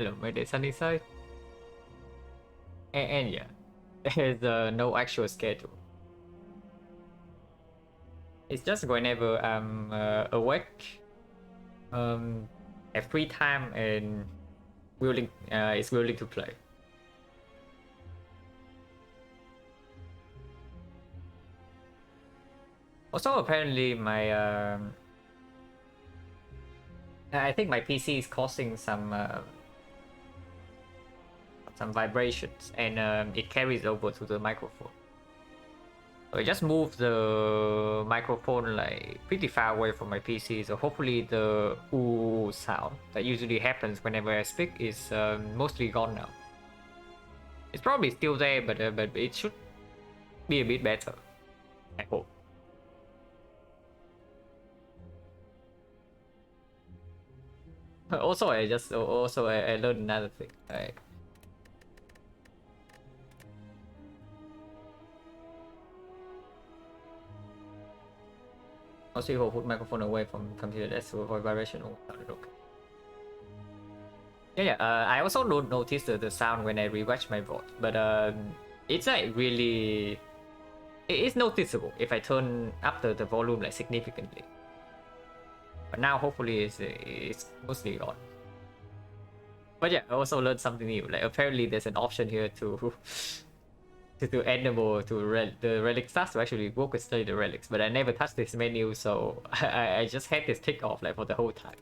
Hello, my day sunny side. And yeah, there's no actual schedule. It's just whenever I'm awake, have free time and willing, is willing to play. Also, apparently my I think my PC is causing some vibrations, and it carries over to the microphone. So I just moved the microphone like pretty far away from my PC, so hopefully the ooh sound that usually happens whenever I speak is mostly gone now. It's probably still there, but it should be a bit better, I hope. Also, I learned another thing. Right? Also, you put microphone away from computer desk to avoid vibration. Oh, okay. Yeah. I also don't notice the sound when I rewatch my voice, but it's like really, it's noticeable if I turn up the volume like significantly. But now hopefully it's mostly on. But yeah, I also learned something new. Like apparently there's an option here to enable the relic starts to actually work with study the relics, but I never touched this menu, so I just had this tick off like for the whole time.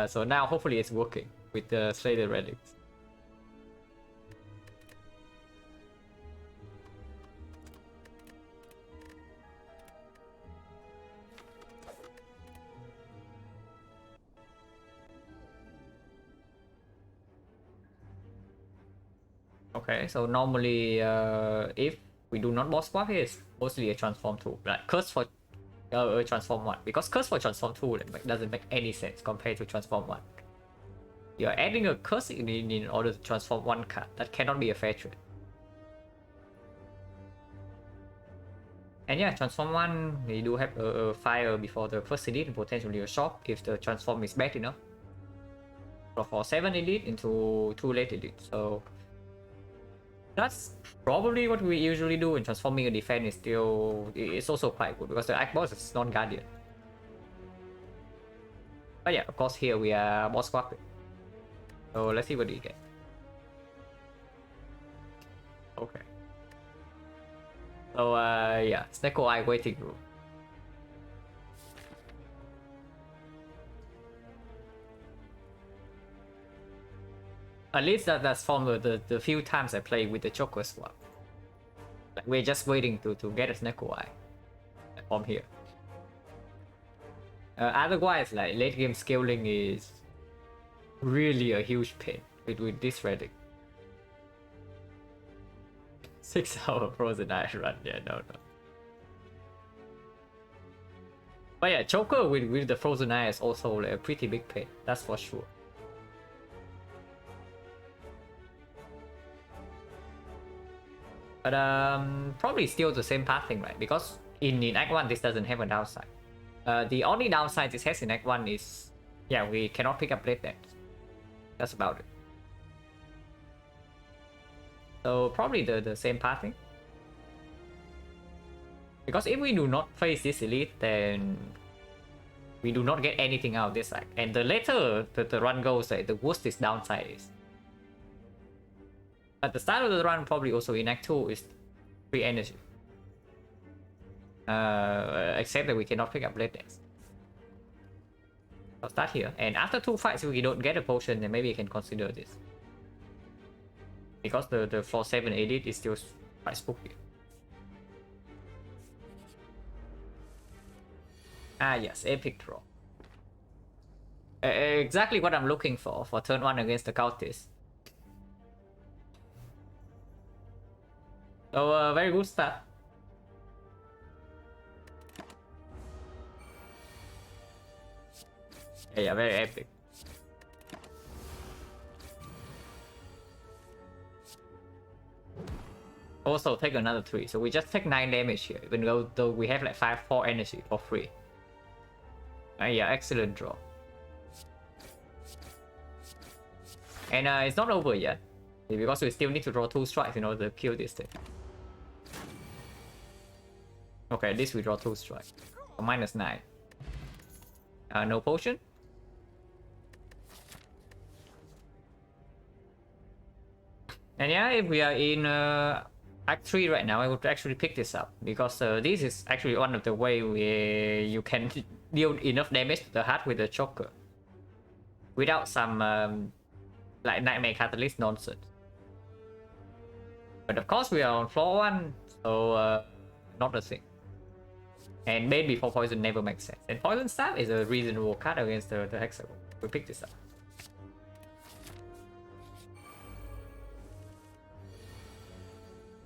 So now hopefully it's working with the slated relics. Okay, so normally if we do not boss swap here, it's mostly a transform tool. Like curse for transform 1, because curse for transform 2 doesn't make any sense compared to transform 1. You're adding a curse in order to transform 1 card. That cannot be a fair trade. And yeah, transform 1, we do have a fire before the first elite, and potentially a shock if the transform is bad enough. For 7 elite into 2 late elite, so that's probably what we usually do, and transforming a defense is also quite good because the act boss is non-guardian. But yeah, of course here we are boss swapping. So let's see what we get. Okay. So yeah, XecnaR-1 waiting room. At least that's from the few times I played with the Joker swap. Like we're just waiting to get a XecnaR-1 from here. Otherwise, like late game scaling is really a huge pain with this relic. 6-hour frozen ice run, yeah, no. But yeah, Joker with the frozen eye is also like a pretty big pain, that's for sure. But probably still the same pathing, right? Because in Act 1 this doesn't have a downside. The only downside this has in Act 1 is, yeah, we cannot pick up Blade Dance. That's about it. So probably the same pathing. Because if we do not face this elite, then we do not get anything out of this act. And the later the run goes, the worse this downside is. At the start of the run, probably also in Act 2 is free energy. Except that we cannot pick up Blade Dance. I'll start here. And after 2 fights, if we don't get a potion, then maybe we can consider this. Because the floor 7 edit is still quite spooky. Ah yes, epic draw. Exactly what I'm looking for turn 1 against the cultist. So very good start. Yeah, very epic. Also take another 3, so we just take 9 damage here, even though we have like 4 energy for free. Yeah, excellent draw. And it's not over yet, because we still need to draw 2 strikes in order to kill this thing. Okay, at least we draw 2 strikes. So -9. No potion. And yeah, if we are in Act 3 right now, I would actually pick this up, because this is actually one of the way where you can deal enough damage to the heart with the choker without some like Nightmare Catalyst nonsense. But of course we are on floor 1, so not a thing. And Bane before poison never makes sense. And Poison Staff is a reasonable card against the Hexagon. We pick this up.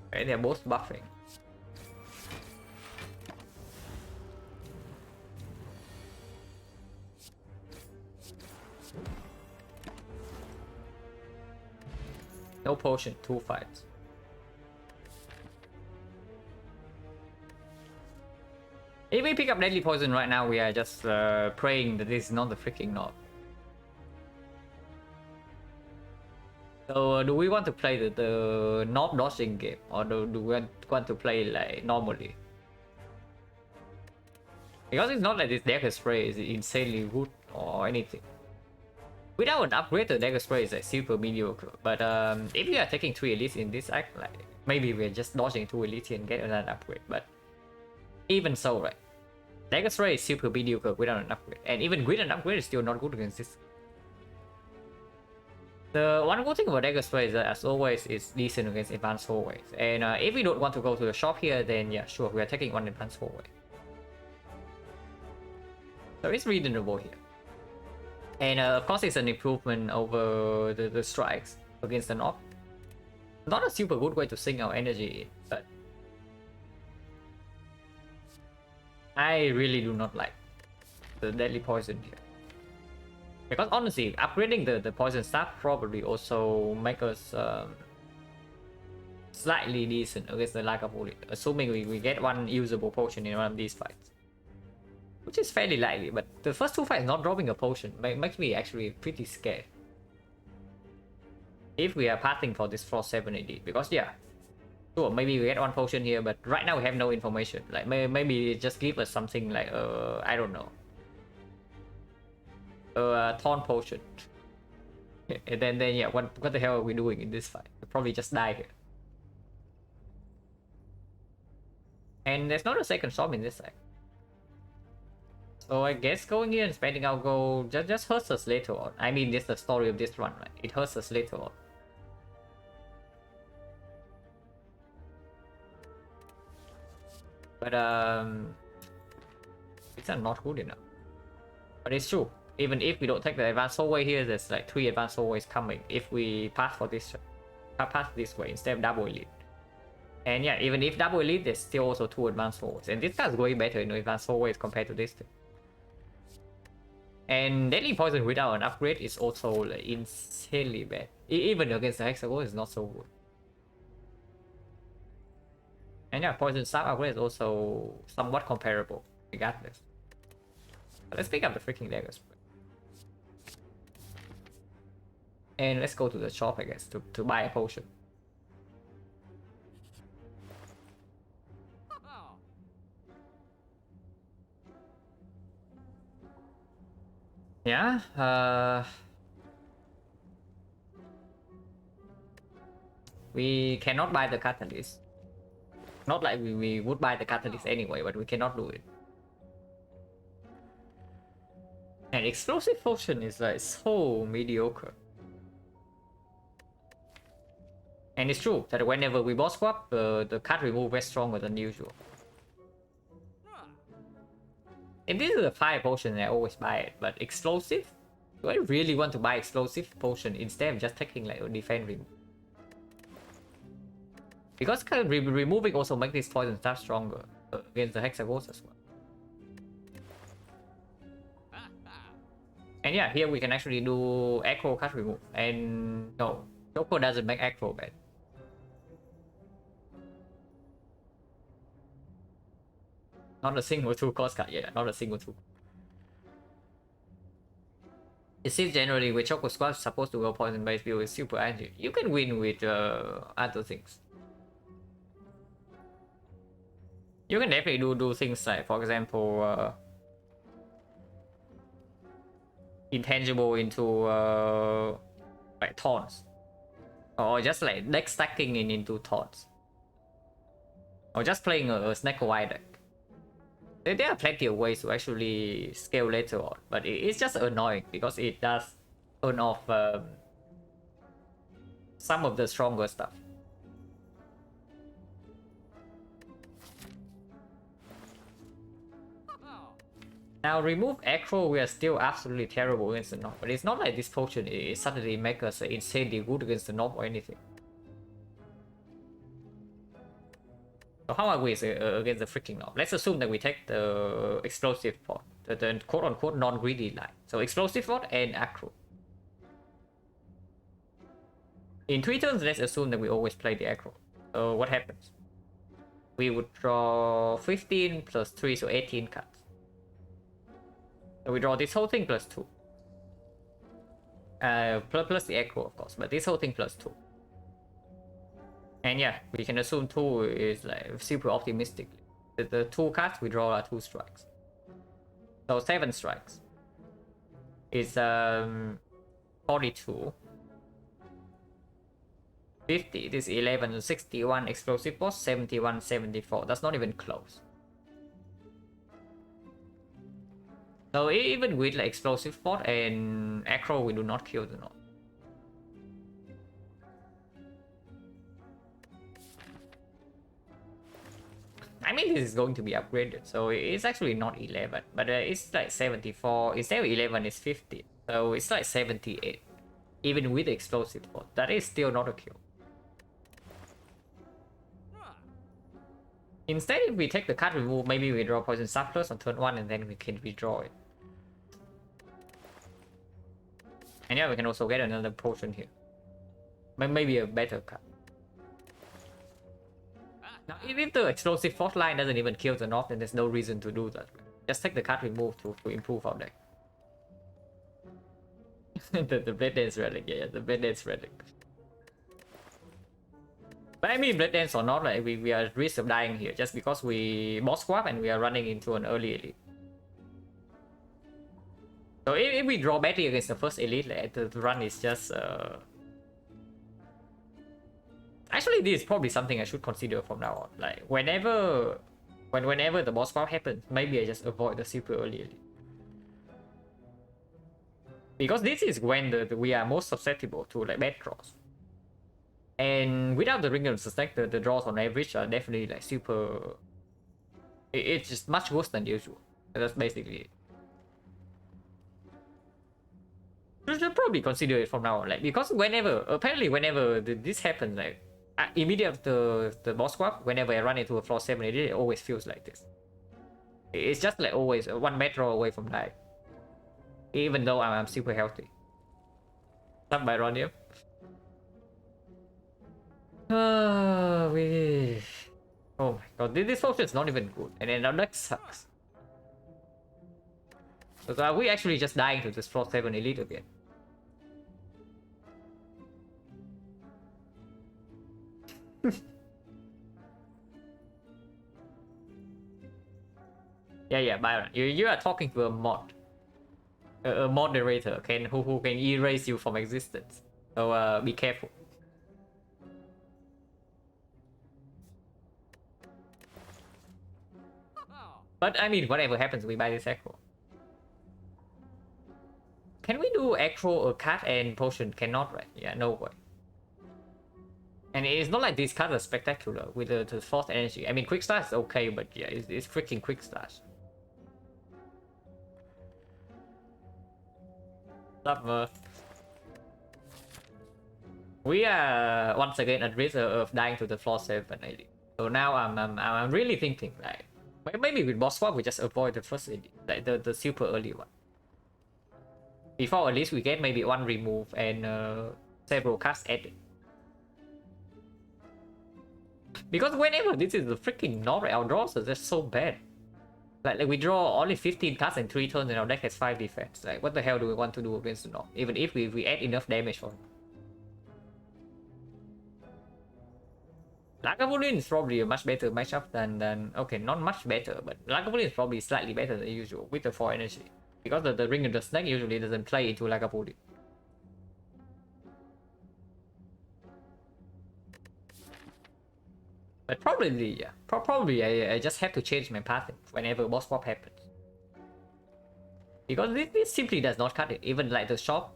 Okay, they're both buffing. No potion, 2 fights. If we pick up Deadly Poison right now, we are just praying that this is not the freaking knob. So do we want to play the knob dodging game, or do we want to play like normally? Because it's not like this Dagger Spray is insanely good or anything. Without an upgrade, the Dagger Spray is like super mediocre. But if we are taking 3 elites in this act, like maybe we're just dodging 2 elites and get another upgrade. But even so, right? Dagger Spray is super mediocre without an upgrade. And even with an upgrade, is still not good against this. The one good thing about Dagger Spray is that, as always, it's decent against advanced hallways. And if we don't want to go to the shop here, then yeah, sure, we are taking one advanced hallway. So it's reasonable here. And of course, it's an improvement over the strikes against the knob. Not a super good way to sink our energy in, but I really do not like the Deadly Poison here. Because honestly, upgrading the Poison Staff probably also make us slightly decent against the lack of bullet, assuming we get one usable potion in one of these fights. Which is fairly likely, but the first 2 fights not dropping a potion makes me actually pretty scared. If we are passing for this floor 7 AD, because yeah, sure, maybe we get one potion here, but right now we have no information. Like maybe just give us something like I don't know, Thorn potion. And then yeah, what the hell are we doing in this fight? We'll probably just die here. And there's not a second storm in this side. So I guess going here and spending our gold just hurts us later on. I mean, this is the story of this run, right? It hurts us later on. But it's not good enough. But it's true. Even if we don't take the advanced hallway here, there's like 3 advanced hallways coming if we pass for this way instead of double elite. And yeah, even if double elite, there's still also 2 advanced hallways. And this guy's going better in advanced hallways compared to this thing. And Deadly Poison without an upgrade is also like insanely bad. Even against the Hexagon is not so good. And yeah, Poison Staff upgrade is also somewhat comparable, regardless. But let's pick up the freaking daggers. And let's go to the shop, I guess, to buy a potion. Yeah, we cannot buy the catalyst. Not like we would buy the catalyst anyway, but we cannot do it. And explosive potion is like so mediocre. And it's true that whenever we boss swap, the card remove is stronger than usual. If this is a fire potion, I always buy it. But explosive? Do I really want to buy explosive potion instead of just taking like a defense remove? Because removing also makes this poison staff stronger against the hexagons as well. And yeah, here we can actually do aggro card remove. And no, Choco doesn't make aggro bad. Not a single 2 cost card, yeah, not a single 2. It seems generally with Choco Squad supposed to go poison based build with super engine. You can win with other things. You can definitely do things like, for example, intangible into like taunts, or just like deck stacking into taunts, or just playing a snack wide deck. There are plenty of ways to actually scale later on, but it's just annoying because it does turn off some of the stronger stuff. Now remove Acro, we are still absolutely terrible against the Knob, but it's not like this potion is suddenly make us insanely good against the Knob or anything. So how are we against the freaking Knob? Let's assume that we take the explosive pot, the quote-unquote non-greedy line. So explosive pot and Acro. In 3 turns, let's assume that we always play the Acro. So what happens? We would draw 15 plus 3, so 18 cards. So we draw this whole thing plus 2. Plus the Echo, of course, but this whole thing plus 2. And yeah, we can assume 2 is like super optimistic. The 2 cards we draw are 2 strikes. So 7 strikes. It's 42. 50, this 11, 61 explosive boss, 71, 74. That's not even close. So even with like explosive pot and Acro, we do not kill the Knob. I mean, this is going to be upgraded, so it's actually not 11, but it's like 74. Instead of 11, it's 50. So it's like 78. Even with the explosive pot, that is still not a kill. Instead, if we take the card remove, maybe we draw poison surplus on turn 1 and then we can redraw it. And yeah, we can also get another potion here. Maybe a better card. Now, if the explosive force line doesn't even kill the Knob, then there's no reason to do that. Just take the card remove to improve our deck. the Blade Dance Relic, yeah, the Blade Dance Relic. But I mean, Blade Dance or not, like we are at risk of dying here just because we boss swap and we are running into an early elite. So if we draw badly against the first elite, like, the run is just actually, this is probably something I should consider from now on. Like whenever the boss swap happens, maybe I just avoid the super early elite. Because this is when we are most susceptible to like bad draws. And without the ring of the stack, the draws on average are definitely like super. It's just much worse than usual. That's basically it. You should probably consider it from now on, like, because whenever this happens, like immediately after the boss swap, whenever I run into a floor 7, it always feels like this. It's just like always one bad draw away from dying, even though I'm super healthy. Sub by Ronium. Oh my god, this potion is not even good, and then our deck sucks. So are we actually just dying to this floor 7 elite again? Yeah, Byron, you are talking to a mod, a moderator who can erase you from existence. So be careful. But I mean, whatever happens, we buy this Echo. Can we do Echo, a card, and potion? Cannot, right? Yeah, no way. And it's not like these cards are spectacular with the force energy. I mean, quick start is okay, but yeah, it's freaking quick start. We are once again at risk of dying to the floor 7 elite. So now I'm really thinking, like, maybe with boss swap we just avoid the first elite, like the super early one. Before at least we get maybe 1 remove and several cards added. Because whenever this is the freaking Knob, our draws are just so bad. Like we draw only 15 cards in 3 turns and our deck has 5 defense. Like what the hell do we want to do against the North? Even if we add enough damage for him. Lagavulin is probably a much better matchup than okay, not much better, but Lagavulin is probably slightly better than usual with the 4 energy. Because the Ring of the Snake usually doesn't play into Lagavulin. But probably, yeah. Probably I just have to change my pattern whenever boss swap happens. Because this simply does not cut it. Even like the shop,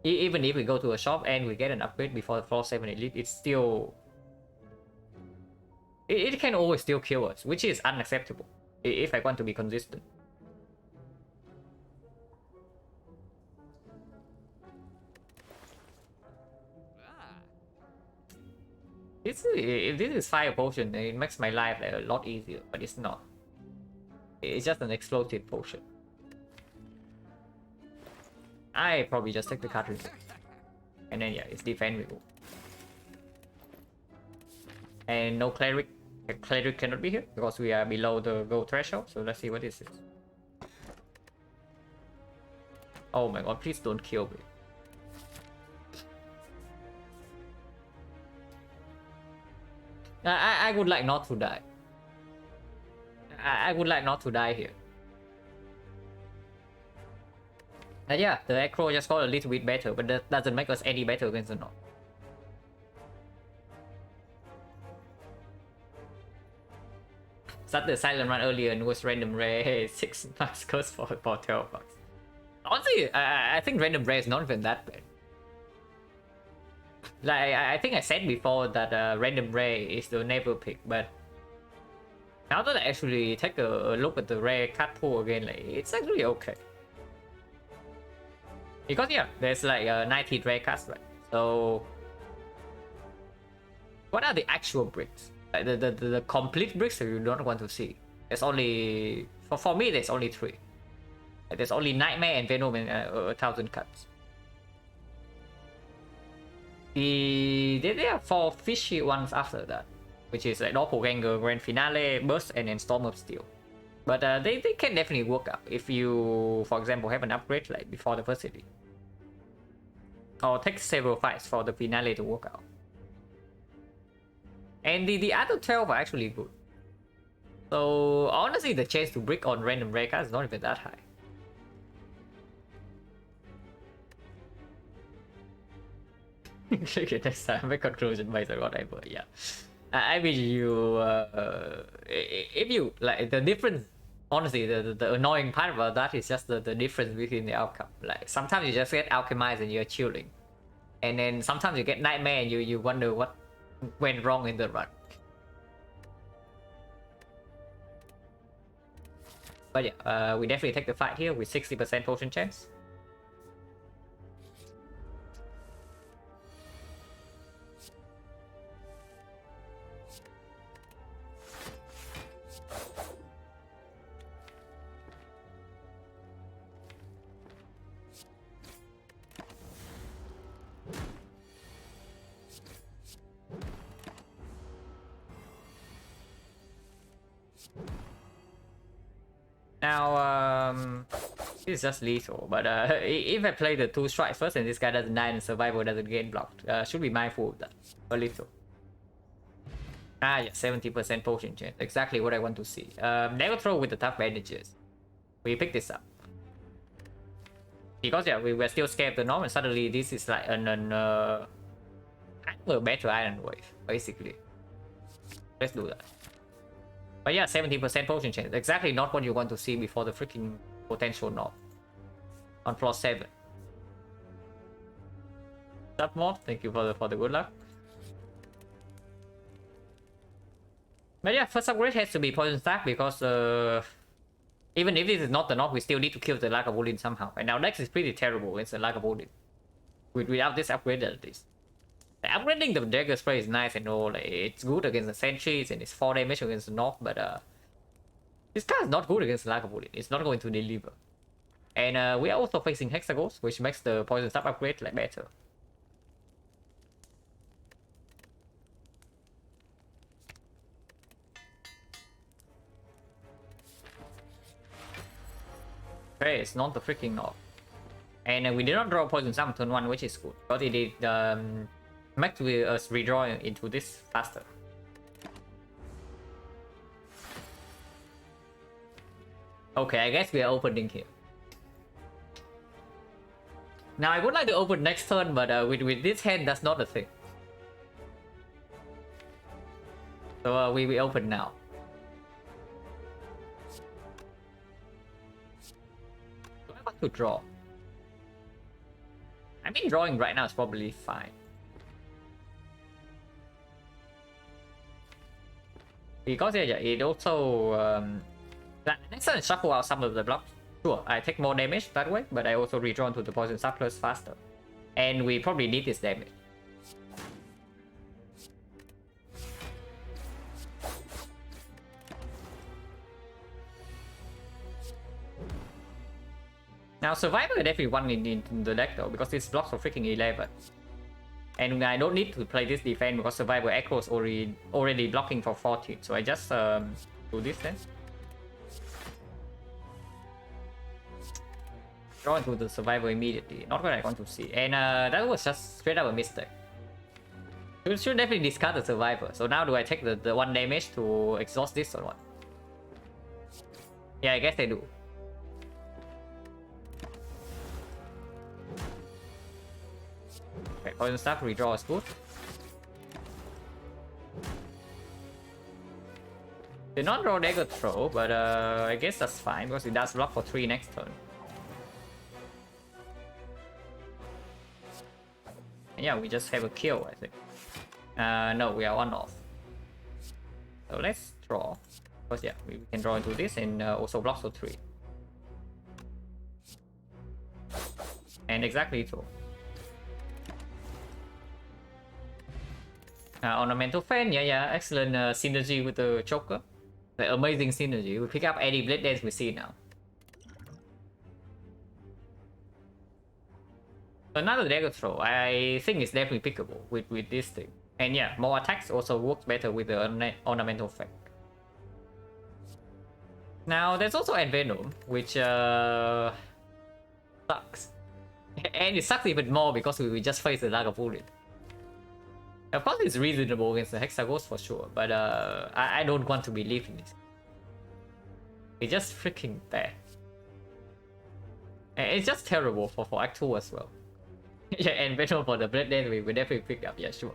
even if we go to a shop and we get an upgrade before the floor 7 elite, it's still... It can always still kill us, which is unacceptable if I want to be consistent. If this is fire potion, it makes my life like, a lot easier, but it's not. It's just an explosive potion. I probably just take the card removal. And then yeah, it's defense removal. And no cleric. A cleric cannot be here because we are below the gold threshold. So let's see what this is. Oh my god, please don't kill me. I would like not to die. I would like not to die here. And yeah, the Acro just got a little bit better, but that doesn't make us any better against the North. Started the Silent Run earlier and was random rare 6 maskers for 12 bucks. Honestly, I think random rare is not even that bad. Like I think I said before that random rare is the never pick, but now that I actually take a look at the rare card pool again, like it's actually okay. Because yeah, there's like 19 rare cards, right? So what are the actual bricks? Like the complete bricks that you don't want to see. There's only for me there's only 3. Like, there's only Nightmare and Venom and 1,000 cards. There are 4 fishy ones after that, which is like Doppelganger, Grand Finale, Burst, and then Storm of Steel. But they can definitely work out if you, for example, have an upgrade like before the first city. Or take several fights for the finale to work out. And the other 12 are actually good. So honestly, the chance to brick on random rare cards is not even that high. Okay, next time, my conclusion by the whatever, yeah. I mean, you, if you, like, the difference, honestly, the annoying part about that is just the difference between the outcome. Like, sometimes you just get alchemized and you're chilling. And then sometimes you get nightmare and you wonder what went wrong in the run. But yeah, we definitely take the fight here with 60% potion chance. Now, this is just lethal, but if I play the 2 strikes first and this guy doesn't die and survival doesn't get blocked, should be mindful of that a little. Ah, yeah, 70% potion chance, exactly what I want to see. Never throw with the tough bandages. We pick this up because yeah, we were still scared of the norm, and suddenly this is like a better Iron Wave, basically. Let's do that. But yeah, 70% potion chance. Exactly not what you want to see before the freaking potential knob. On floor 7. That mod, thank you for the good luck. But yeah, first upgrade has to be poison stack because even if this is not the knob, we still need to kill the Lagavulin somehow. And our deck is pretty terrible against the Lagavulin. Without this upgrade at least. Upgrading the dagger spray is nice and all, like, it's good against the sentries and it's 4 damage against the North, but this card is not good against the Lagavulin. It's not going to deliver. And we are also facing Hexagons, which makes the poison stab upgrade like better. Okay, it's not the freaking knob. And we did not draw poison sap on turn 1, which is good. But it did make us redraw into this faster. Okay, I guess we are opening here. Now I would like to open next turn, but with this hand, that's not a thing. So we open now. Do I want to draw? I mean, drawing right now is probably fine. Because yeah, it also next turn shuffle out some of the blocks. Sure, I take more damage that way, but I also redraw into the poison surplus faster. And we probably need this damage. Now Survivor is definitely one in the deck though, because this blocks for freaking 11. And I don't need to play this defense because Survivor Echo is already blocking for 14. So I just do this then. Draw into the Survivor immediately. Not what I want to see. And that was just straight up a mistake. You should definitely discard the Survivor. So now do I take the 1 damage to exhaust this or what? Yeah, I guess I do. Okay, poison stuff, redraw is good. Did not draw dagger throw, but I guess that's fine because it does block for 3 next turn. And yeah, we just have a kill, I think. No, we are 1 off. So let's draw. Because yeah, we can draw into this and also block for 3. And exactly 2. Ornamental Fan, yeah, excellent synergy with the Joker. Like, amazing synergy. We pick up any Blade Dance we see now. Another dagger throw, I think it's definitely pickable with this thing. And yeah, more attacks also works better with the Ornamental Fan. Now, there's also Envenom, which sucks. And it sucks even more because we just face the Dark Opponent. Of course, it's reasonable against the Hexagons for sure, but I don't want to believe in this. It's just freaking bad. And it's just terrible for Act 2 as well. Yeah, and Venom for the Blade Dance we will definitely pick up, yeah, sure.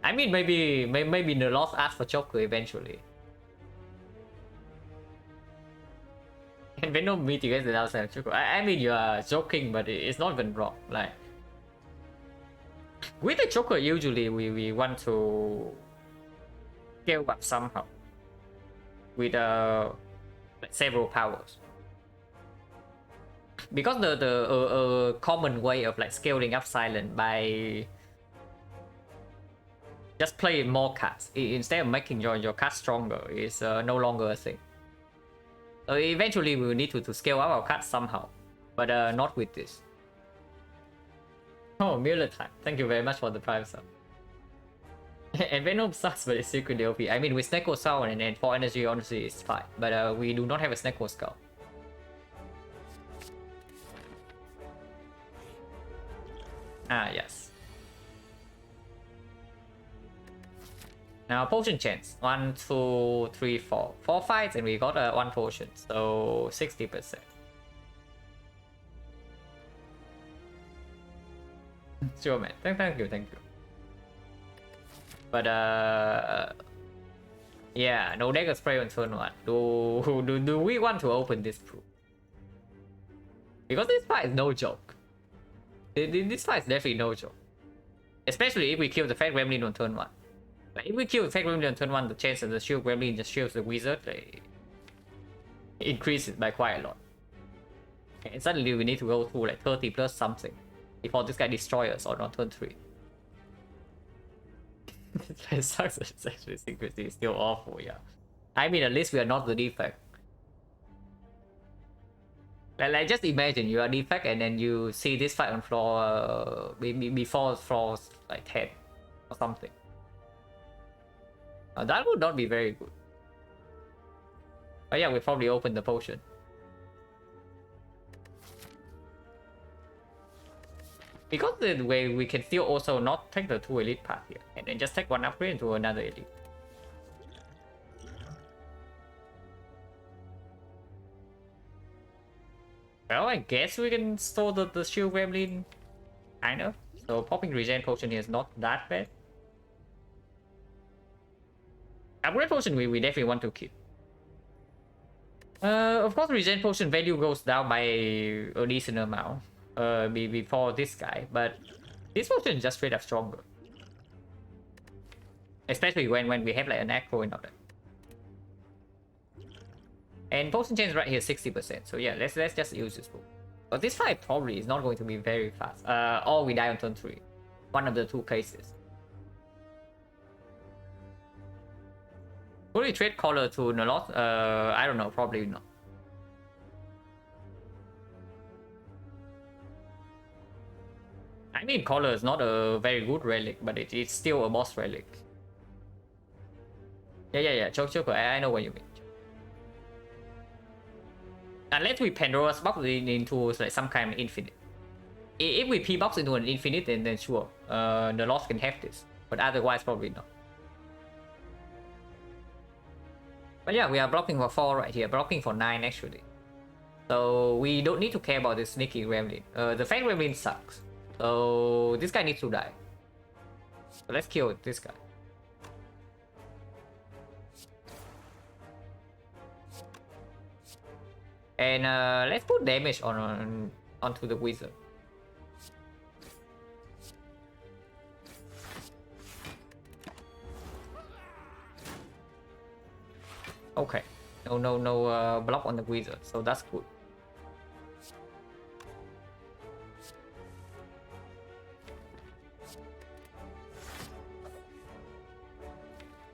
I mean, maybe the Lost asks for Joker eventually. And Venom meet against the outside Joker. I mean, you are joking, but it's not even wrong. Like, with the Joker, usually we want to scale up somehow with several powers, because the common way of like scaling up Silent by just playing more cards instead of making your cards stronger is no longer a thing. So eventually we will need to scale up our cards somehow, but not with this. Oh, Miller time. Thank you very much for the prime sub. And Venom sucks, but it's secretly OP. I mean, with Snecko Sound and 4 energy, honestly, it's fine. But we do not have a Snecko Skull. Ah, yes. Now, potion chance. 1, 2, 3, 4. 4 fights, and we got 1 potion. So, 60%. Sure, man. Thank you. But yeah, no dagger spray on turn 1. Do we want to open this proof? Because this fight is no joke. This fight is definitely no joke. Especially if we kill the Fat Gremlin on turn 1. Like, if we kill the Fat Gremlin on turn 1, the chance of the Shield Gremlin just shields the Wizard increases by quite a lot. And suddenly we need to go through like 30 plus something before this guy destroys us on turn 3. It sucks. It's actually secrecy is still awful, yeah. I mean, at least we are not the defect. Like just imagine you are defect and then you see this fight on floor before floor like 10 or something. That would not be very good. But yeah, we probably open the potion. Because the way we can still also not take the 2 elite path here, and then just take 1 upgrade into another elite. Well, I guess we can store the shield gremlin, kind of. So popping regen potion here is not that bad. Upgrade potion we definitely want to keep. Of course, regen potion value goes down by a decent amount before this guy, but this potion is just straight up stronger. Especially when we have like an echo and all that. And potion change right here 60%. So yeah, let's just use this book. But this fight probably is not going to be very fast. Or we die on turn 3. One of the 2 cases. Will we trade color to Nalot? I don't know, probably not. I mean, color is not a very good relic, but it's still a boss relic. Yeah. Choker, I know what you mean. Unless we Pandora's box into like some kind of infinite. If we Pbox into an infinite, then sure, the Lost can have this. But otherwise, probably not. But yeah, we are blocking for 4 right here, blocking for 9 actually. So we don't need to care about this sneaky gremlin. The fang gremlin sucks. So this guy needs to die. So let's kill this guy. And let's put damage onto the wizard. Okay. No block on the wizard, so that's good.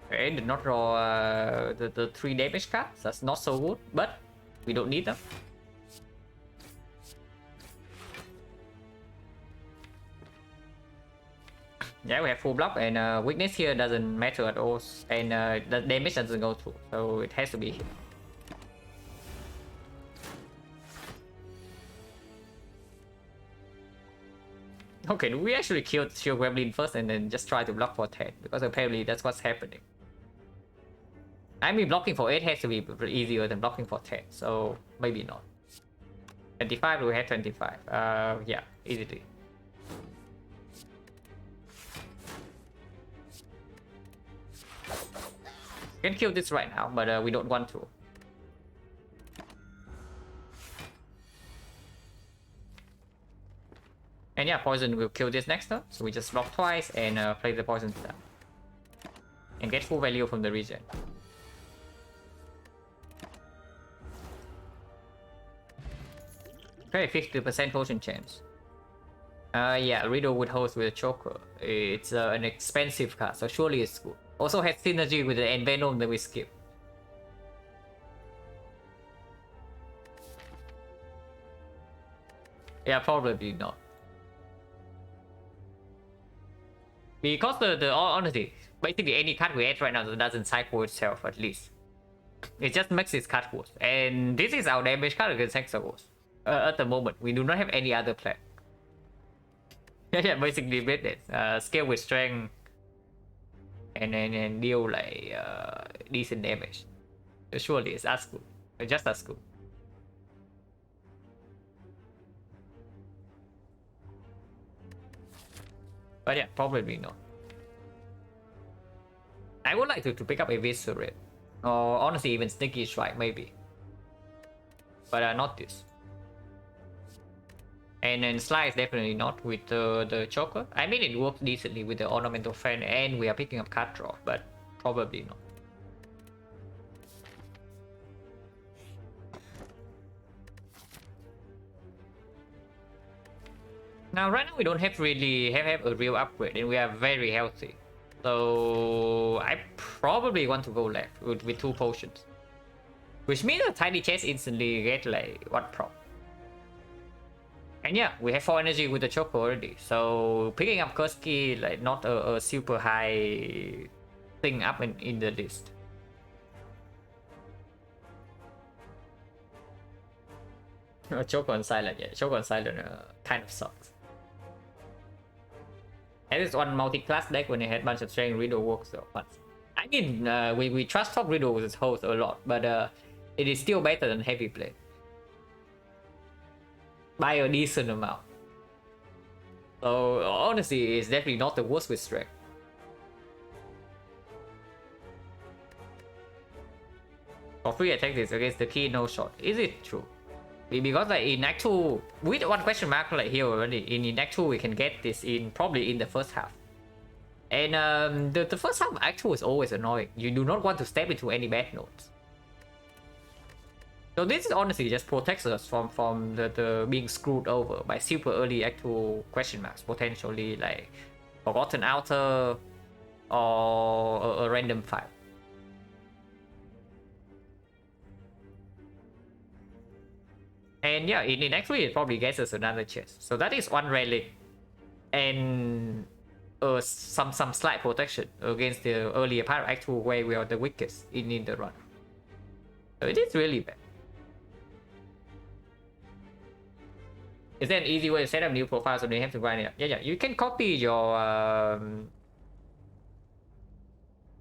Okay, did not draw the 3 damage cards. That's not so good, but we don't need them. Yeah, we have full block, and weakness here doesn't matter at all, and the damage doesn't go through, so it has to be hit. Okay, do we actually kill the shield gremlin first and then just try to block for 10? Because apparently that's what's happening. I mean, blocking for 8 has to be easier than blocking for 10, so maybe not. 25, we had 25. Yeah, easily. Can kill this right now, but we don't want to. And yeah, poison will kill this next turn, so we just block twice and play the poison down. And get full value from the regen. Okay, 50% potion chance. Yeah, Riddle with host with a choker. It's an expensive card, so surely it's good. Also has synergy with the Envenom that we skip. Yeah, probably not. Because honestly, basically any card we add right now doesn't cycle itself at least. It just makes its card worse. And this is our damage card against Hexagons. At the moment, we do not have any other plan. Yeah, basically beat it. Scale with strength. And deal like decent damage. So surely it's as good. Just as good. But yeah, probably not. I would like to pick up a Viscerate. Or honestly even Sneaky Strike maybe. But not this. And then Slice definitely not with the choker. I mean it works decently with the Ornamental Fan and we are picking up card draw, but probably not. Now right now we don't have really have a real upgrade and we are very healthy. So I probably want to go left with 2 potions. Which means a tiny chest instantly get like what prop. And yeah, we have 4 energy with the choker already. So picking up Kursky like not a super high thing up in the list. Choker on silent, yeah. Choker on silent kind of sucks. And it's on multi-class deck when they had a bunch of strength riddle works so much. I mean, we trust top riddle with its host a lot, but it is still better than heavy play by a decent amount. So honestly, it's definitely not the worst with strength. For free attack this against the key no shot. Is it true? Because like in Act 2, with one question mark like here already, in Act 2 we can get this in probably in the first half. And the first half of Act 2 is always annoying. You do not want to step into any bad notes. So this is honestly just protects us from the being screwed over by super early Act 2 question marks, potentially like Forgotten Outer or a random file. And yeah, in Act 3 it probably gets us another chest. So that is one relic and some slight protection against the earlier part of Act 2 where we are the weakest in the run. So it is really bad. Is there an easy way to set up new profiles so you have to grind it up? Yeah, you can copy your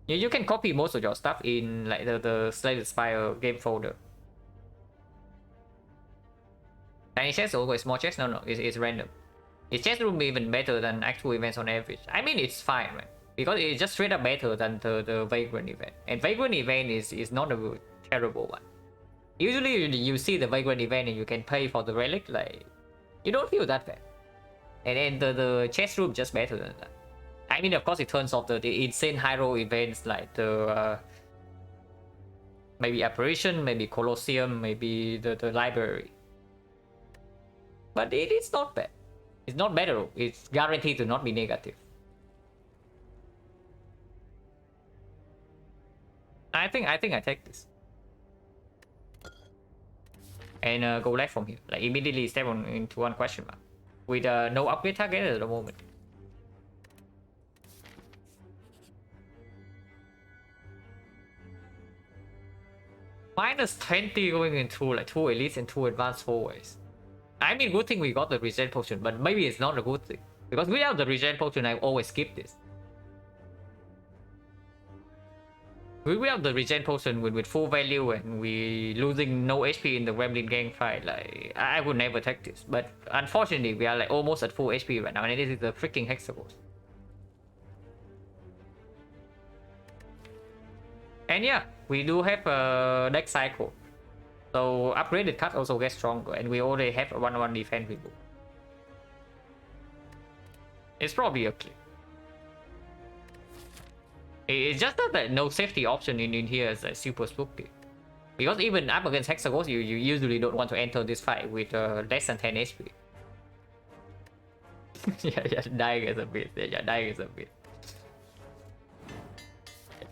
you can copy most of your stuff in like the Slated Spire game folder. Tiny chest or small chest? No, it's random. Its chest room even better than actual events on average. I mean, it's fine, right? Because it's just straight up better than the Vagrant event. And Vagrant event is not a terrible one. Usually you see the Vagrant event and you can pay for the relic, like, you don't feel that bad. And then the chest room just better than that. I mean, of course, it turns off the insane high roll events like the maybe Apparition, maybe Colosseum, maybe the Library. But it is not bad. It's not bad at all. It's guaranteed to not be negative. I think I take this. And go left from here. Like immediately step into one question mark. With no upgrade target at the moment. Minus 20 going into like 2 elites and 2 advanced 4-ways. I mean, good thing we got the regen potion, but maybe it's not a good thing. Because without the regen potion, I always skip this. Without the regen potion with full value and we losing no HP in the Gremlin gang fight, like, I would never take this. But unfortunately, we are like almost at full HP right now, and this is the freaking Hexagons. And yeah, we do have a deck cycle. So upgraded cut also gets stronger, and we already have a 1-1 defense reboot. It's probably a click. It's just that no safety option in here is super spooky. Because even up against Hexagons, you usually don't want to enter this fight with less than 10 HP. yeah, dying is a bit. Yeah, dying is a bit.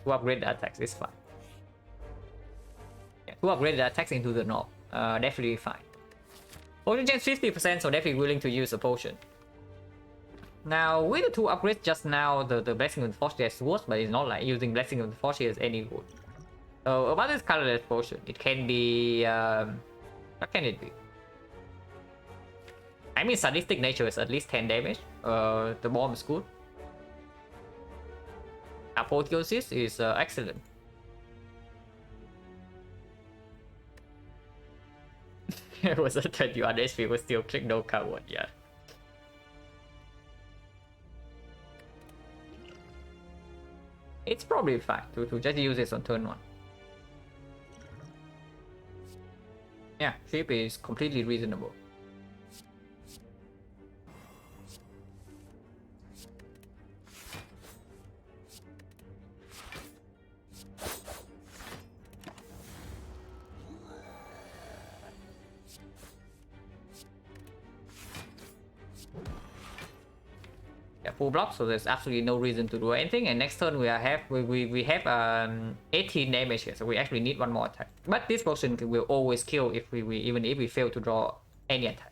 To upgrade the attacks is fine. To upgrade the attacks into the knob, definitely fine. Potion chance 50%, so definitely willing to use a potion. Now, with the 2 upgrades just now, the Blessing of the Force is worse, but it's not like using Blessing of the Force is any good. So, about this colorless potion, it can be... what can it be? I mean, Sadistic Nature is at least 10 damage. The bomb is good. Apotheosis is excellent. It was a 21 HP, but still click no coward, yeah. It's probably fine to just use this on turn 1. Yeah, ship is completely reasonable. Full block, so there's absolutely no reason to do anything. And next turn we have 18 damage here, so we actually need one more attack. But this potion will always kill if we even if we fail to draw any attack.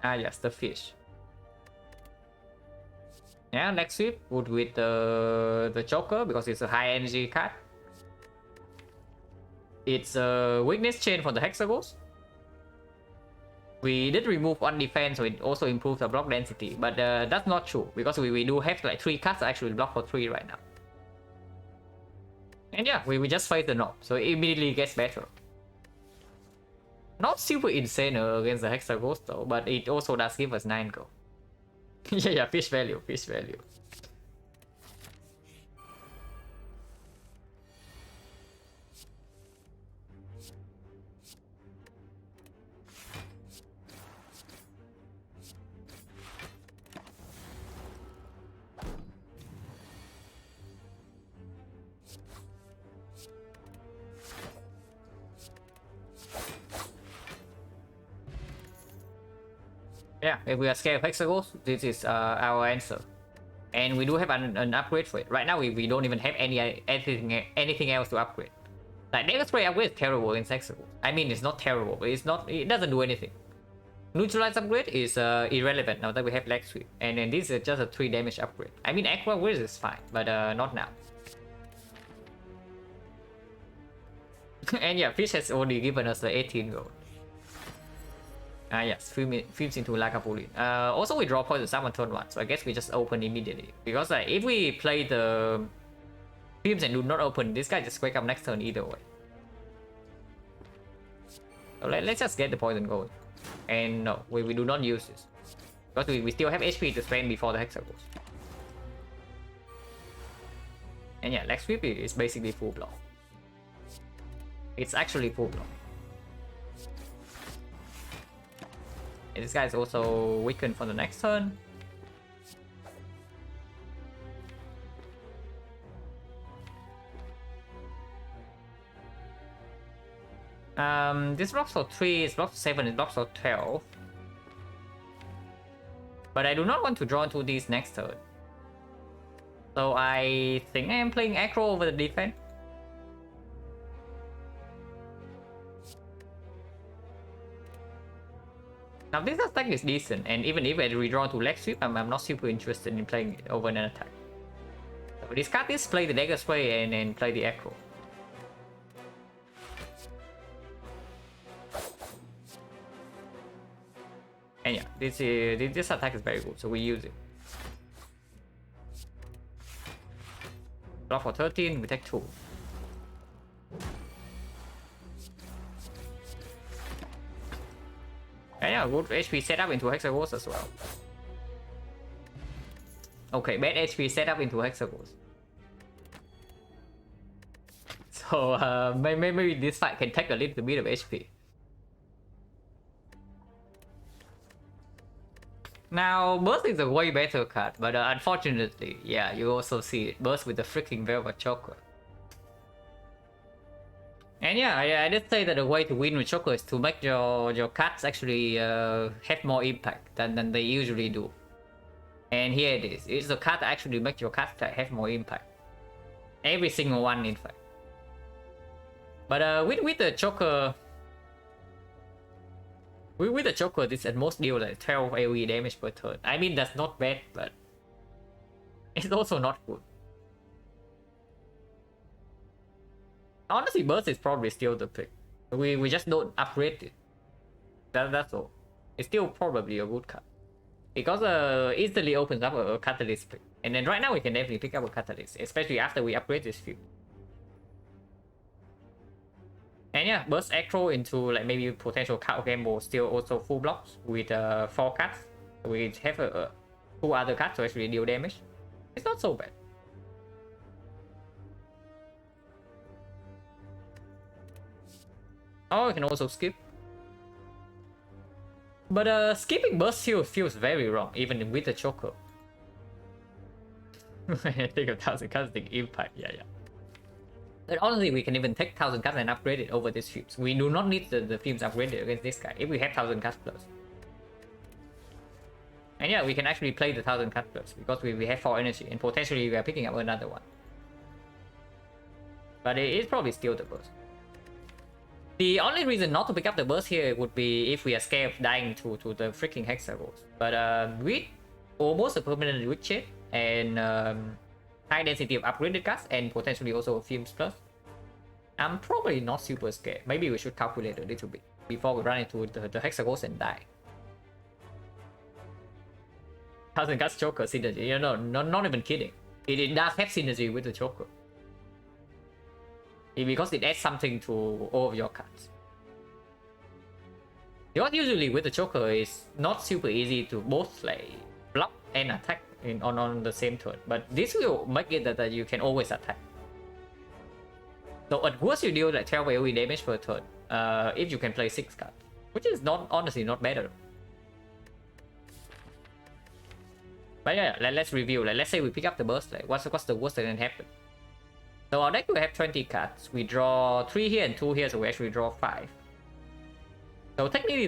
Ah yes, the fish. Yeah, next sweep would with the Joker because it's a high energy card. It's a weakness chain for the Hexagons. We did remove one defense, so it also improves the block density, but that's not true because we do have like 3 cards actually block for 3 right now. And yeah, we just fight the knob, so it immediately gets better. Not super insane against the Hexagons though, but it also does give us 9 gold. Yeah, fish value, fish value. Yeah, if we are scared of Hexagons, this is our answer. And we do have an upgrade for it. Right now, we don't even have anything else to upgrade. Like, Dagger Spray upgrade is terrible in Hexagons. I mean, it's not terrible, but it doesn't do anything. Neutralize upgrade is irrelevant now that we have Leg Sweep. And then this is just a 3 damage upgrade. I mean, Aqua upgrade is fine, but not now. And yeah, Fish has only given us the 18 gold. Yes, films into Lagavulin. Also, we draw Poison Sap on turn 1, so I guess we just open immediately. Because if we play the films and do not open, this guy just wake up next turn either way. So let's just get the Poison going. And no, we do not use this. Because we still have HP to spend before the Hexa goes. And yeah, Leg Sweep is basically full block. It's actually full block. And this guy is also weakened for the next turn. This blocks for 3, it blocks for 7, it blocks for 12. But I do not want to draw into these next turn. So I think I am playing aggro over the defense. Now this attack is decent, and even if I redraw to Leg Sweep, I'm not super interested in playing it over an attack. So discard this, play the Dagger Spray, and then play the aggro. And yeah, this attack is very good, so we use it. Block for 13, we take 2. And yeah, good HP setup into Hexagons as well. Okay, bad HP setup into Hexagons. So maybe this fight can take a little bit of HP. Now, Burst is a way better card, but unfortunately, yeah, you also see it. Burst with the freaking Velvet Choker. And yeah, I did say that the way to win with Choker is to make your cards actually have more impact than they usually do. And here it is. It's the card that actually makes your cards have more impact. Every single one, in fact. But with the Choker... With the Choker, this at most deal like 12 AoE damage per turn. I mean, that's not bad, but it's also not good. Honestly, Burst is probably still the pick. We just don't upgrade it. That's all. It's still probably a good card. Because instantly opens up a Catalyst pick. And then right now we can definitely pick up a Catalyst, especially after we upgrade this field. And yeah, Burst aggro into like maybe potential card game or still also full blocks with 4 cards. We have 2 other cards to actually deal damage. It's not so bad. Oh, you can also skip. But skipping Burst feels very wrong, even with the Choker. I think 1,000 cards think impact, yeah. But honestly, we can even take 1,000 cards and upgrade it over these films. We do not need the films upgraded against this guy if we have 1,000 cards plus. And yeah, we can actually play the 1,000 cards plus because we have 4 energy and potentially we are picking up another one. But it is probably still the Burst. The only reason not to pick up the Burst here would be if we are scared of dying to the freaking Hexagons. But with almost a permanent Witch Chain and high density of upgraded cards and potentially also Films Plus, I'm probably not super scared. Maybe we should calculate a little bit before we run into the Hexagons and die. 1000 Guts Joker synergy, you know, not even kidding. It does have synergy with the Joker. Because it adds something to all of your cards. Because usually with the Joker is not super easy to both like block and attack on the same turn. But this will make it that you can always attack. So at worst you deal like 12 AoE damage per turn if you can play 6 cards. Which is not honestly not better. But yeah, let's review. Like, let's say we pick up the burst. Like, what's the worst that can happen? So our deck will have 20 cards. We draw 3 here and 2 here, so we actually draw 5. So technically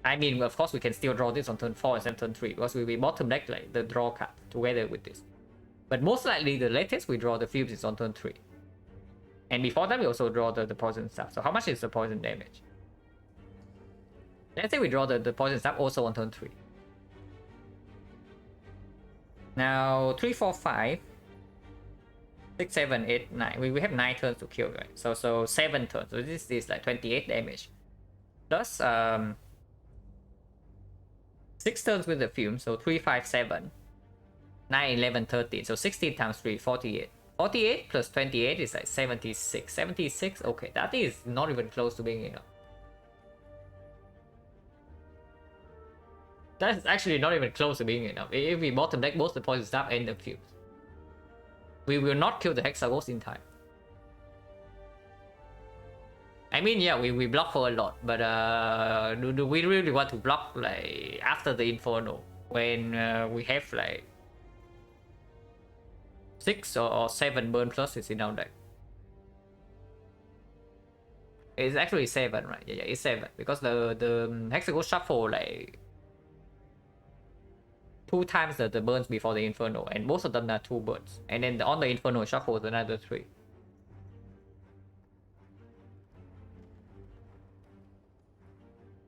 I mean, of course we can still draw this on turn 4 instead of turn 3, because we bottom deck like the draw card together with this. But most likely the latest we draw the Fumes is on turn 3. And before that we also draw the poison stuff. So how much is the poison damage? Let's say we draw the poison stuff also on turn 3. Now 3, 4, 5, 6, 7, 8, 9. We have 9 turns to kill, right? So 7 turns. So this is like 28 damage. Plus 6 turns with the Fume. So 3, 5, 7, 9, 11, 13. So 16 times 3, 48. 48 plus 28 is like 76. 76, okay, that is not even close to being enough. That's actually not even close to being enough. If we bottom deck both the poison stuff and the Fumes, we will not kill the Hexagons in time. I mean, yeah, we block for a lot, but do we really want to block like after the Inferno when we have like 6 or 7 burn pluses in our deck? It's actually 7, right? Yeah, it's 7 because the Hexagon shuffle like 2 times the burns before the Inferno, and most of them are 2 burns, and then on the Inferno shuffles another 3.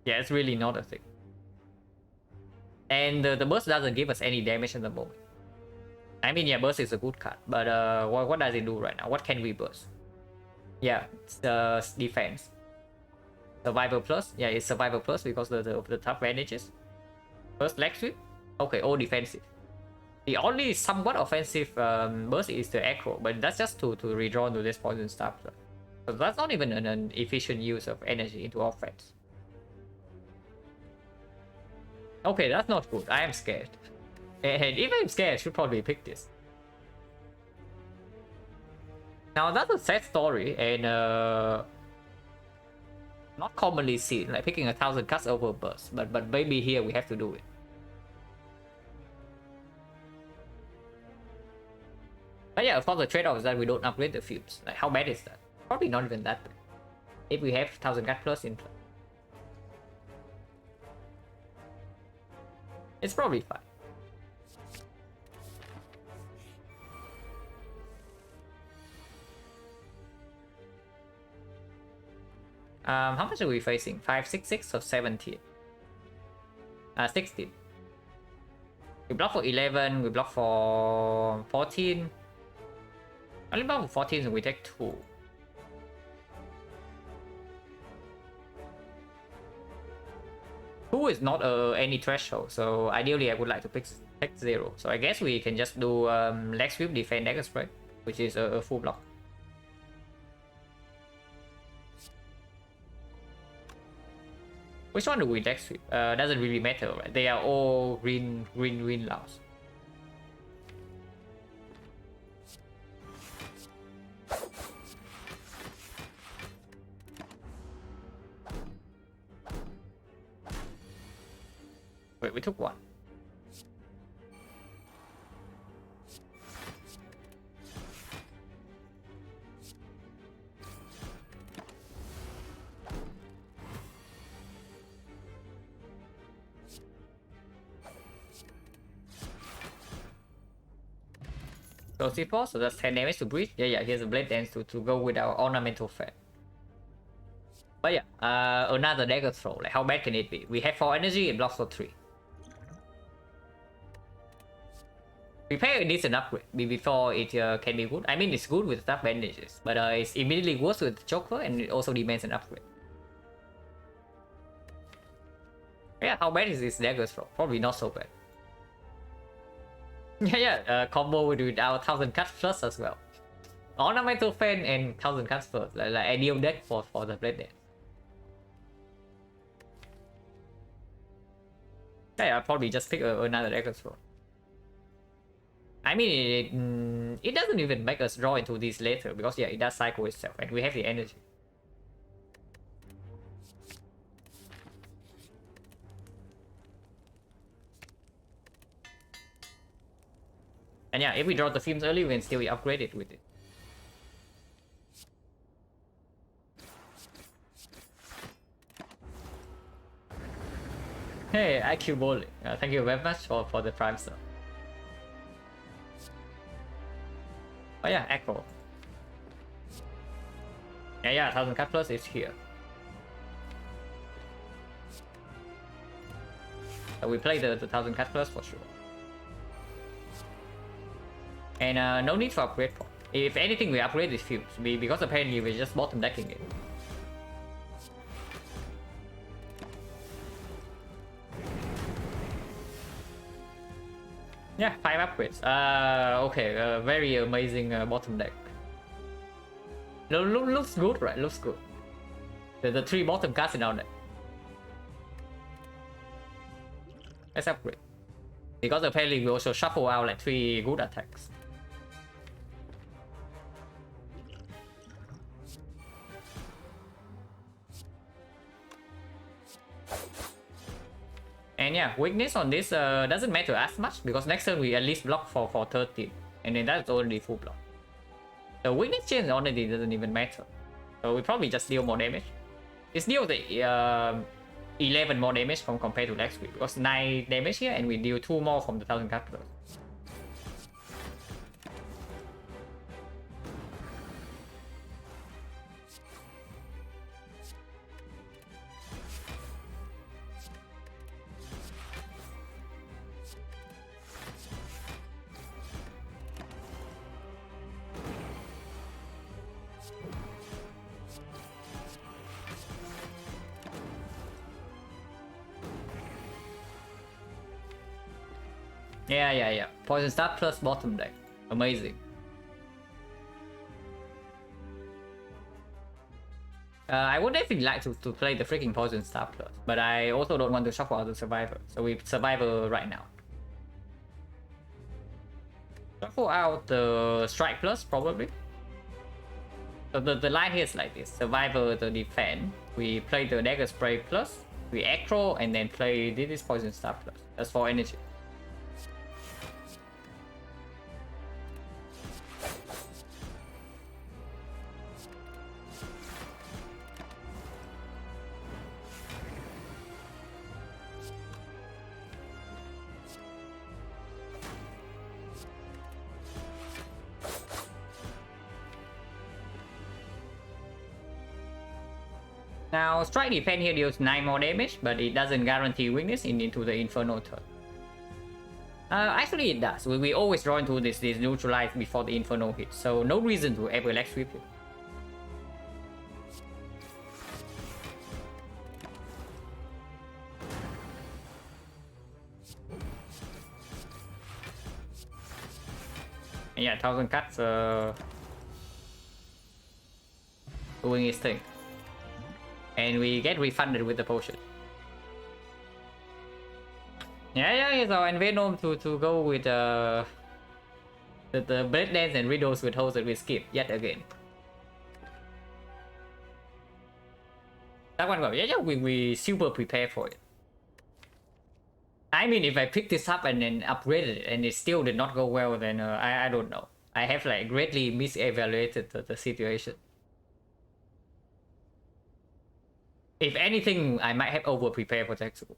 Yeah, it's really not a thing. And the burst doesn't give us any damage in the moment. I mean, yeah, burst is a good card, but what does it do right now? What can we burst? Yeah, it's the defense. Survival plus. Yeah, it's survival plus because the tough advantages. Burst leg sweep. Okay, all defensive. The only somewhat offensive burst is the echo, but that's just to redraw to this poison stuff. So that's not even an efficient use of energy into offense. Okay, that's not good. I am scared. And if I'm scared, I should probably pick this. Now that's a sad story and not commonly seen, like picking 1000 cuts over burst, but maybe here we have to do it. But yeah, of course the trade-off is that we don't upgrade the Fumes. Like, how bad is that? Probably not even that bad. If we have 1000 cut plus in play, it's probably fine. How much are we facing? 5, 6, 6 or 17? 16. We block for 11, we block for 14. Only block for 14 and we take 2. Two is not any threshold, so ideally I would like to pick 0. So I guess we can just do leg sweep, defend, dagger spread, which is a full block. Which one do we deck sweep? Doesn't really matter, right? They are all green laws. Wait, we took 1. So C4, so that's 10 damage to breach. Yeah, here's a blade dance to go with our ornamental fan. But yeah, another dagger throw. Like, how bad can it be? We have 4 energy, it blocks for 3. Prepare a decent upgrade before it can be good. I mean, it's good with tough bandages, but it's immediately worse with choker, and it also demands an upgrade. Yeah, how bad is this dagger throw? Probably not so bad. Yeah, combo with our 1000 cuts plus as well. Ornamental fan and 1000 cuts plus, like ideal deck for the blade dance. Yeah, I'll probably just pick another dagger throw. I mean, it doesn't even make us draw into these later, because yeah, it does cycle itself, and we have the energy. And yeah, if we draw the films early, we can still upgrade it with it. Hey, IQ Bowling. Thank you very much for the prime stuff. Oh yeah, Echo. Yeah, 1000 cut plus is here. So we play the 1000 cut plus for sure. And no need for upgrade point. If anything, we upgrade this fuse because apparently we're just bottom decking it. Yeah, 5 upgrades. Okay, very amazing bottom deck. Looks good, right? Looks good. The 3 bottom cards in our deck. Let's upgrade. Because apparently we also shuffle out like 3 good attacks. And yeah, weakness on this doesn't matter as much, because next turn we at least block for 13, and then that's already full block. The weakness change already doesn't even matter, so we probably just deal more damage. It's deal the 11 more damage from compared to last week, because 9 damage here, and we deal 2 more from the 1000 card plus. Yeah. Poison Star plus bottom deck. Amazing. I would definitely like to play the freaking Poison Star plus, but I also don't want to shuffle out the Survivor, so we Survivor right now. Shuffle out the Strike plus, probably. So the line here is like this. Survivor the defend. We play the Dagger Spray plus, we Acro, and then play this Poison Star plus. That's for energy. Now, Strike Defense here deals 9 more damage, but it doesn't guarantee weakness into the Inferno turn. Actually it does. We always draw into this neutralize before the Inferno hits, so no reason to ever leg sweep it. And yeah, 1000 cuts doing his thing. And we get refunded with the potion. Yeah, so and Venom to go with the Blade Dance and Riddles with holes that we skip yet again. That one go, yeah, we super prepare for it. I mean, if I pick this up and then upgraded it and it still did not go well, then I don't know. I have like greatly misevaluated the situation. If anything, I might have over prepared for Textbook,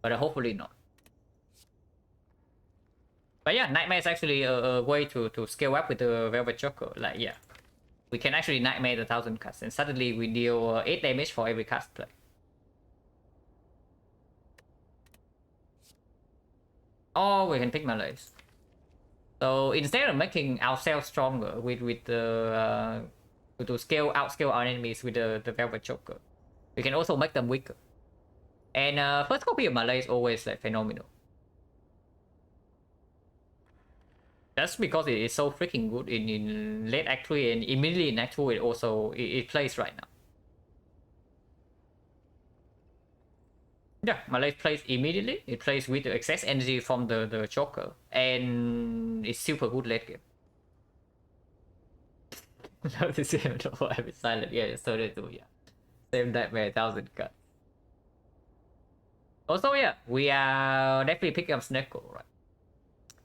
but hopefully not. But yeah, Nightmare is actually a way to scale up with the Velvet Choker. Like, yeah, we can actually Nightmare the 1000 cuts, and suddenly we deal 8 damage for every cast play. Or we can pick Malaise. So instead of making ourselves stronger with the to outscale our enemies with the Velvet Choker, we can also make them weaker. And first copy of Malay is always like phenomenal. Just because it is so freaking good in late Act 3 and immediately in Act 2 it plays right now. Yeah, Malay plays immediately. It plays with the excess energy from the Choker, and it's super good late game. Love to see him for every silent. Yeah, so they do. Yeah, same nightmare 1,000 cut. Also, yeah, we are definitely picking up Snecko, right?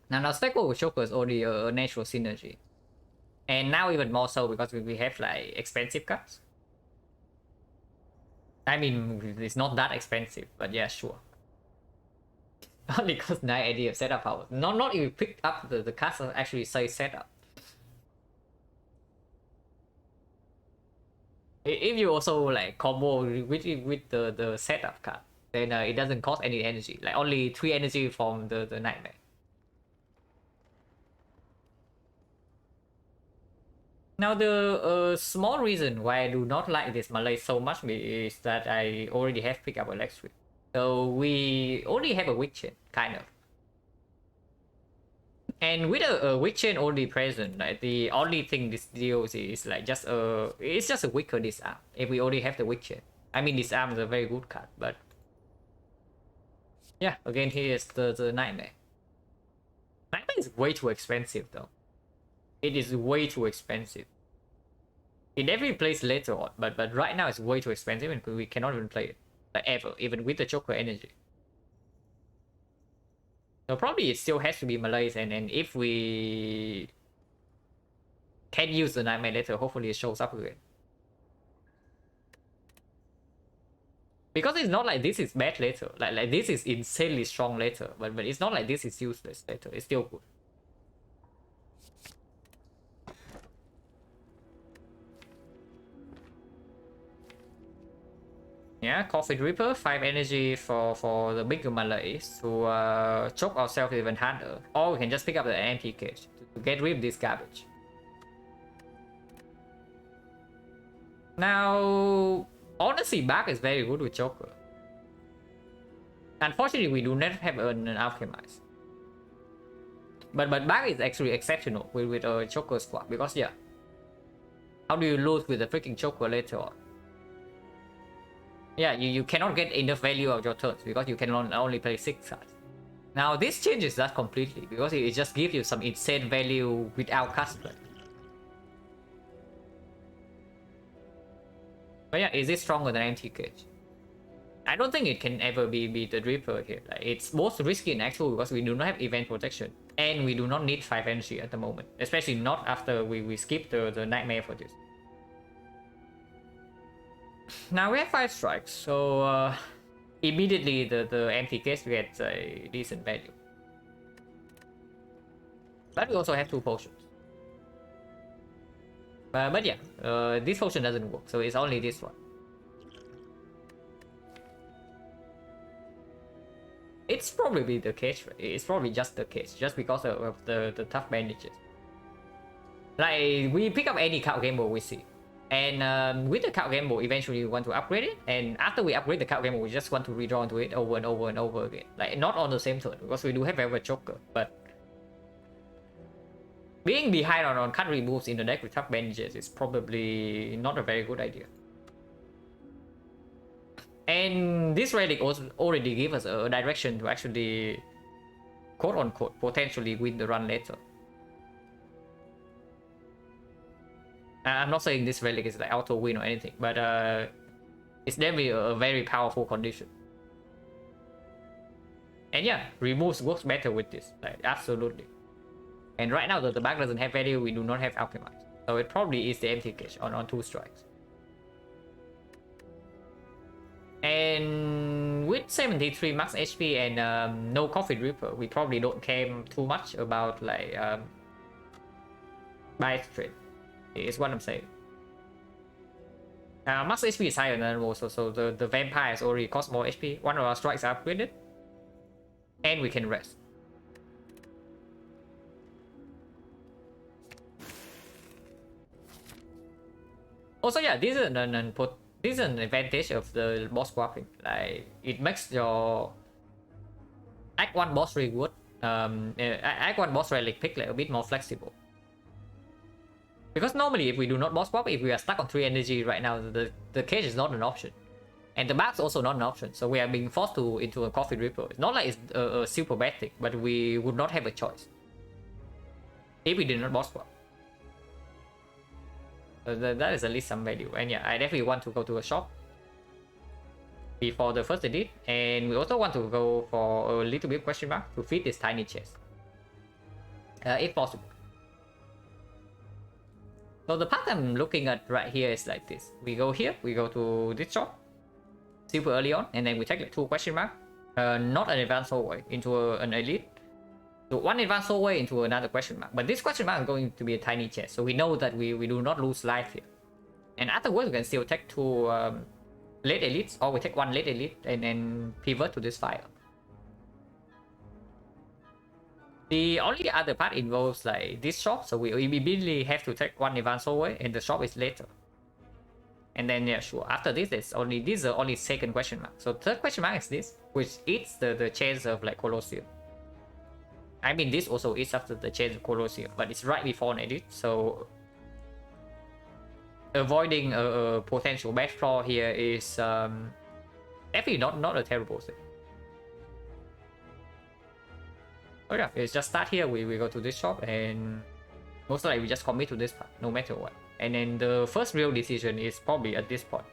Now Snecko with Choker is already a natural synergy, and now even more so because we have like expensive cuts. I mean, it's not that expensive, but yeah, sure. Only cost 980 of setup power. Not if you picked up the cards that actually say setup. If you also like combo with the setup card, then it doesn't cost any energy. Like only 3 energy from the nightmare. Now the small reason why I do not like this Malay so much is that I already have picked up electric. So we only have a weak chain, kind of. And with a weak chain already present, like the only thing this deals is like it's just a weaker disarm if we already have the weak chain. I mean, disarm is a very good card, but yeah, again here is the nightmare. Nightmare is way too expensive though. It is way too expensive. It definitely plays later on, but right now it's way too expensive and we cannot even play it like ever, even with the Choker energy. So probably it still has to be Malays, and if we can use the nightmare later, hopefully it shows up again. Because it's not like this is bad later. Like this is insanely strong later, but it's not like this is useless later. It's still good. Yeah, Coffin Reaper, 5 energy for the bigger Malays to choke ourselves even harder. Or we can just pick up the empty cage to get rid of this garbage. Now, honestly, Bark is very good with Choker. Unfortunately, we do not have an Alchemist. But Bark is actually exceptional with a Choker squad because yeah. How do you lose with a freaking Choker later on? Yeah, you cannot get enough value of your turns because you can only play 6 cards. Now this changes that completely because it just gives you some insane value without custom. But yeah, is it stronger than Empty Cage? I don't think it can ever be the Reaper here. Like, it's most risky in actual because we do not have event protection and we do not need 5 energy at the moment, especially not after we skip the Nightmare for this. Now we have 5 strikes, so immediately the empty case gets a decent value. But we also have 2 potions. But yeah, this potion doesn't work, so it's only this one. It's probably the case, right? It's probably just the case, just because of the tough bandages. Like, we pick up any card gamble we see. And with the card gamble, eventually we want to upgrade it. And after we upgrade the card gamble, we just want to redraw into it over and over and over again. Like, not on the same turn, because we do have Velvet Choker. But being behind on card removes in the deck with tough bandages is probably not a very good idea. And this relic also already gives us a direction to actually, quote-unquote, potentially win the run later. I'm not saying this relic is like auto win or anything, but it's definitely a very powerful condition. And yeah, removes works better with this, like absolutely. And right now the back doesn't have value, we do not have Alchemist. So it probably is the empty cage on 2 strikes. And with 73 max HP and no Coffin Reaper, we probably don't care too much about like buy trade. Is what I'm saying. Max HP is higher than most, so the vampires already cost more HP. One of our strikes are upgraded, and we can rest. Also, yeah, this is an advantage of the boss swapping. Like it makes your Act 1 boss reward, Act 1 boss relic pick like a bit more flexible. Because normally, if we do not boss swap, if we are stuck on 3 energy right now, the cage is not an option. And the bag's also not an option, so we are being forced into a coffee ripper. It's not like it's a super bad thing, but we would not have a choice if we did not boss swap. That is at least some value. And yeah, I definitely want to go to a shop before the first edit, and we also want to go for a little bit question mark to feed this tiny chest, if possible. So the path I'm looking at right here is like this. We go here, we go to this shop super early on, and then we take like 2 question mark, not an advanced hallway into an elite. So 1 advanced hallway into another question mark, but this question mark is going to be a tiny chest, so we know that we do not lose life here. And afterwards we can still take 2 late elites, or we take 1 late elite and then pivot to this fire. The only other part involves like this shop, so we immediately have to take 1 advanced hallway, and the shop is later. And then yeah, sure, after this is only 2nd question mark. So 3rd question mark is this, which eats the chance of like Colosseum. I mean, this also eats after the chance of Colosseum, but it's right before an edit, so avoiding a potential bad flaw here is definitely not a terrible thing. Oh yeah, it's just start here, we go to this shop, and most likely we just commit to this part, no matter what. And then the first real decision is probably at this point,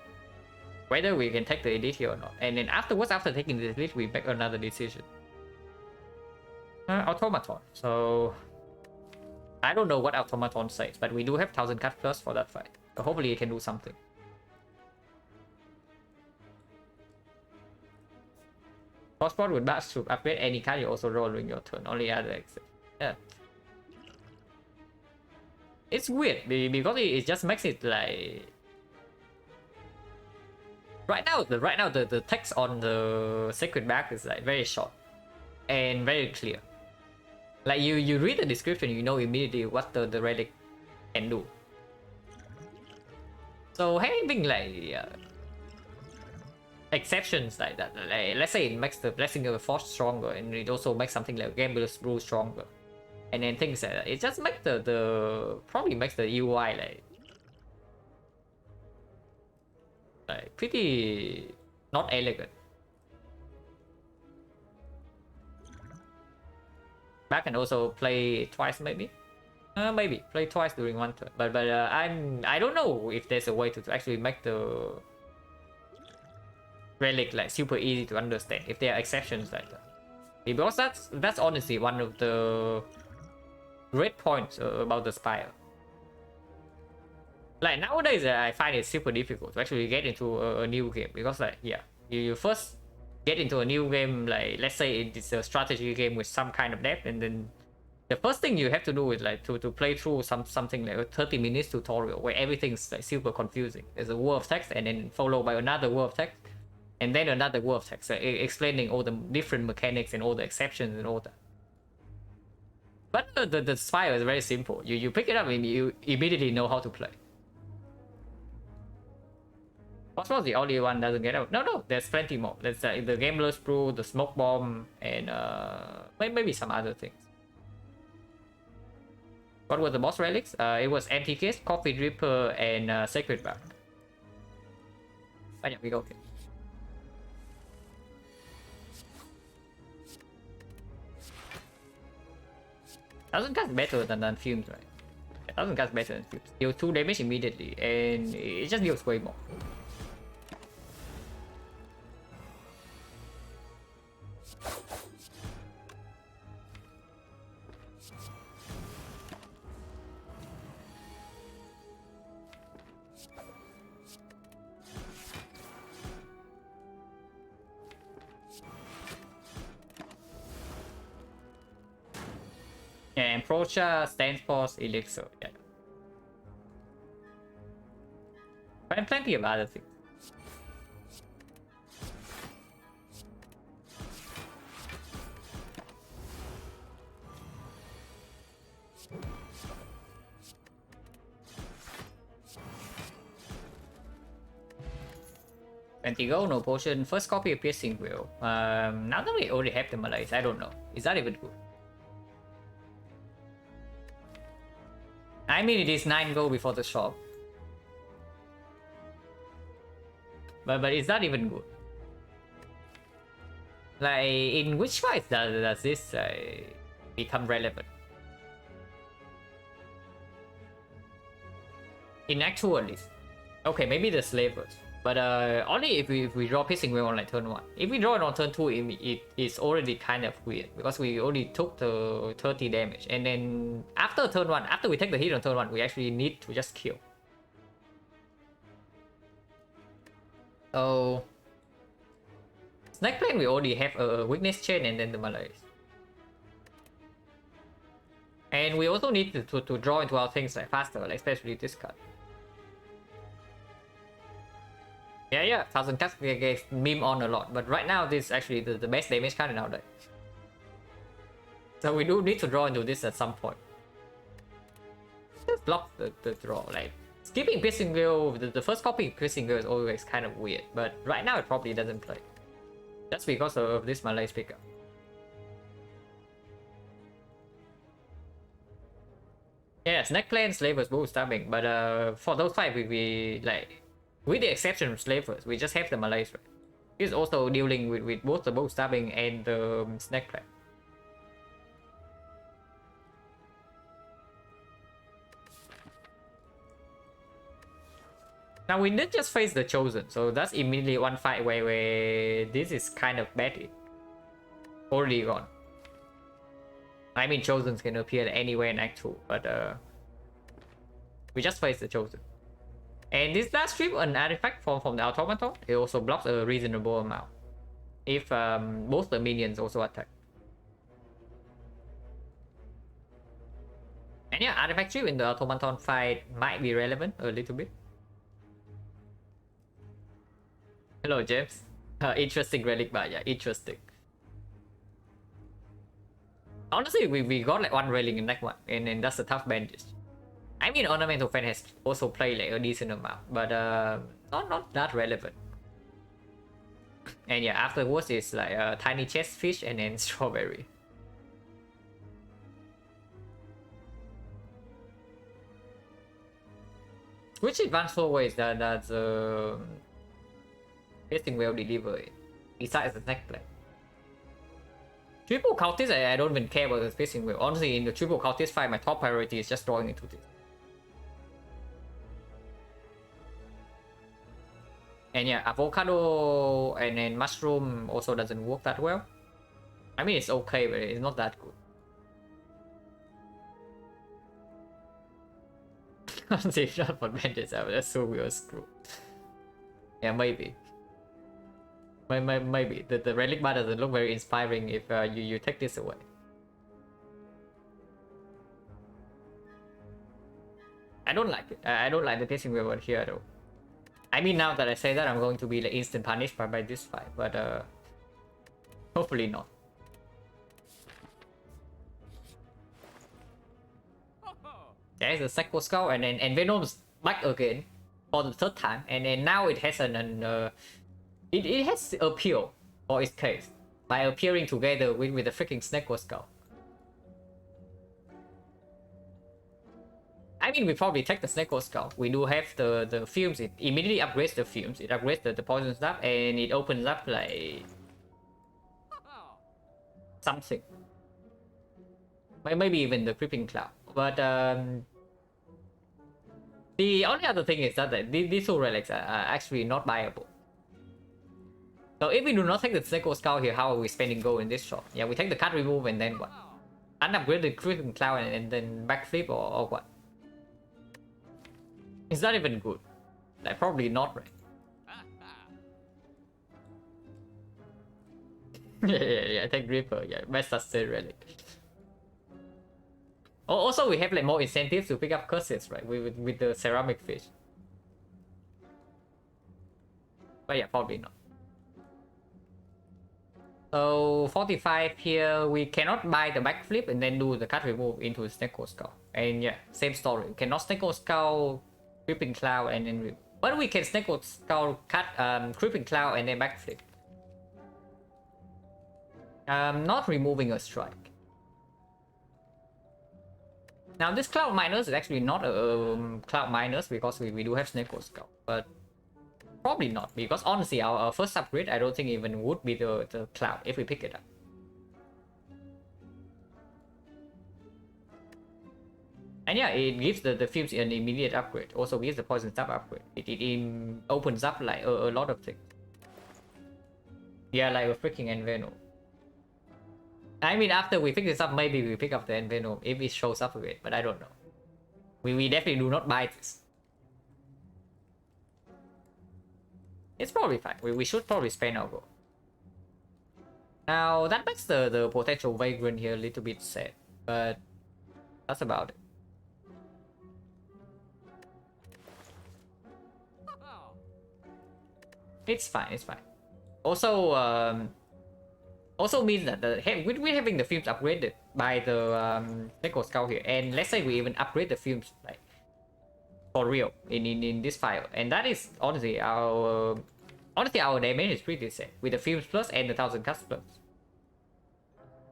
whether we can take the edit here or not. And then afterwards, after taking the edit, we make another decision. Automaton. So I don't know what Automaton says, but we do have 1000 cut plus for that fight. So hopefully it can do something. Crossbow with Bash to upgrade any card you also roll during your turn. Only other exit. Yeah. It's weird because it just makes it like right now the text on the sacred bag is like very short and very clear. Like you read the description, you know immediately what the relic can do. So having like exceptions like that, like, let's say it makes the Blessing of the Force stronger, and it also makes something like Gambler's Brew stronger, and then things like that. It just makes the probably makes the UI like pretty not elegant. Back can also play twice maybe. Maybe play twice during 1 turn, but I don't know if there's a way to actually make the relic like super easy to understand if there are exceptions like that, because that's honestly one of the great points about the Spire. Like nowadays I find it super difficult to actually get into a new game, because like yeah, you first get into a new game, like let's say it's a strategy game with some kind of depth, and then the first thing you have to do is like to play through something like a 30 minutes tutorial where everything's like super confusing. There's a word of text, and then followed by another word of text, and then another word of text explaining all the different mechanics and all the exceptions and all that. But the Spire is very simple. You pick it up and you immediately know how to play. Cosmos the only one doesn't get out. No, there's plenty more. There's the Gambler's Brew, the Smoke Bomb, and maybe some other things. What were the boss relics? It was Anti-Case, Coffee Dripper, and Sacred Bag. Oh yeah, we go here. Doesn't cast better than Fumes, right? It doesn't cast better than Fumes. Deals 2 damage immediately, and it just deals way more. Yeah, and Procha stands for Elixir, yeah. And plenty of other things. 20 gold, no potion. First copy of Piercing Wheel. Now that we already have the Malays, I don't know. Is that even good? I mean, it is 9 gold before the shop. But is that even good? Like, in which fight does this become relevant? In actual list. Okay, maybe the slavers. But only if we draw Piercing Wheel on like turn 1. If we draw it on turn 2, it is already kind of weird. Because we only took the 30 damage. And then after turn 1, after we take the hit on turn 1, we actually need to just kill. So... Snake Plane, we already have a weakness chain and then the Malays. And we also need to draw into our things like faster, like especially this card. Yeah, 1000 cuts gets meme on a lot, but right now this is actually the best damage card nowadays. So we do need to draw into this at some point. Just block the draw, like skipping Piercing Wheel, the first copy of Piercing Wheel is always kind of weird, but right now it probably doesn't play. Just because of this Malay's pickup. Yeah, Snake Plane, Slavers, both stabbing, but for those five we like, with the exception of Slavers, we just have the Malays, right? He's also dealing with both the bow stabbing and the Snake Plane. Now we did just face the Chosen, so that's immediately one fight where this is kind of bad. Already gone. I mean, Chosens can appear anywhere in Act 2, but we just face the Chosen. And this does strip an artifact from the automaton. It also blocks a reasonable amount if both the minions also attack. And yeah, artifact strip in the automaton fight might be relevant a little bit. Hello, James. Interesting relic, but yeah, interesting. Honestly, we got like one relic in that one, and that's a tough bandage. I mean, Ornamental Fan has also played like a decent amount, but not that relevant. And yeah, afterwards it's like a tiny chest fish and then strawberry. Which advanced four ways that's Piercing Wheel delivery besides the Snake Plane. Triple Cultist, I don't even care about the Piercing Wheel. Honestly, in the Triple Cultist fight, my top priority is just drawing into this. And yeah, avocado and then mushroom also doesn't work that well. I mean, it's okay, but it's not that good. Honestly, if not for bandits, that's so weird. Screw. Yeah, maybe. Maybe the relic bar doesn't look very inspiring if you take this away. I don't like it. I don't like the Piercing Wheel here though. I mean, now that I say that, I'm going to be like instant punished by this fight, but hopefully not. There's a Psycho Skull and Venom's back again for the third time, and then now it has it has appeal for its case by appearing together with the freaking Snake Skull. I mean, we probably take the Snake Skull. We do have the fumes. It immediately upgrades the fumes. It upgrades the poison stuff, and it opens up like something. Maybe even the Creeping Cloud. But the only other thing is that these two relics are actually not buyable. So if we do not take the Snake Skull here, how are we spending gold in this shop? Yeah, we take the card remove and then what? Unupgrade the Creeping Cloud and then backflip or what? Is that even good? Like, probably not, right? yeah, take Reaper, yeah, best sustain relic. Also, we have like more incentives to pick up curses, right? With the ceramic fish. But yeah, probably not. So 45 here, we cannot buy the backflip and then do the card remove into the Snake Skull. And yeah, same story. We cannot Snake Skull, Creeping Cloud, and then But we can Snake Skull, cut Creeping Cloud, and then backflip. Not removing a strike. Now this Cloud Minus is actually not a Cloud Minus because we do have Snake Skull, but probably not, because honestly our first upgrade I don't think even would be the Cloud if we pick it up. And yeah, it gives the Fumes an immediate upgrade. Also gives the Poison Stab upgrade. It opens up like a lot of things. Yeah, like a freaking Envenom. I mean, after we pick this up, maybe we pick up the Envenom if it shows up again, but I don't know. We definitely do not buy this. It's probably fine. We should probably spend our gold. Now, that makes the potential Vagrant here a little bit sad, but that's about it. It's fine, it's fine. Also, also means that we're having the Fumes upgraded by the Neko Skull here, and let's say we even upgrade the Fumes like for real in this file, and that is honestly our damage is pretty set with the Fumes plus and the 1000 cuts plus.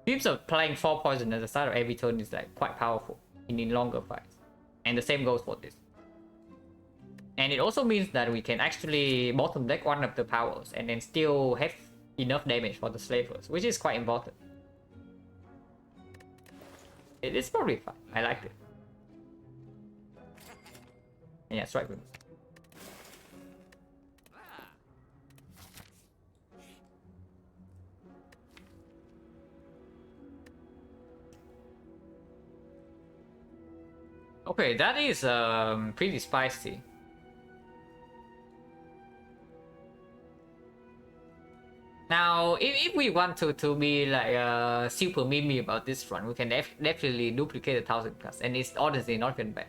Fumes applying 4 poison at the start of every turn is like quite powerful in longer fights, and the same goes for this. And it also means that we can actually bottom deck one of the powers and then still have enough damage for the slavers, which is quite important. It's probably fine. I liked it. And yeah, strike with. Okay, that is pretty spicy. Now, if we want to be like super memey about this run, we can definitely duplicate the 1000 cuts, and it's honestly not even bad.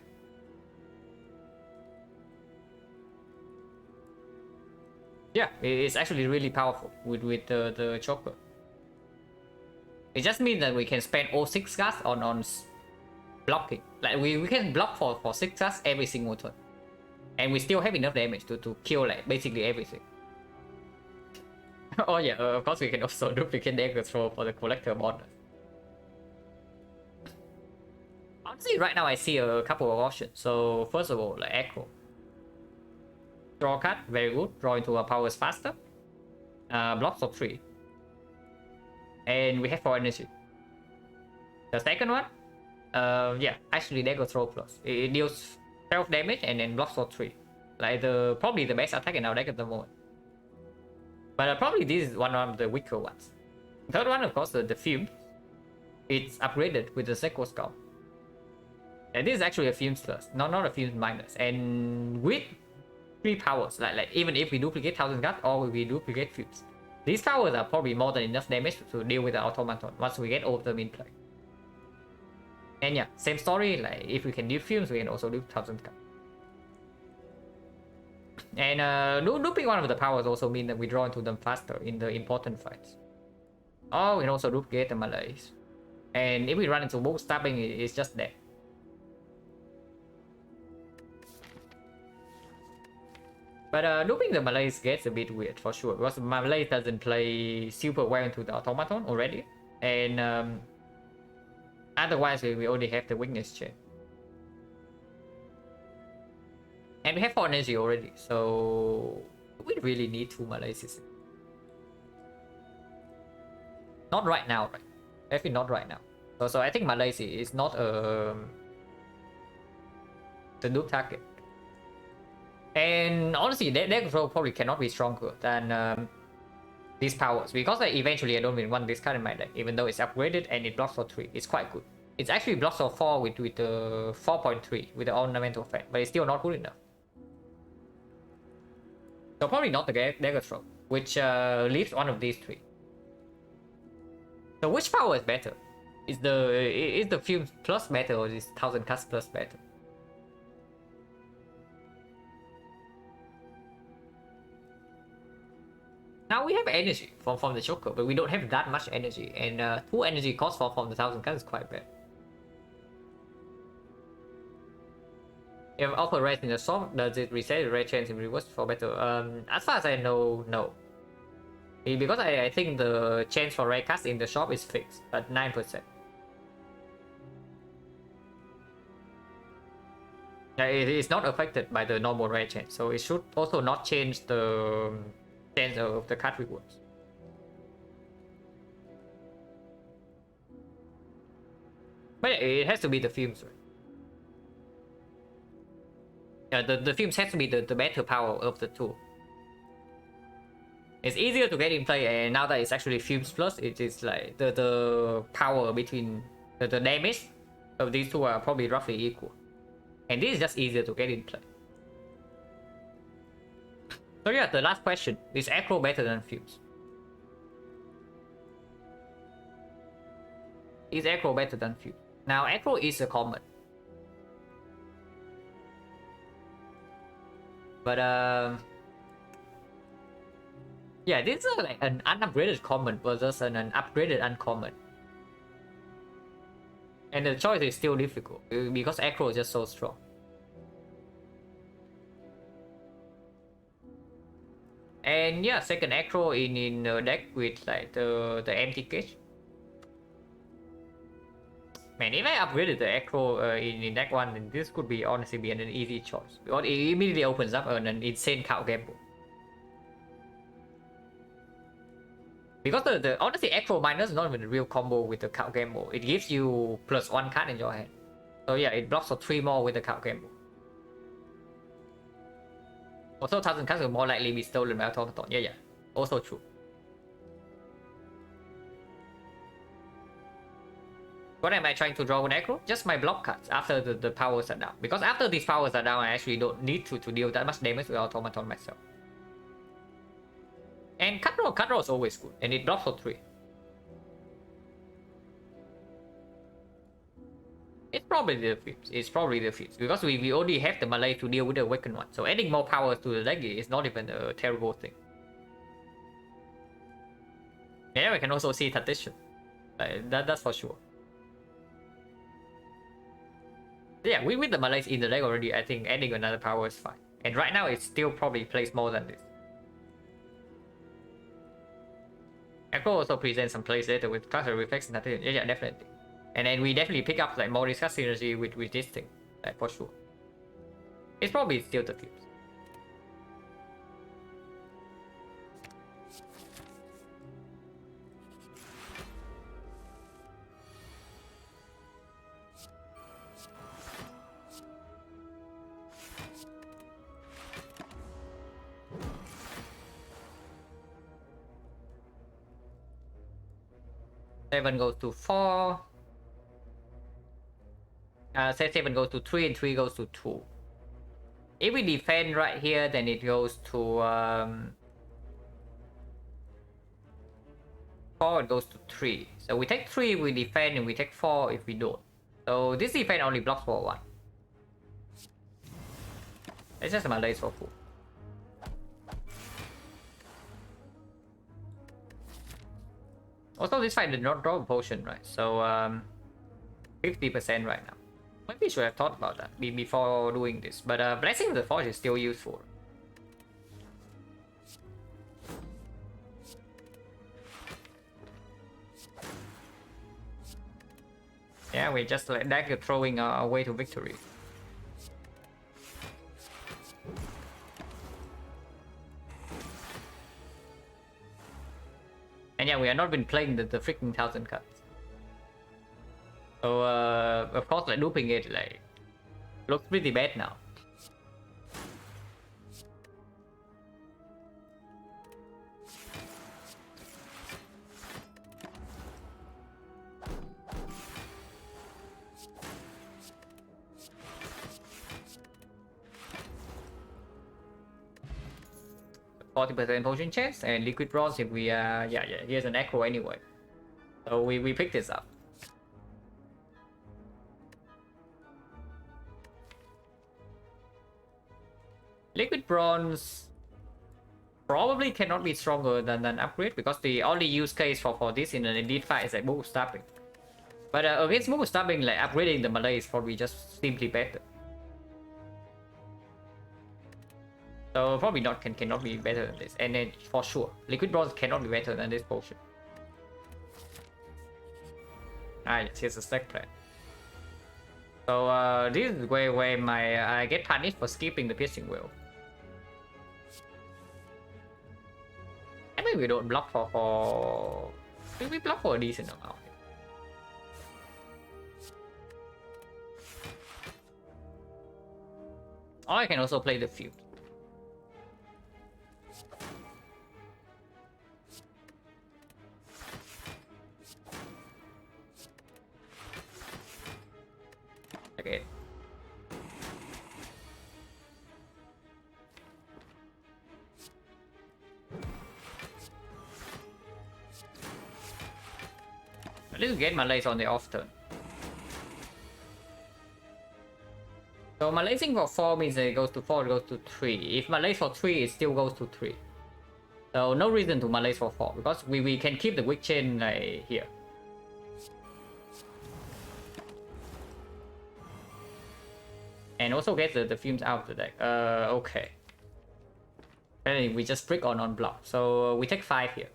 Yeah, it's actually really powerful with the choker. It just means that we can spend all 6 casts on blocking. Like we can block for 6 casts every single turn, and we still have enough damage to kill like basically everything. Oh yeah, of course we can also duplicate dagger throw for the collector bonus. Honestly, right now I see a couple of options. So first of all, like Echo. Draw card, very good. Draw into our powers faster. Blocks for 3. And we have 4 energy. The second one, yeah, actually dagger throw plus. It deals 12 damage and then blocks for 3. Like probably the best attack in our deck at the moment. But probably this is one of the weaker ones. Third one, of course, the Fume. It's upgraded with the Sequel Skull. And this is actually a Fume plus, not a Fume minus. And with 3 powers, like even if we duplicate 1000 guts or we duplicate Fumes, these powers are probably more than enough damage to deal with the automaton once we get all of them in play. And yeah, same story, like if we can do Fumes, we can also do 1000 guts. And looping one of the powers also means that we draw into them faster in the important fights. Oh, we can also duplicate the Malays. And if we run into both stabbing, it's just dead. But looping the Malays gets a bit weird for sure, because Malays doesn't play super well into the automaton already. And otherwise we only have the weakness chain. And we have 4 energy already, so we really need 2 Malays. Not right now, right? Definitely not right now. So I think Malays is not the noob target. And honestly, their control probably cannot be stronger than these powers, because like, eventually I don't even want this card in my deck, even though it's upgraded and it blocks for 3. It's quite good. It's actually blocks for 4 with the 4.3 with the ornamental effect, but it's still not good enough. So probably not the dagger throw, which leaves one of these 3. So which power is better? Is the Fume plus better, or is 1000 cuts plus better? Now we have energy from the choker, but we don't have that much energy, and 2 energy cost from the 1000 cuts is quite bad. If offer red in the shop, does it reset the red chance in reverse for better? As far as I know, no. Because I think the chance for red cards in the shop is fixed at 9%. It is not affected by the normal red chance, so it should also not change the chance of the card rewards. But yeah, it has to be the fumes, right? Yeah, the fumes has to be the better power of the two. It's easier to get in play, and now that it's actually fumes plus, it is like the power between the damage of these two are probably roughly equal. And this is just easier to get in play. So yeah, the last question. Is Acro better than Fumes? Is Acro better than Fumes? Now, Acro is a common. But, yeah, this is like an unupgraded common versus an upgraded uncommon. And the choice is still difficult because Acro is just so strong. And yeah, second Acro in a deck with like the empty cage. Man, if I upgraded the Acro in deck 1, then this could be honestly be an easy choice. Because it immediately opens up an insane card gamble. Because the honestly Acro minus is not even a real combo with the card gamble. It gives you +1 card in your hand. So yeah, it blocks for 3 more with the card gamble. Also, 1000 cards will more likely be stolen by automaton. Yeah. Also true. What am I trying to draw with Acro? Just my block cards after the powers are down. Because after these powers are down, I actually don't need to deal that much damage with automaton myself. And cut roll is always good, and it blocks for 3. It's probably the Fumes. Because we only have the Malay to deal with the Awakened one. So adding more powers to the deck is not even a terrible thing. Yeah, we can also see Tactician. That's for sure. Yeah, with the Malays in the deck already, I think adding another power is fine. And right now, it still probably plays more than this. Acro also presents some plays later with Cluster Reflex and Tactician. Yeah, definitely. And then we definitely pick up like more discuss synergy with this thing, like for sure. It's probably still the Fumes. Seven goes to 4. 7 goes to 3 and 3 goes to 2. If we defend right here, then it goes to 4, it goes to 3. So we take 3 if we defend, and we take 4 if we don't. So this defense only blocks for 1. It's just my lace for full. Also, this fight did not draw a potion, right? So 50% right now. Maybe we should have thought about that before doing this. But Blessing the Forge is still useful. Yeah, we just let Dagger throwing our way to victory. And yeah, we have not been playing the freaking 1000 cards. So of course, like looping it like looks pretty bad now. %40 potion chance and liquid bronze if we yeah, here's an echo anyway. So we picked this up. Liquid bronze probably cannot be stronger than an upgrade because the only use case for this in an elite fight is like move stabbing. But against move stabbing, like upgrading the Malay is probably just simply better. So probably not cannot be better than this. And then for sure, liquid bronze cannot be better than this potion. Alright, here's the stack plan. So this is where I get punished for skipping the piercing wheel. I mean we don't block for we block for a decent amount. Or I can also play the field. Okay. Let's get my lace on the off turn. So my lacing for 4 means that it goes to 4, it goes to 3. If my lace for 3, it still goes to 3. So no reason to my lace for 4 because we can keep the weak chain like here. And also get the fumes out of the deck. Okay. And we just brick on block. So we take 5 here.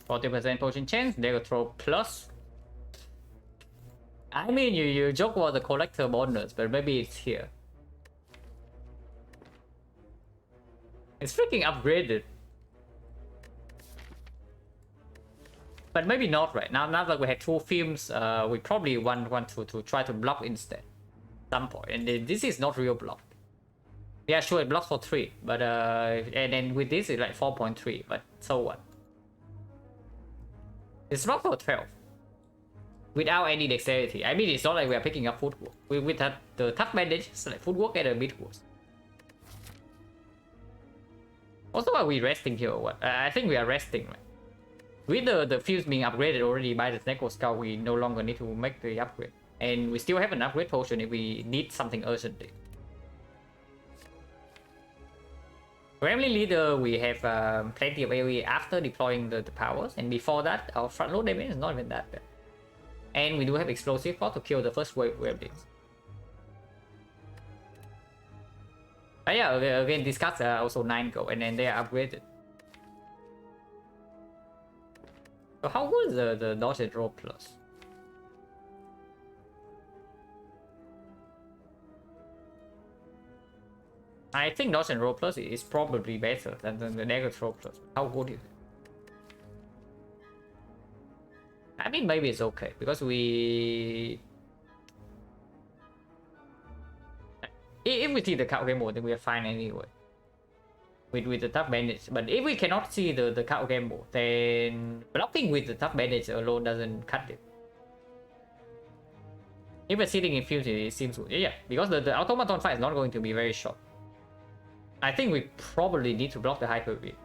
%40 potion chance, they will throw plus. I mean, you joke about the collector bonus, but maybe it's here. It's freaking upgraded. But maybe not right now. Now that we have 2 films, we probably want to try to block instead. Some point, and this is not real block. Yeah, sure, it blocks for 3, but and then with this it's like 4.3. But so what? It's not for 12. Without any dexterity. I mean, it's not like we are picking up footwork. We have the tough bandage, so like footwork and a midwork. Also, are we resting here or what? I think we are resting, right? With the fuse being upgraded already by the Necro Skull, we no longer need to make the upgrade. And we still have an upgrade potion if we need something urgently. Gremlin Leader, we have plenty of AoE after deploying the powers, and before that, our front load damage is not even that bad. And we do have Explosive Pot to kill the first wave Gremlins. But yeah, again, these cards are also 9 gold, and then they are upgraded. So how good is the dodge and roll plus? I think dodge and roll plus is probably better than the negative roll plus. How good is it? I mean, maybe it's okay because we. If we see the card game mode, then we are fine anyway. With the tough bandage, but if we cannot see the card game mode, then blocking with the tough bandage alone doesn't cut it. If we're sitting in fuse, it seems good. Yeah, because the automaton fight is not going to be very short. I think we probably need to block the hyper beam.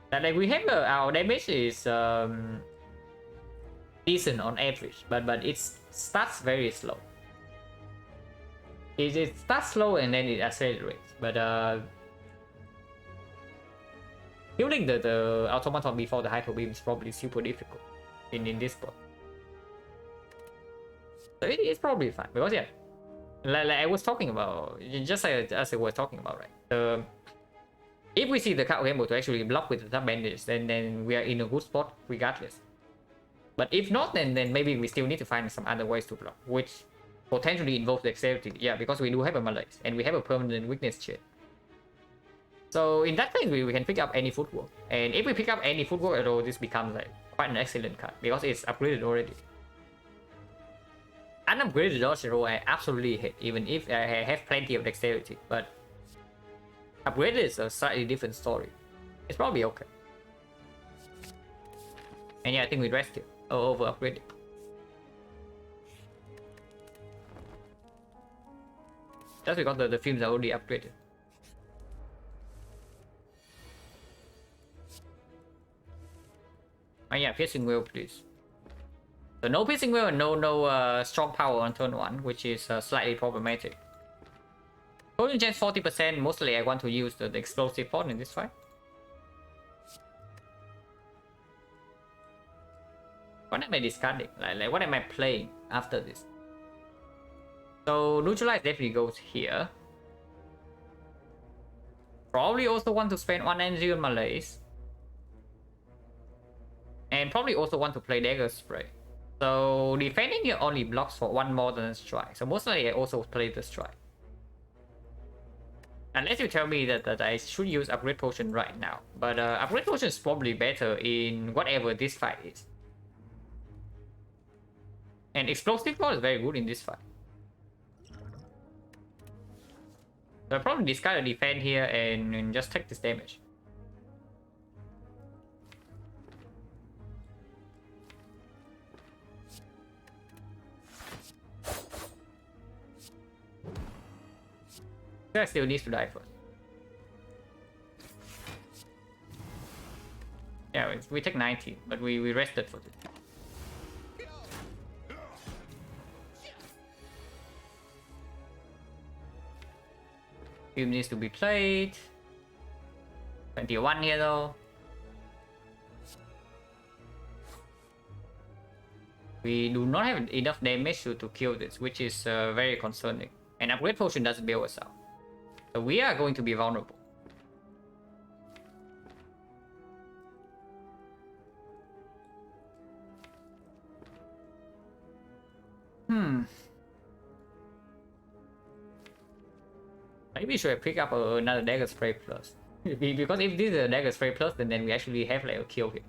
Like we have our damage is decent on average, but it starts very slow. It starts slow and then it accelerates. But killing the automaton before the hyper beam is probably super difficult in this spot. So it's probably fine because yeah, like I was talking about, just as I was talking about, right? If we see the card game mode to actually block with the top bandage, then we are in a good spot regardless. But if not, then maybe we still need to find some other ways to block, which potentially involves dexterity. Yeah, because we do have a malaise and we have a permanent weakness chain. So in that case, we can pick up any footwork. And if we pick up any footwork at all, this becomes like quite an excellent card because it's upgraded already. Unupgraded dodge and roll I absolutely hate, even if I have plenty of dexterity. But upgraded is a slightly different story. It's probably okay. And yeah, I think we rest here. Over upgraded. Just because the films are already upgraded. Oh yeah, piercing will, please. So no piercing will and no strong power on turn 1, which is slightly problematic. Potion chance 40%, mostly I want to use the explosive pot in this fight. What am I discarding? Like what am I playing after this? So neutralize definitely goes here. Probably also want to spend 1 energy on Malaise. And probably also want to play Dagger Spray. So defending here only blocks for 1 more than a strike. So most likely I also play the strike. Unless you tell me that I should use Upgrade Potion right now. But Upgrade Potion is probably better in whatever this fight is. And Explosive Ball is very good in this fight. So I'll probably discard a defend here and just take this damage. I still needs to die first. Yeah, we take 90, but we rested for this. Film needs to be played. 21 here though. We do not have enough damage to kill this, which is very concerning. And Upgrade Potion doesn't bail us out. So we are going to be vulnerable. Maybe should I pick up another Dagger Spray Plus? Because if this is a Dagger Spray Plus, then we actually have like a kill here.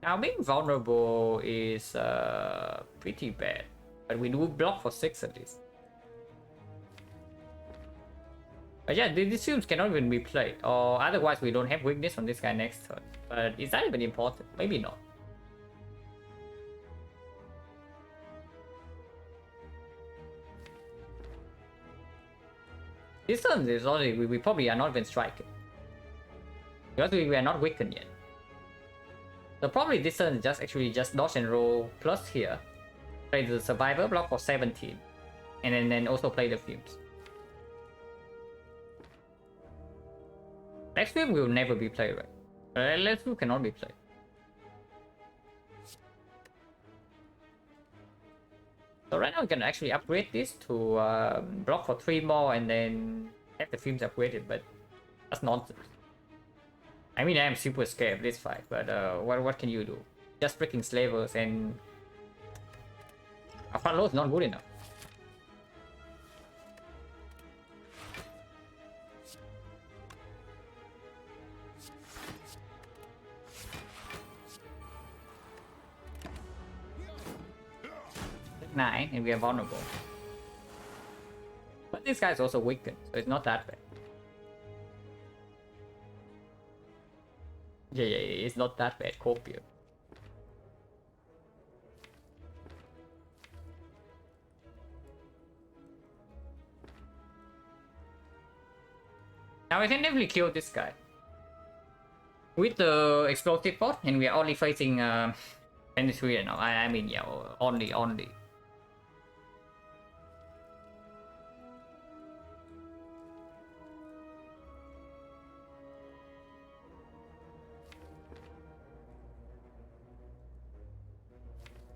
Now being vulnerable is pretty bad, but we do block for 6 at least. But yeah, these films cannot even be played, or otherwise we don't have weakness on this guy next turn. But is that even important? Maybe not. This turn is only we probably are not even striking because we are not weakened yet. So probably this turn is just dodge and roll plus here, play the survivor block for 17, and then also play the fumes. Next film will never be played, right? Next film cannot be played. So right now we can actually upgrade this to block for 3 more and then have the films upgraded, but that's nonsense. I mean, I am super scared of this fight, but what can you do? Just freaking slavers, and our front load is not good enough. Take 9 and we are vulnerable. But this guy is also weakened, so it's not that bad. Yeah, it's not that bad, Corpio. Now we can definitely kill this guy with the explosive pot, and we are only facing Venezuela now. I mean, yeah, only.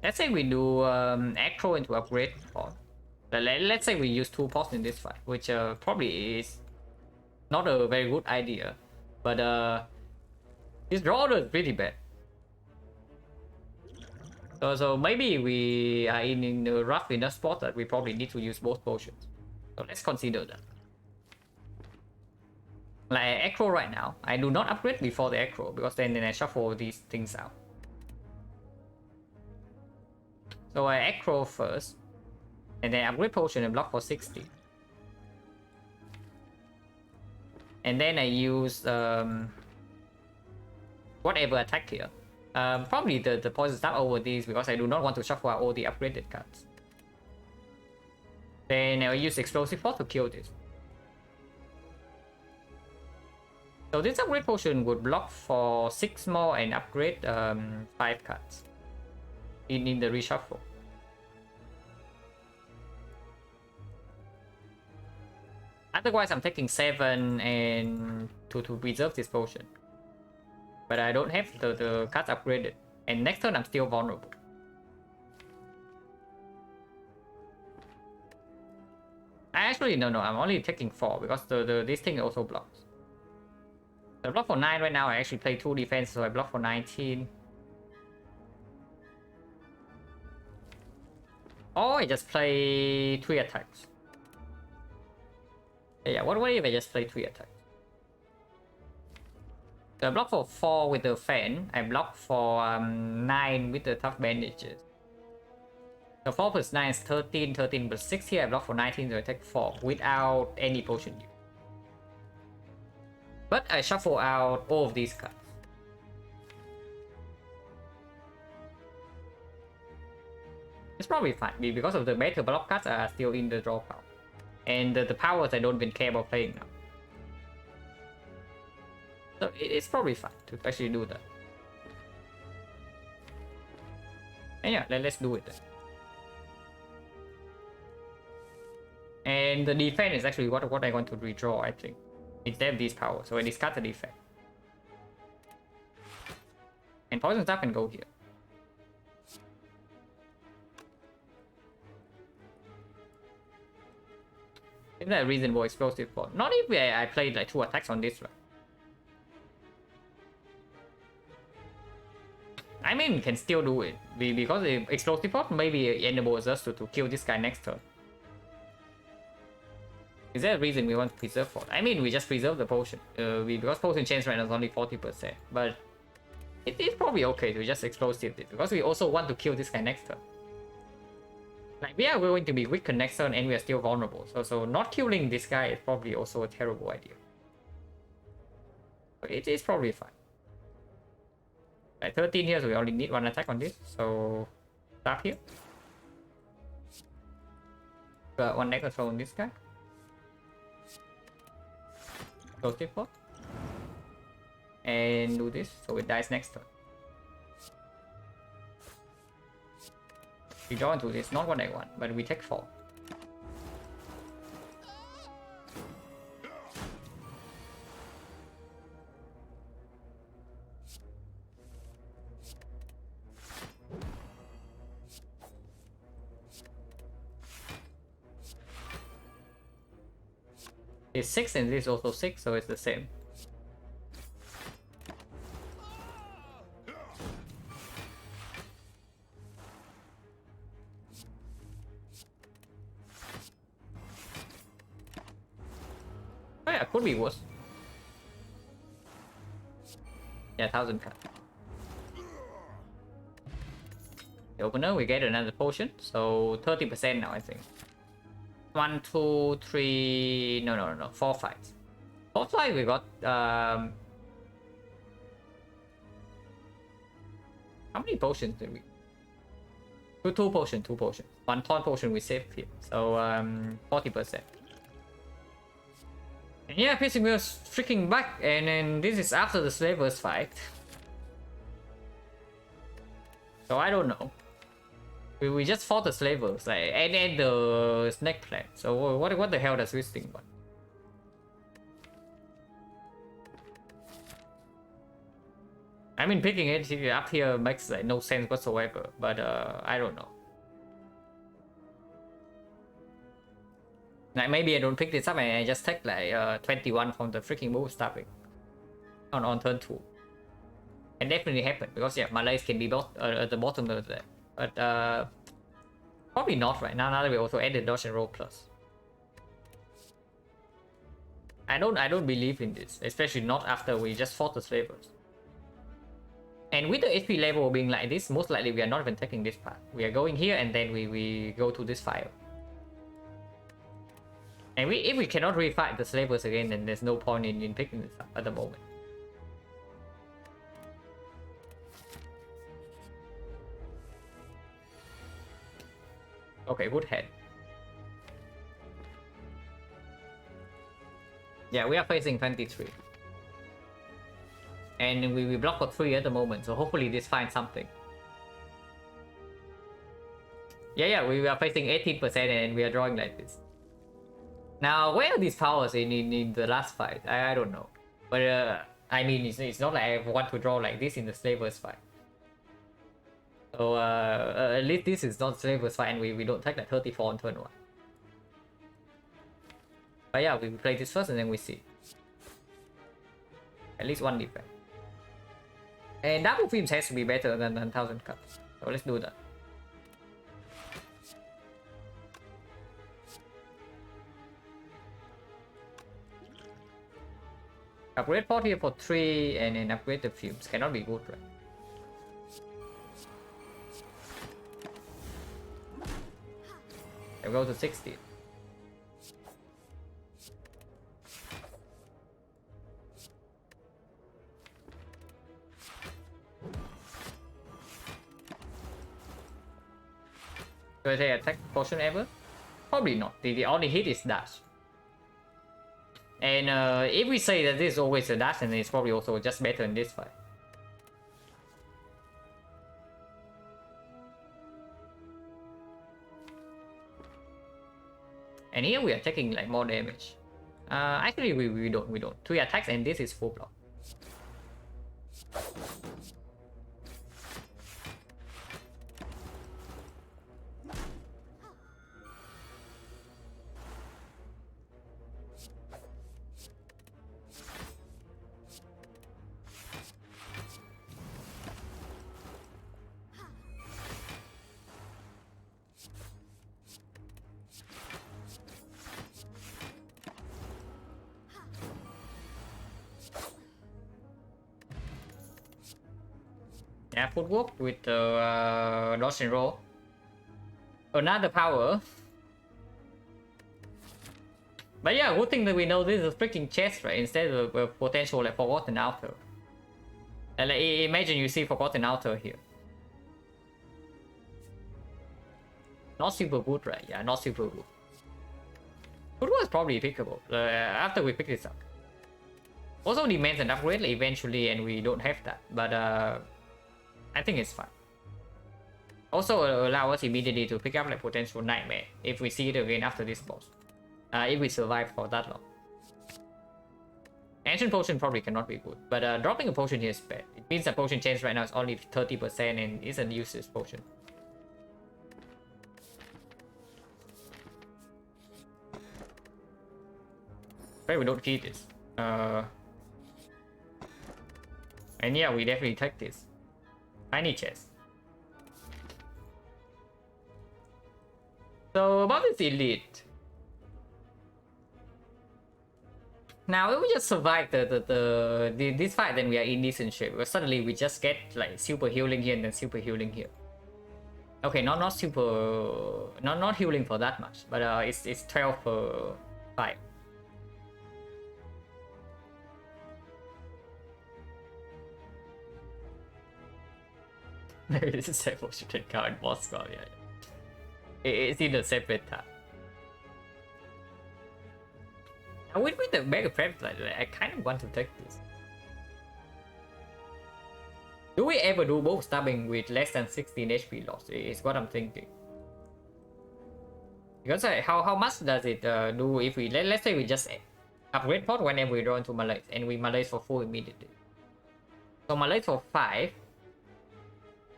Let's say we do Acro into upgrade pot. Let's say we use 2 pots in this fight, which probably is not a very good idea. But this draw order is pretty bad. So maybe we are in a rough enough spot that we probably need to use both potions. So let's consider that. Like Acro right now, I do not upgrade before the Acro because then I shuffle these things out. So I Acro first, and then upgrade potion and block for 60. And then I use whatever attack here. Probably the poison stab over these because I do not want to shuffle out all the upgraded cards. Then I'll use explosive force to kill this. So this upgrade potion would block for 6 more and upgrade 5 cards in the reshuffle. Otherwise, I'm taking 7 and to preserve this potion. But I don't have the cards upgraded. And next turn, I'm still vulnerable. Actually, no, I'm only taking 4 because this thing also blocks. So I block for 9 right now. I actually play 2 defense, so I block for 19. Or I just play 3 attacks. Yeah, what if I just play 3 attacks? So I block for 4 with the fan. I block for 9 with the tough bandages. So 4 plus 9 is 13, 13 plus 6 here. I block for 19, so I take 4 without any potion use. But I shuffle out all of these cards. It's probably fine because of the better block cards are still in the draw pile. And the powers I don't even care about playing now. So it's probably fine to actually do that. And yeah, let's do it then. And the defense is actually what I want to redraw, I think. Instead of these powers, so I discard the defense. And poison up and go here. Isn't that a reasonable explosive for? Not if I played like 2 attacks on this one. I mean, can still do it because the explosive pot maybe enables us to kill this guy next turn. Is there a reason we want to preserve for? I mean, we just preserve the potion. Because potion chance right now is only 40%, but it's probably okay to just explosive it because we also want to kill this guy next turn. Like we are going to be weakened next turn and we are still vulnerable. So not killing this guy is probably also a terrible idea. But it is probably fine. Like 13 here, so we only need 1 attack on this. So start here. Got 1 deck control on this guy. Explosive pot. And do this, so it dies next turn. We draw into this, not what I want, but we take 4. It's 6 and this is also 6, so it's the same. Oh yeah, could be worse. Yeah, 1000 cut. The opener, we get another potion, so 30% now, I think. 1, 2, 3. No. 4 fights. 4 fights, we got. How many potions did we? Two potions. 1 taunt potion we saved here. So 40%. And yeah, Piercing was freaking back, and then this is after the Slavers fight. So I don't know. We just fought the Slavers, like, and the Snake Plant. So what the hell does this thing want? I mean, picking it up here makes like no sense whatsoever, but I don't know. Like maybe I don't pick this up and I just take like 21 from the freaking move stopping on turn 2. It definitely happened because yeah, Malays can be both at the bottom of that, but probably not right now. Now that we also added dodge and roll plus. I don't believe in this, especially not after we just fought the Slavers. And with the HP level being like this, most likely we are not even taking this part. We are going here and then we go to this fire. And if we cannot refight the Slavers again, then there's no point in picking this up at the moment. Okay, good head. Yeah, we are facing 23. And we block for 3 at the moment, so hopefully this finds something. Yeah, we are facing 18% and we are drawing like this. Now, where are these powers in the last fight? I don't know. But I mean, it's not like I want to draw like this in the Slavers fight. So at least this is not Slavers fight and we don't take like 34 on turn 1. But yeah, we play this first and then we see. At least 1 defense. And double films has to be better than 1000 cuts. So let's do that. Upgrade port here for 3 and then upgrade the fumes. Cannot be good, right? I'll go to 60. Do I say attack potion ever? Probably not. The only hit is dash. And if we say that this is always a dash, then it's probably also just better in this fight. And here we are taking like more damage. Actually we don't. 3 attacks and this is full block. Yeah, footwork with the dodge and roll. Another power. But yeah, good thing that we know this is a freaking chest, right? Instead of a potential like Forgotten Outer. And like, imagine you see Forgotten Outer here. Not super good, right? Yeah, not super good. Footwork is probably pickable after we pick this up. Also demands an upgrade eventually, and we don't have that. But I think it's fine. Also allow us immediately to pick up like potential nightmare if we see it again after this boss. If we survive for that long. Ancient potion probably cannot be good, but dropping a potion here is bad. It means the potion chance right now is only 30% and is a useless potion. But we don't keep this. And yeah, we definitely take this. Tiny chest. So about this elite. Now if we just survive this fight, then we are in decent shape. But suddenly we just get like super healing here and then super healing here. Okay, not super, not healing for that much, but it's 12 per fight. Maybe this is a potion card boss card, yeah. It's in a separate tab. Now with the mega prep, like, I kind of want to take this. Do we ever do both stabbing with less than 16 HP loss? Is what I'm thinking. Because how much does it do if we let's say we just upgrade pot whenever we draw into Malaise and we Malaise for 4 immediately. So Malaise for 5.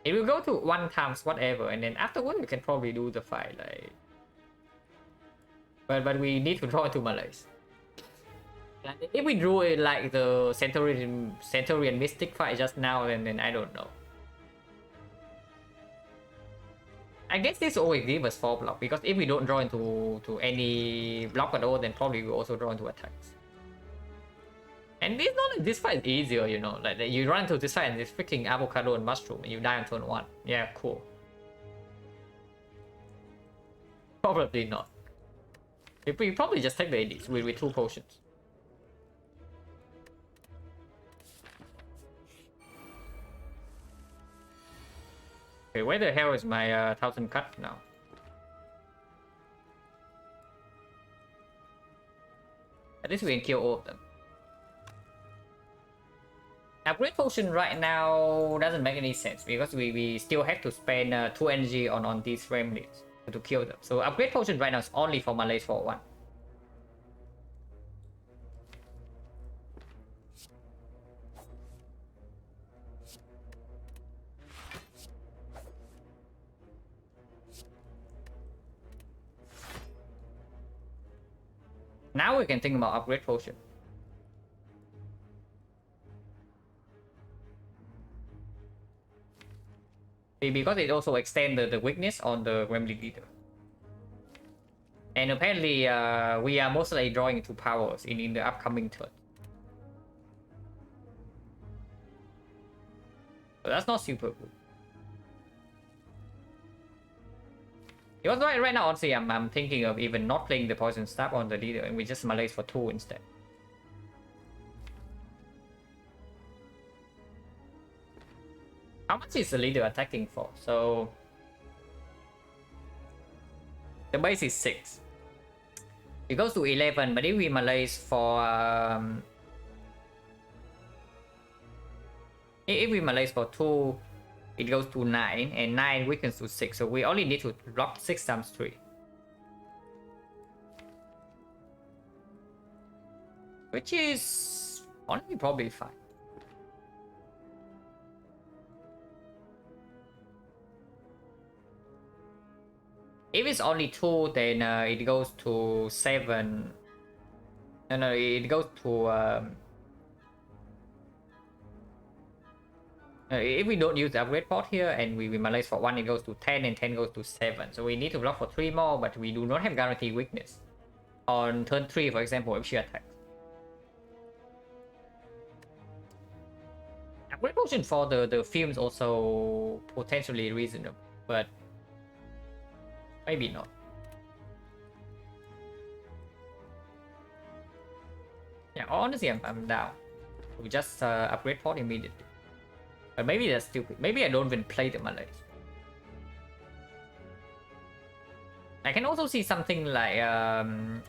It will go to 1 times whatever, and then afterward we can probably do the fight like. But we need to draw into Malaise. If we drew it like the Centurion Mystic fight just now, then I don't know. I guess this always gives us 4 block, because if we don't draw into any block at all, then probably we also draw into attacks. And it's not like this fight is easier, you know, like you run into this fight and this freaking avocado and mushroom and you die on turn 1. Yeah, cool. Probably not. We probably just take the ADs with 2 potions. Okay, where the hell is my 1000 cut now? At least we can kill all of them. Upgrade potion right now doesn't make any sense because we still have to spend 2 energy on these remnants to kill them. So upgrade potion right now is only for Malays for 1. Now we can think about upgrade potion. Because it also extends the weakness on the Gremlin leader. And apparently we are mostly drawing 2 powers in the upcoming turn. So that's not super good. Because right now, honestly, I'm thinking of even not playing the poison stab on the leader and we just Malays for 2 instead. How much is the leader attacking for? So the base is 6. It goes to 11, but if we Malays for if we Malays for 2, it goes to 9, and 9 weakens to 6. So we only need to drop 6 times 3. Which is honestly probably fine. If it's only 2, then it goes to 7. No, it goes to... if we don't use the upgrade pot here and we Malays for 1, it goes to 10 and 10 goes to 7. So we need to block for 3 more, but we do not have guaranteed weakness. On turn 3, for example, if she attacks. Upgrade potion for the films also potentially reasonable, but maybe not. Yeah, honestly, I'm down. We just upgrade pot immediately. But maybe that's stupid. Maybe I don't even play the Malays. I can also see something like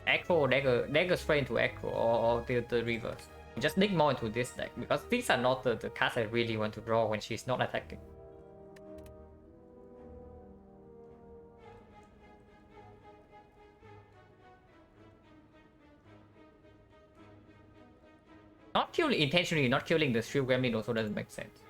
Echo, Dagger straight into Echo, or the reverse. Just dig more into this deck, because these are not the cards I really want to draw when she's not attacking. Not killing intentionally, not killing the Shield Gremlin also doesn't make sense.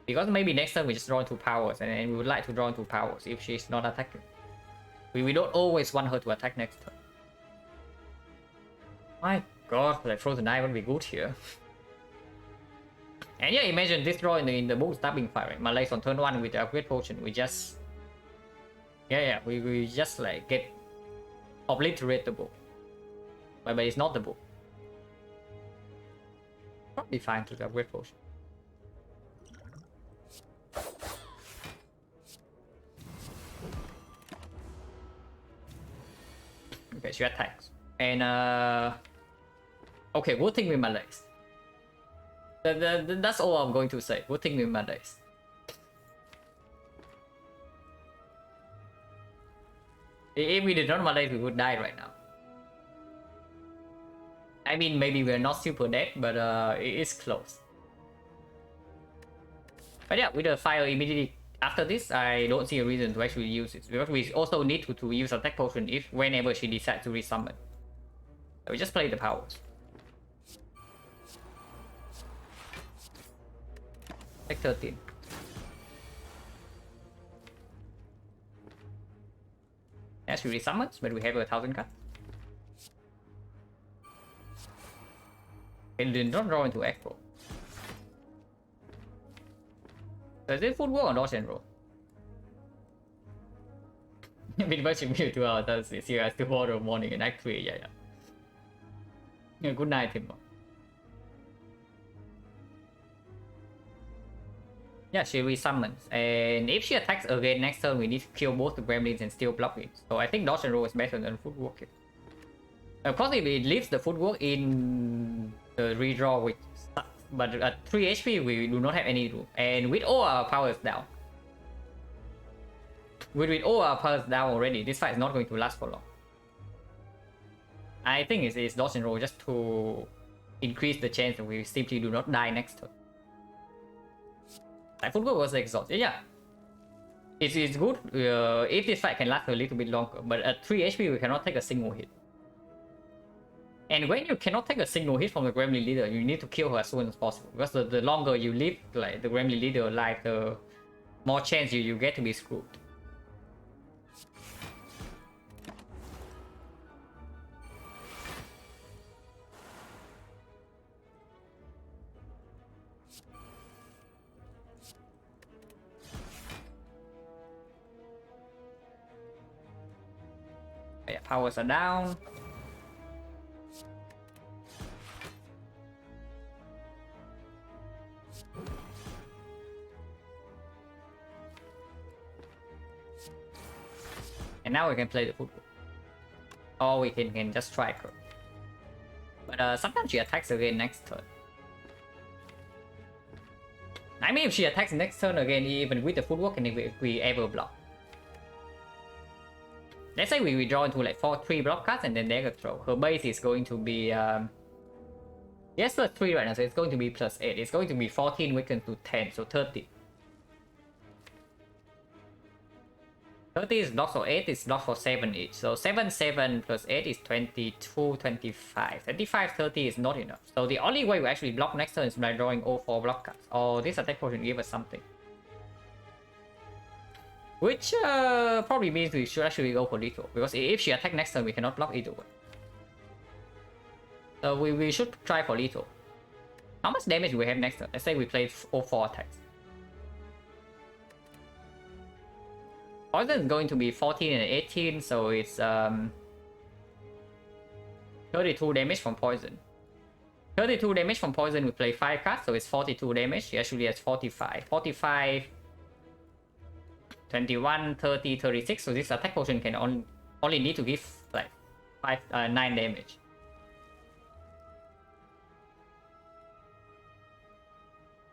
Because maybe next turn we just draw 2 powers, and we would like to draw 2 powers if she's not attacking. We don't always want her to attack next turn. My god, like Frozen Knight would be good here. And yeah, imagine this draw in the moon stabbing fire, right? Malays on turn 1 with the upgrade potion, we just... Yeah, we just like get obliterate the book. But it's not the book. Probably fine to the upgrade potion. Okay, she attacks. And okay, good thing with Malays. That's all I'm going to say. Good thing with Malays. If we did not Malays, we would die right now. I mean, maybe we're not super dead, but it is close. But yeah, with the fire immediately after this, I don't see a reason to actually use it, because we also need to use attack potion if whenever she decides to resummon. So we just play the powers. Take 13. Yeah, she resummons, but we have 1,000 cards. And did not draw into Echo. Does it footwork or dodge and roll? Been watching me 2 hours, that's it. See you guys tomorrow morning and act 3, yeah. Good night, Timbo. Yeah, she resummons. And if she attacks again next turn, we need to kill both the gremlins and still block it. So I think dodge and roll is better than footwork. Of course, if it leaves the footwork in the redraw, which sucks. But at 3 HP, we do not have any room. And with all our powers down, With all our powers down already, this fight is not going to last for long. I think it's dodge and roll just to increase the chance that we simply do not die next turn. Like footwork was exhausted, yeah. It's good if this fight can last a little bit longer, but at 3 HP we cannot take a single hit. And when you cannot take a single hit from the Gremlin leader, you need to kill her as soon as possible. Because the longer you leave like the Gremlin leader alive, the more chance you get to be screwed. Yeah, powers are down. And now we can play the football. Or we can just strike her. But sometimes she attacks again next turn. I mean, if she attacks next turn again, even with the footwork, and if we ever block. Let's say we draw into like 3 block cards and then dagger throw. Her base is going to be yes, plus 3 right now, so it's going to be plus 8. It's going to be 14 weakened to 10, so 30. 30 is blocked for 8, it's blocked for 7 each. So 7, 7 plus 8 is 22, 25. 25, 30 is not enough. So the only way we actually block next turn is by drawing all 4 block cards. Or this attack potion give us something. Which probably means we should actually go for lethal. Because if she attacks next turn, we cannot block either way. So we should try for lethal. How much damage do we have next turn? Let's say we played all 4 attacks. Poison is going to be 14 and 18, so it's 32 damage from poison. 32 damage from poison, we play 5 cards, so it's 42 damage. She actually has 45. 45, 21, 30, 36, so this attack potion can only need to give like 9 damage.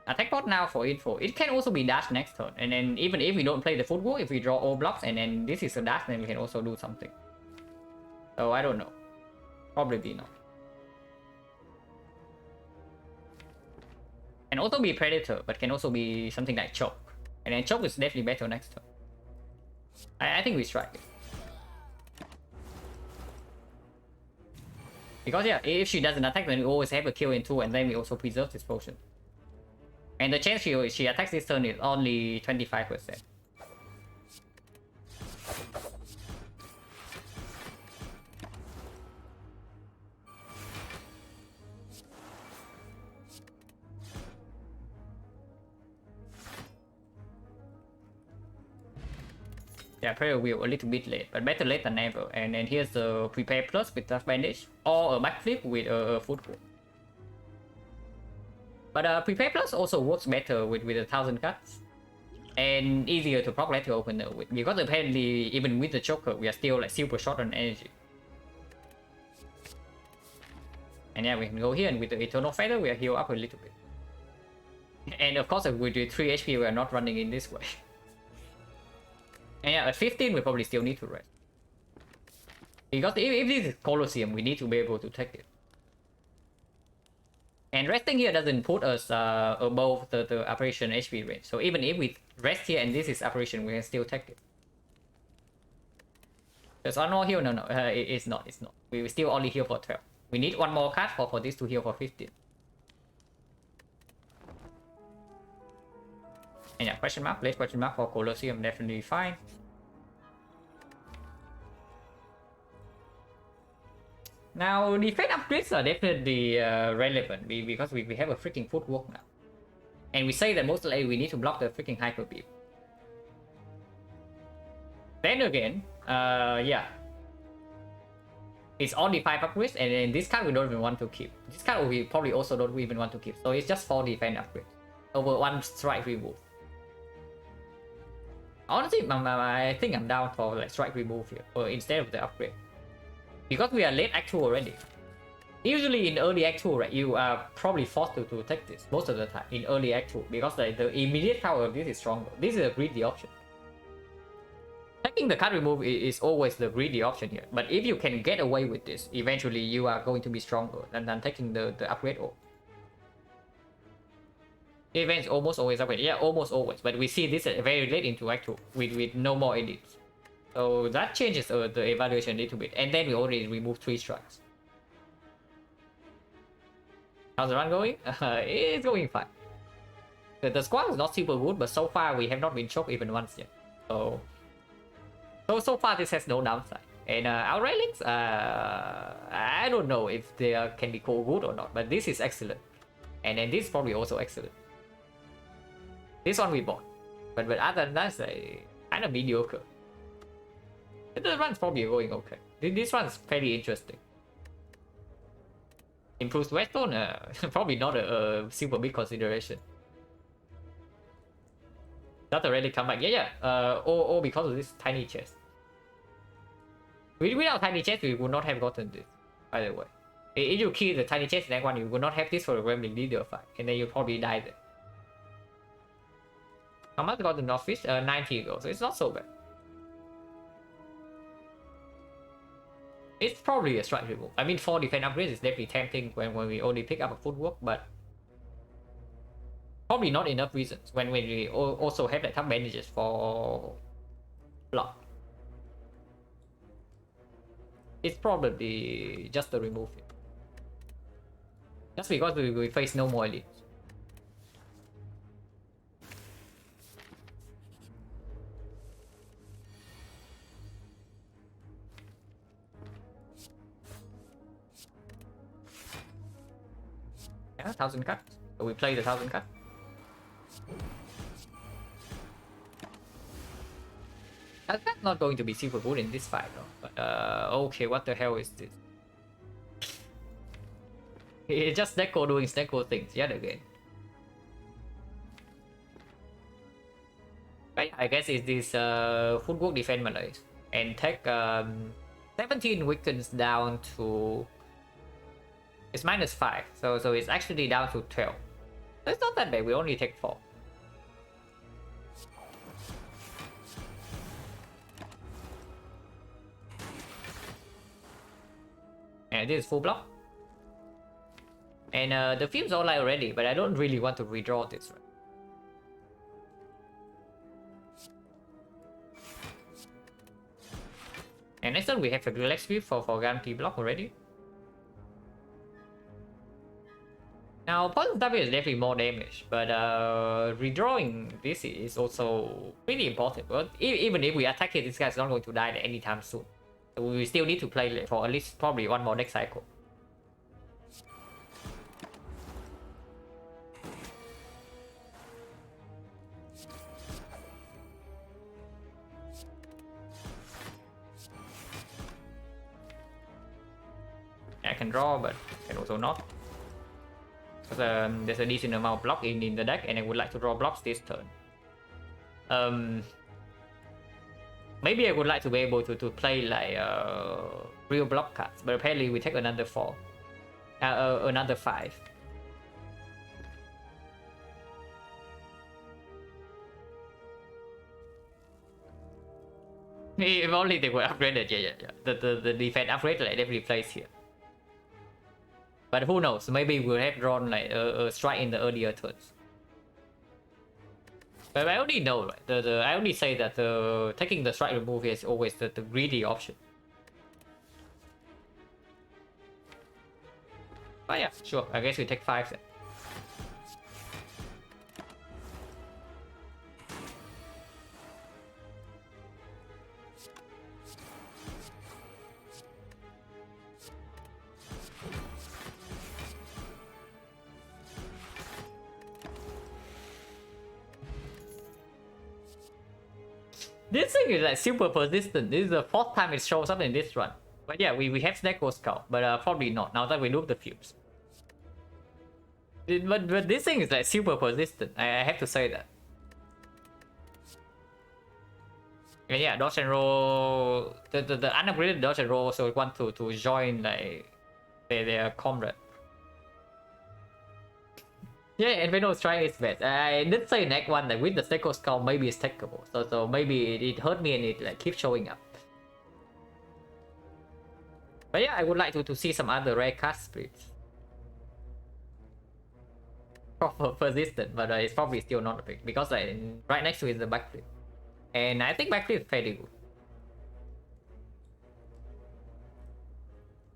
Attack bot now for info. It can also be dash next turn, and then even if we don't play the footwork, if we draw all blocks and then this is a dash, then we can also do something. So I don't know. Probably not. Can also be predator, but can also be something like choke. And then choke is definitely better next turn. I think we strike it. Because yeah, if she doesn't attack, then we always have a kill in 2, and then we also preserve this potion. And the chance she attacks this turn is only 25%. Yeah, probably will a little bit late, but better late than never. And then here's the prepare plus with tough bandage, or a backflip with a footwork. But prepare plus also works better with 1000 cards, and easier to proc to open with, because apparently even with the choker we are still like super short on energy. And yeah, we can go here, and with the eternal feather we are healed up a little bit. And of course with the 3 HP we are not running in this way. And yeah, at 15 we probably still need to rest. Because if this is Colosseum, we need to be able to take it. And resting here doesn't put us above the operation HP range. So even if we rest here and this is operation, we can still take it. Does Honor heal? No, it's not. We will still only heal for 12. We need one more card for this to heal for 15. And yeah, question mark, place question mark for Colosseum, definitely fine. Now, defense upgrades are definitely relevant because we have a freaking footwork now. And we say that most likely we need to block the freaking hyper beam. Then again, yeah. It's only 5 upgrades, and then this card we don't even want to keep. This card we probably also don't even want to keep. So it's just 4 defense upgrades over 1 strike remove. Honestly, I think I'm down for like strike remove here, or instead of the upgrade. Because we are late Act 2 already. Usually in early Act 2, right, you are probably forced to take this most of the time in early Act 2, because the immediate power of this is stronger. This is a greedy option. taking the card remove is always the greedy option here. But if you can get away with this, eventually you are going to be stronger than taking the upgrade orb. Events almost always upgrade. Yeah, almost always. But we see this very late into Act 2 with no more edits. So that changes the evaluation a little bit. And then we already remove 3 strikes. How's the run going? It's going fine. The squad is not super good, but so far we have not been choked even once yet. So far this has no downside. And our railings, I don't know if they can be called good or not, but this is excellent. And then this is probably also excellent. This one we bought. But other than that, kind of mediocre. The run's probably going okay. This one's fairly interesting. Improves Westone? Probably not a super big consideration. That already come back. Yeah. Or because of this tiny chest. Without tiny chest, we would not have gotten this, by the way. If you kill the tiny chest in that one, you would not have this for the Gremlin Leader fight. And then you probably die there. How much got the Northfish? 90 gold, so it's not so bad. It's probably a strike remove. I mean, 4 defense upgrades is definitely tempting when we only pick up a footwork, but probably not enough reasons when we also have the top bandages for block. It's probably just the remove it. Just because we face no more elites. Yeah, 1000 cards. So we play the 1000 cards. That's not going to be super good in this fight though. But okay, what the hell is this? It's just Neko doing Neko things yet again. Right, I guess it's this footwork defense malaise. And take 17 weakens down to... It's -5, so it's actually down to 12. So it's not that bad, we only take 4. And this is full block. And the film's online already, but I don't really want to redraw this. Right? And next turn we have a relax view for guarantee block already. Now, Poison W is definitely more damage, but redrawing this is also pretty important. But even if we attack it, this guy's not going to die anytime soon. So we still need to play for at least probably one more next cycle. I can draw, but can also not. Because there's a decent amount of block in the deck, and I would like to draw blocks this turn. Maybe I would like to be able to play like real block cards, but apparently we take another 4, another 5. If only they were upgraded, yeah. The defense upgrade like definitely plays here. But who knows? Maybe we'll have drawn like a strike in the earlier turns. But I already know, right? I only say that taking the strike remove is always the greedy option. But yeah, sure. I guess we take 5 then. This thing is like super persistent. This is the 4th time it shows up in this run. But yeah, we have Snecko Skull, but probably not now that we loop the fumes. But this thing is like super persistent. I have to say that. And yeah, dodge and roll. The unupgraded dodge and roll also want to join like their comrade. Yeah, and Venom is trying its best. I did say in Act 1 that with the Seiko Skull maybe it's takeable. So maybe it hurt me and it like keeps showing up. But yeah, I would like to see some other rare card splits. Proper persistent, but it's probably still not a pick because right next to it is the backflip. And I think backflip is fairly good.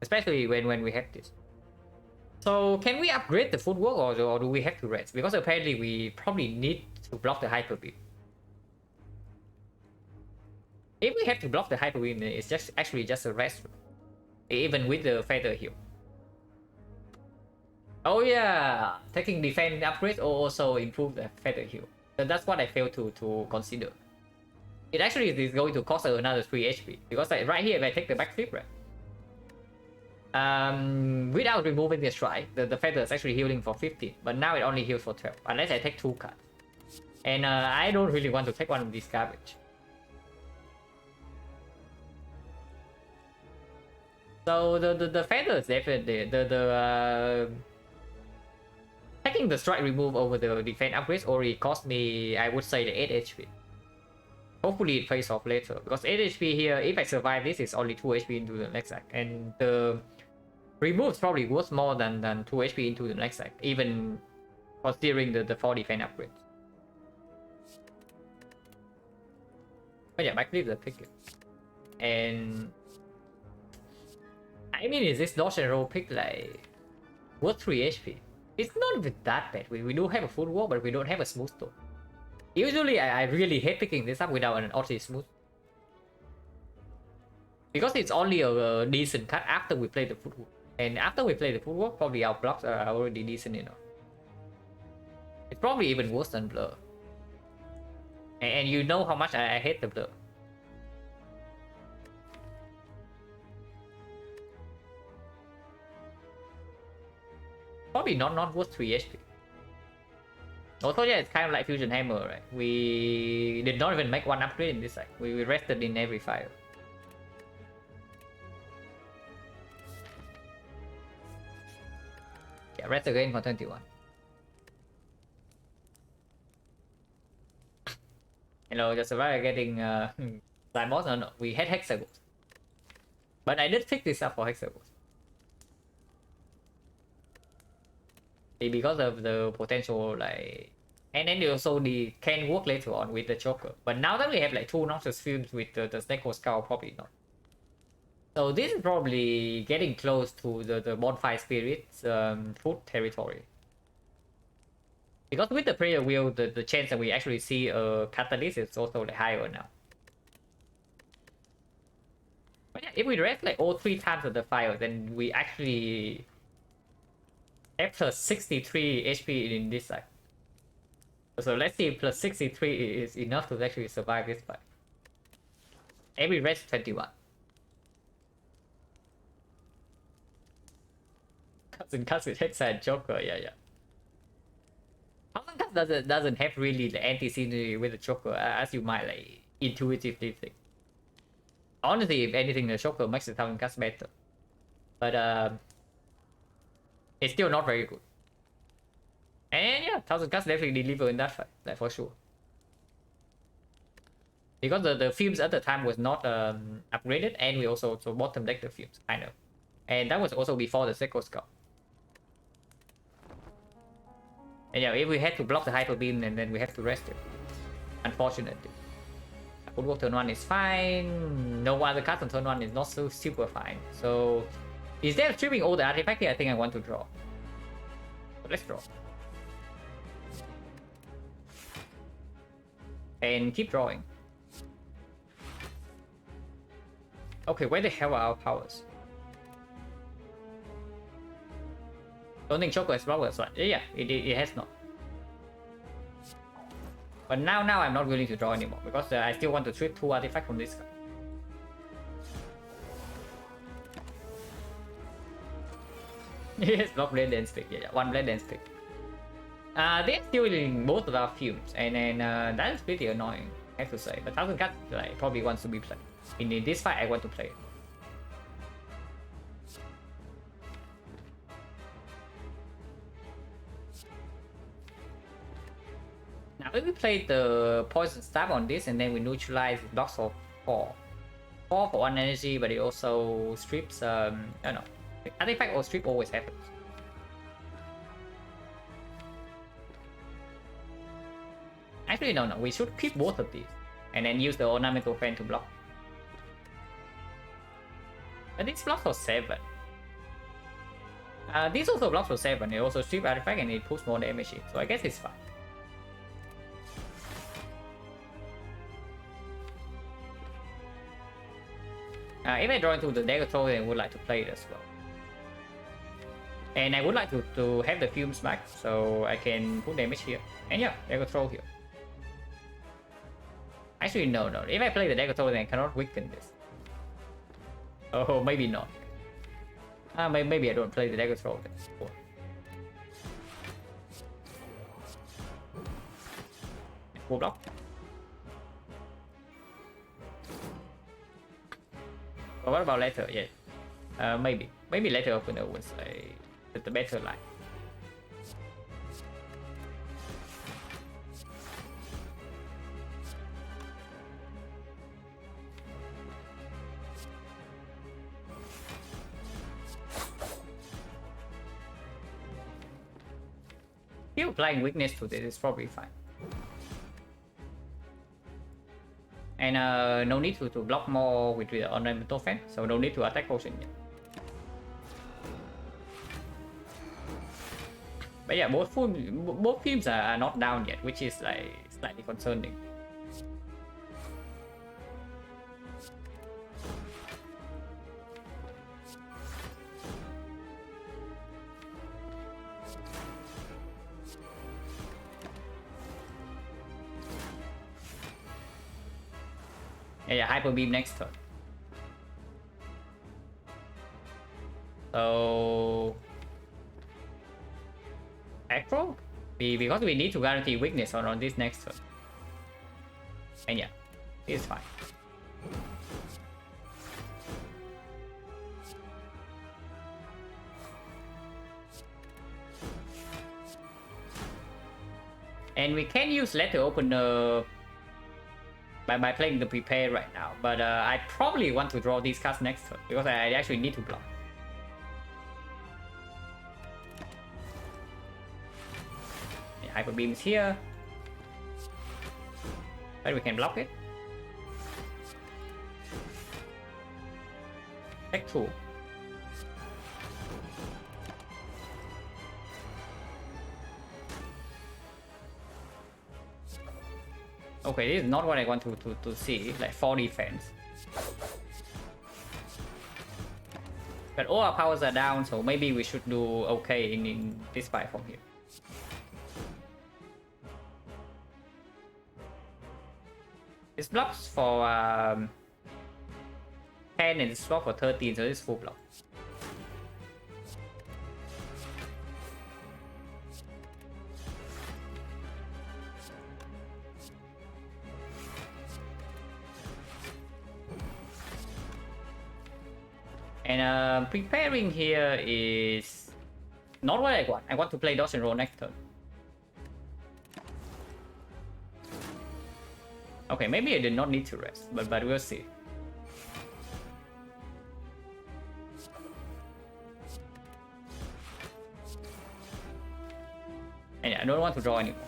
Especially when we have this. So can we upgrade the footwork or do we have to rest? Because apparently we probably need to block the hyper beam. If we have to block the hyper beam, it's just actually just a rest, even with the feather heal. Oh yeah, taking defense upgrade also improve the feather heal. So that's what I failed to consider. It actually is going to cost another 3 HP because like right here if I take the backflip, right? Without removing the strike, the feather is actually healing for 15, but now it only heals for 12 unless I take 2 cards. And I don't really want to take one of these garbage. So the feather is definitely taking the strike remove over the defense upgrades already cost me, I would say, the 8 HP. Hopefully it pays off later because 8 HP here, if I survive this, is only 2 HP into the next act, and the remove is probably worth more than 2 HP into the next act, even considering the 4 defense upgrades. But yeah, backflip the pick. And I mean, is this dodge and roll pick like worth 3 HP? It's not even that bad. We do have a full wall, but we don't have a smooth stone. Usually I really hate picking this up without an ulti smooth. Because it's only a decent cut after we play the footwork. And after we play the footwork, probably our blocks are already decent enough. It's probably even worse than blur. And you know how much I hate the blur. Probably not worth 3 HP. Also, yeah, it's kind of like Fusion Hammer, right? We did not even make one upgrade in this side. We rested in every fire. Yeah, rest again for 21. Hello, just survived getting Slime Boss. No, we had Hexagons. But I did pick this up for Hexagons. Because of the potential, like, and then also can work later on with the Joker. But now that we have like 2 Noxus films with the Snake Skull, probably not. So this is probably getting close to the Bonfire Spirit's foot territory. Because with the prayer wheel, the chance that we actually see a catalyst is also like higher now. But yeah, if we rest like all 3 times of the fire, then we actually have plus 63 HP in this side. So let's see if plus 63 is enough to actually survive this fight. Every rest 21. Cousin Cuts with Hexa and Joker, yeah. Cousin Cuts doesn't have really the anti-synergy with the Joker, as you might like intuitively think. Honestly, if anything, the Joker makes the Cousin Cuts better. But it's still not very good. And yeah, 1000 Cuts definitely deliver in that fight, like for sure. Because the films at the time was not upgraded, and we also bottom deck the films, kind of. And that was also before the Seiko Skull. And yeah, if we had to block the Hyper Beam, and then we have to rest it. Unfortunately. Footwork turn 1 is fine. No other cards on turn 1 is not so super fine. So instead of stripping all the artifacts here, I think I want to draw. So let's draw. And keep drawing. Okay, where the hell are our powers? Don't think Joker has blocked us, right? Yeah, it has not. But now I'm not willing to draw anymore because I still want to trip 2 artifacts from this guy. Yes, block Blade Dance pick. Yeah, 1 Blade Dance pick. They're stealing both of our fumes, and then that is pretty annoying, I have to say. But 1000 Cuts like, probably wants to be played. In this fight, I want to play it. Now if we play the poison stab on this and then we neutralize blocks of 4. 4 for 1 energy, but it also strips I don't know. Artifact or strip always happens. Actually no, we should keep both of these and then use the ornamental fan to block. And these blocks for 7. These also blocks for 7. It also strip artifact and it puts more damage in, so I guess it's fine. If I draw into the dagger throw, then I would like to play it as well. And I would like to have the fumes back, so I can put damage here. And yeah, dagger throw here. Actually, no. If I play the dagger throw, then I cannot weaken this. Oh, maybe not. Maybe I don't play the dagger throw then. Cool. Full block. But what about later? Yeah, maybe later opener was the better line. Still applying weakness to this is probably fine. And no need to block more with the ornamental fan, so no need to attack potion yet. But yeah, both teams are not down yet, which is like slightly concerning. Yeah, hyper beam next turn. So acro, because we need to guarantee weakness on this next turn. And yeah, it's fine. And we can use letter opener by playing the prepare right now, but I probably want to draw these cards next turn because I actually need to block. Yeah, hyper beam is here, but we can block it. Tech 2. Okay, this is not what I want to see, like 4 defense. But all our powers are down, so maybe we should do okay in this fight from here. This blocks for 10 and this block for 13, so this is full block. And preparing here is not what I want. I want to play dodge and roll next turn. Okay, maybe I did not need to rest, but we'll see. And yeah, I don't want to draw anymore.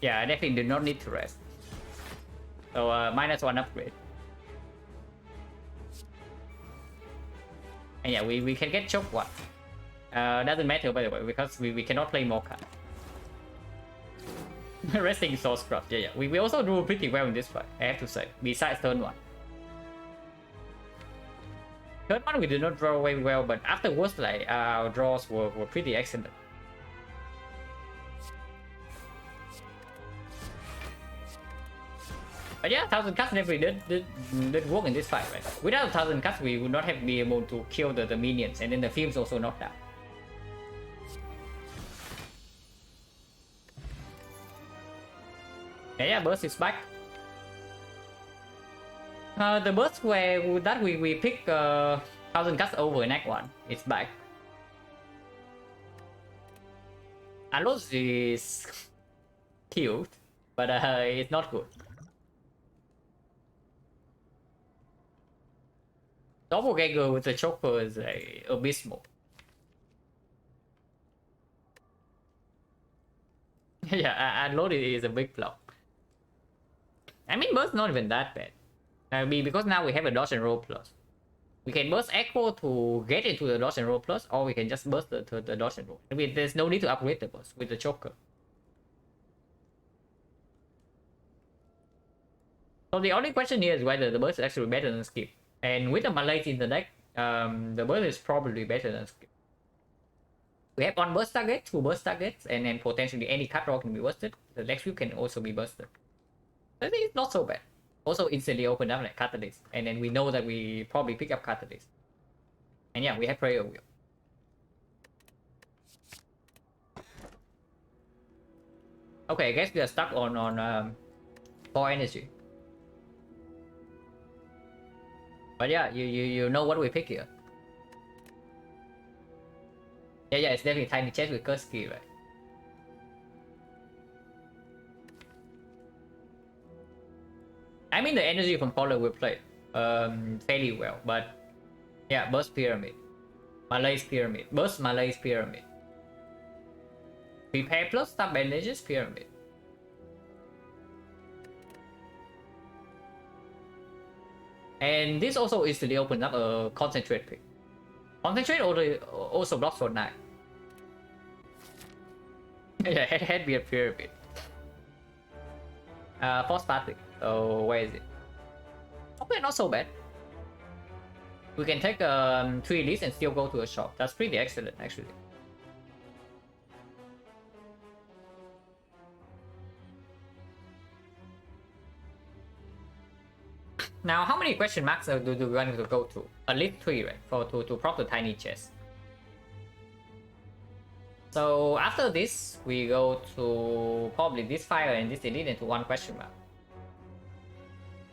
Yeah, I definitely do not need to rest. So -1 upgrade. And yeah, we can get choke one. Doesn't matter by the way, because we cannot play more cards. Resting is so scrubbed. Yeah. We also do pretty well in this fight, I have to say, besides turn 1. Turn 1 we did not draw very well, but afterwards like our draws were pretty excellent. But yeah, 1000 cuts definitely did work in this fight, right? Without 1000 cuts, we would not have been able to kill the minions, and then the films also knocked down. Yeah, burst is back. The burst where that we pick 1000 cuts over in Act 1. It's back. Alos is cute, but it's not good. Doppelganger with the choker is abysmal. Yeah, unload is a big flop. I mean, burst not even that bad. Because now we have a dodge and roll plus. We can burst echo to get into the dodge and roll plus, or we can just burst the dodge and roll. I mean, there's no need to upgrade the burst with the choker. So the only question here is whether the burst is actually better than skip. And with the Malays in the deck, the burst is probably better than skip. We have one burst target, two burst targets, and then potentially any card draw can be bursted. The next few can also be bursted. I think it's not so bad. Also instantly open up like Catalyst, and then we know that we probably pick up Catalyst. And yeah, we have Prayer Wheel. Okay, I guess we are stuck on 4 energy. But yeah, you know what we pick here. Yeah, it's definitely Tiny Chest with Curse Key, right? I mean, the energy from Polar will play fairly well, but yeah, Burst Pyramid, Malay's Pyramid, Burst Malay's Pyramid, Prepare plus Stab Bandages Pyramid. And this also easily opens up a Concentrate pick. Concentrate also blocks for 9. Yeah, head Pyramid. Force Patrick. Oh, where is it? Okay, not so bad. We can take 3 leads and still go to a shop. That's pretty excellent, actually. Now, how many question marks do we want to go to? At least 3, right? To prop the Tiny Chest. So after this, we go to probably this fire and this elite into 1 question mark.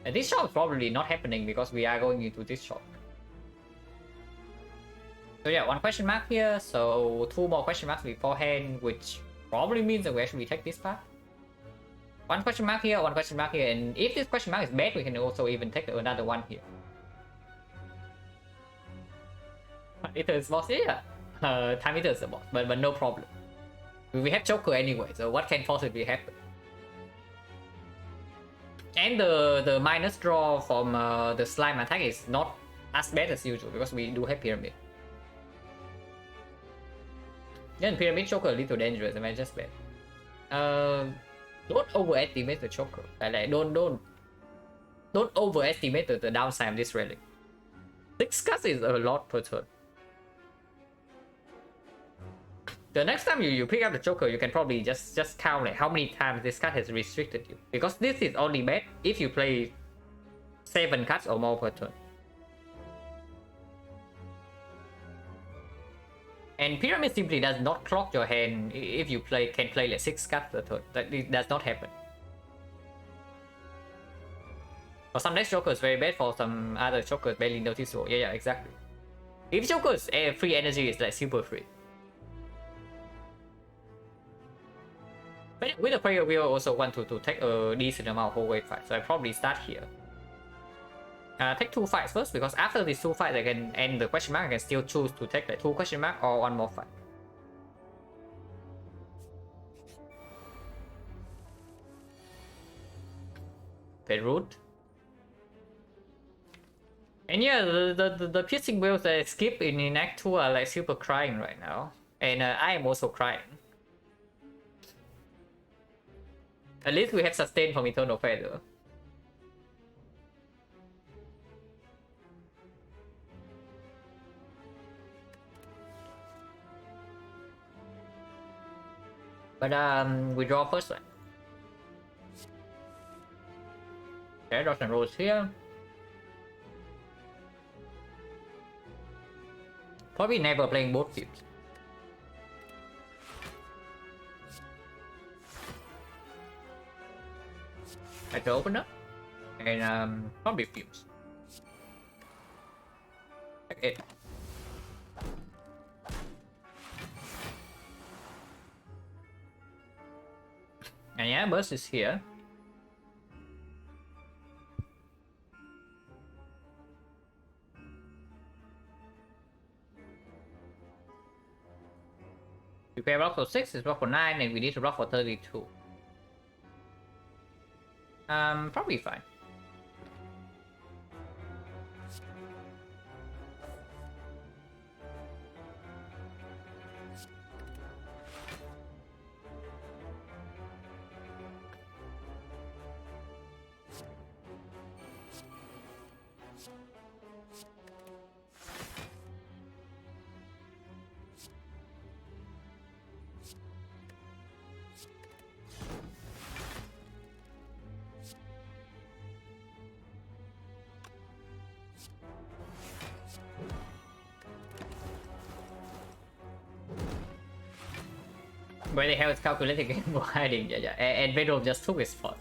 And this shop is probably not happening because we are going into this shop. So yeah, 1 question mark here, so 2 more question marks beforehand, which probably means that we actually take this path. 1 question mark here, 1 question mark here, and if this question mark is bad, we can also even take another 1 here. It is boss, yeah. Time Eater is a boss, but no problem. We have Joker anyway, so what can possibly happen? And the minus draw from the slime attack is not as bad as usual because we do have Pyramid. Then Pyramid Choker a little dangerous, am I just bad? Don't overestimate the Choker. Like don't overestimate the downside of this relic. 6 cuts is a lot per turn. The next time you pick up the Joker, you can probably just count like how many times this card has restricted you. Because this is only bad if you play 7 cards or more per turn. And Pyramid simply does not clock your hand if you can play like 6 cards per turn. That does not happen. For some next Joker is very bad, for some other Joker is barely noticeable. Yeah, exactly. If Joker is free energy, it's like super free. But with the player, we also want to take a decent amount of whole wave fight, so I probably start here. Take 2 fights first, because after these 2 fights, I can end the question mark. I can still choose to take like 2 question mark or 1 more fight. Root. And yeah, the piercing wheels that I skip in Act 2 are like super crying right now, and I am also crying. At least we have sustain from Eternal Feather. But we draw first one. Okay, dodge and rolls here. Probably never playing both fields. Like the opener and probably fumes. Okay. And yeah, burst is here. We pay block for 6, it's block for 9, and we need to block for 32. Probably fine. Where the hell is calculating game hiding? Yeah, and Venom just took his spot.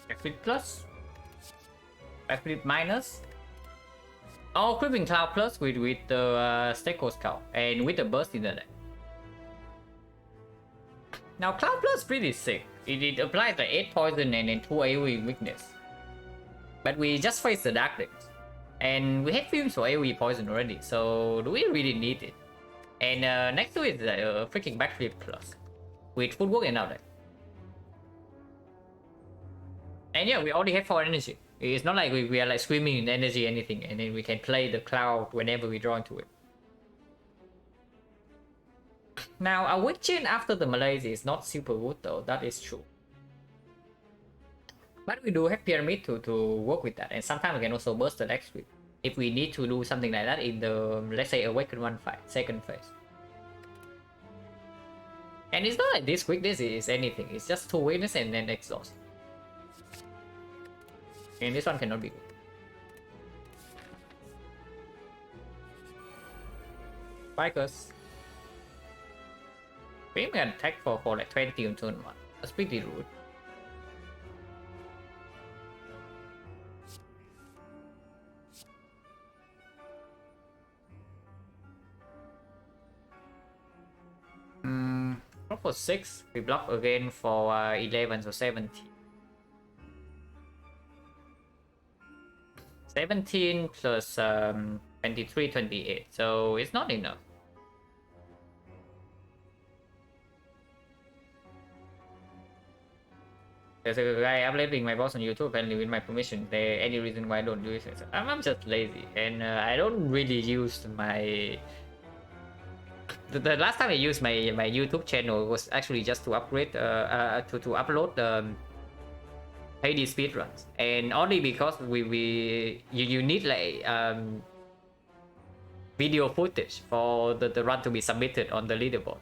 Backflip plus, backflip minus. Oh, creeping cloud plus with the Steko Scout and with the burst in the deck. Now cloud plus pretty sick. It applies like 8 poison and then 2 AoE weakness. But we just face the dark decks. And we have fumes for AoE poison already, so do we really need it? And next to it is a freaking backflip plus with footwork and out deck. And yeah, we already have 4 energy. It's not like we are like screaming in energy or anything, and then we can play the cloud whenever we draw into it. Now, a weak chain after the Malaise is not super good though, that is true. But we do have Pyramid to work with that, and sometimes we can also burst the next week if we need to do something like that in the, let's say, Awaken 1 fight, second phase. And it's not like this weakness is anything, it's just 2 weakness and then exhaust. And this one cannot be good. Bikers. We can attack for like 20 on turn 1. That's pretty rude. Block for 6, we block again for 11, so 17. 17 plus 23, 28, so it's not enough. There's a guy uploading my boss on YouTube apparently with my permission. There any reason why I don't do it? So I'm just lazy, and I don't really use my. The last time I used my YouTube channel was actually just to upgrade to upload HD speedruns, and only because you need like video footage for the run to be submitted on the leaderboard.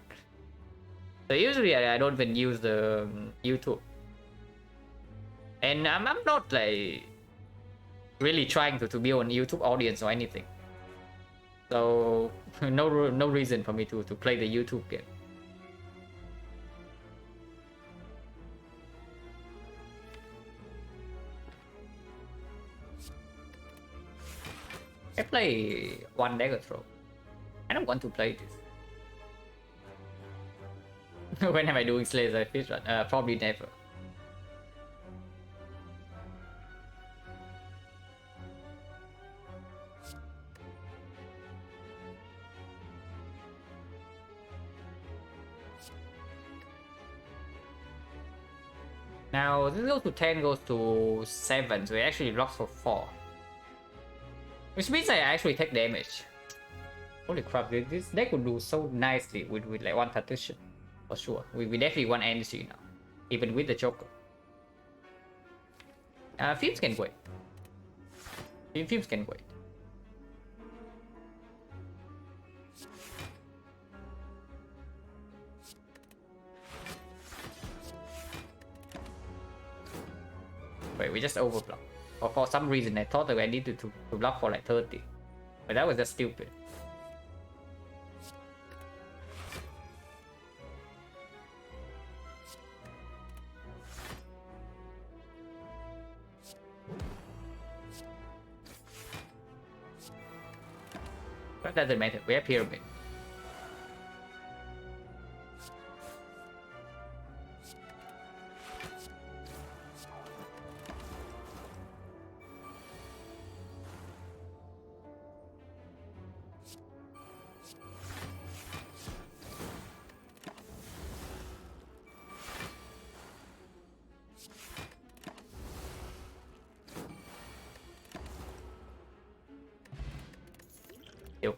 So usually I don't even use the YouTube, and I'm not like really trying to be on YouTube audience or anything. So no reason for me to play the YouTube game. I play one dagger throw. I don't want to play this. When am I doing Slayer the Fish run? Probably never. Now this goes to 10, goes to 7, so it actually blocks for 4. Which means I actually take damage. Holy crap, dude, this deck would do so nicely with like one partition. For sure. We definitely want energy now. Even with the Joker. Films can wait. Films can wait. Wait, we just overblock. Or for some reason I thought that I needed to block for like 30. But that was just stupid. But that doesn't matter, we have pyramid.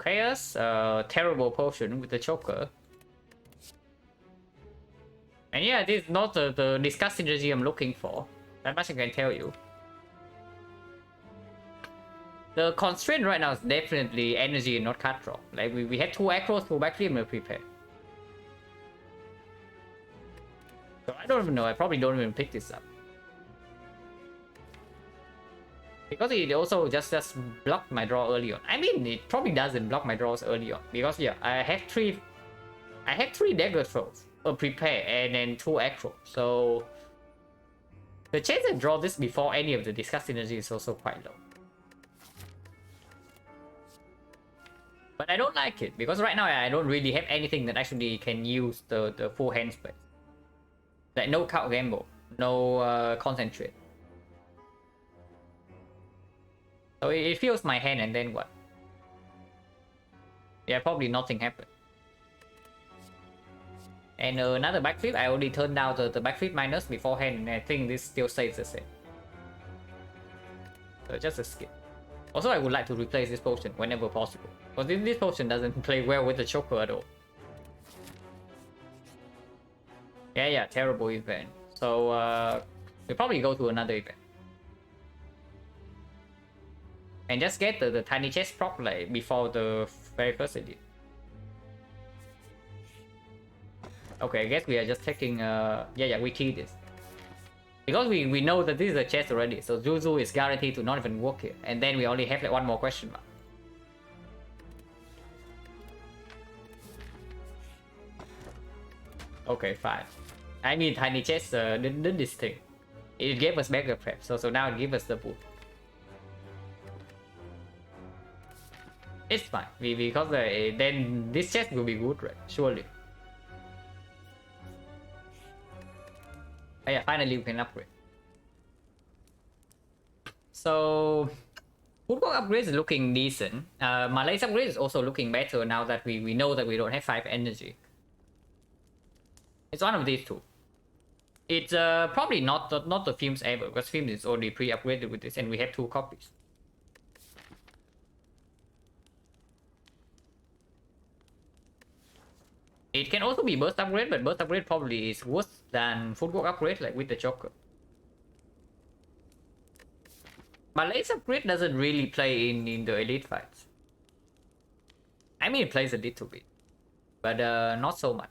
Chaos, terrible potion with the choker. And yeah, this is not the disgust synergy I'm looking for. That much I can tell you. The constraint right now is definitely energy and not card draw. Like we had 2 acros, 2 backflip, and prepare. So I don't even know, I probably don't even pick this up. Because it also just blocked my draw early on. I mean, it probably doesn't block my draws early on. Because yeah, I had 3 dagger throws, a prepare, and then 2 acro. So the chance to draw this before any of the disgust synergy is also quite low. But I don't like it, because right now I don't really have anything that actually can use the full hand space. Like no count gamble, no concentrate. So it fills my hand and then what? Yeah, probably nothing happened. And another backflip, I already turned down the backflip minus beforehand and I think this still stays the same. So just a skip. Also, I would like to replace this potion whenever possible. Because this potion doesn't play well with the choker at all. Yeah, terrible event. So we'll probably go to another event. And just get the tiny chest proc like before the very first edit. Okay, I guess we are just taking yeah, we key this. Because we know that this is a chest already, so Zuzu is guaranteed to not even work here. And then we only have like 1 more question mark. Okay, fine. I mean, tiny chest did this thing. It gave us backup prep, so now it gives us the boot. It's fine, because then this chest will be good, right? Surely. Oh yeah, finally we can upgrade. So, Footwork upgrade is looking decent. Malay's upgrade is also looking better now that we know that we don't have 5 energy. It's one of these 2. It's probably not the Films ever, because Films is already pre-upgraded with this and we have 2 copies. It can also be burst upgrade, but burst upgrade probably is worse than footwork upgrade, like with the Joker. Malay's upgrade doesn't really play in the elite fights. I mean, it plays a little bit, but not so much.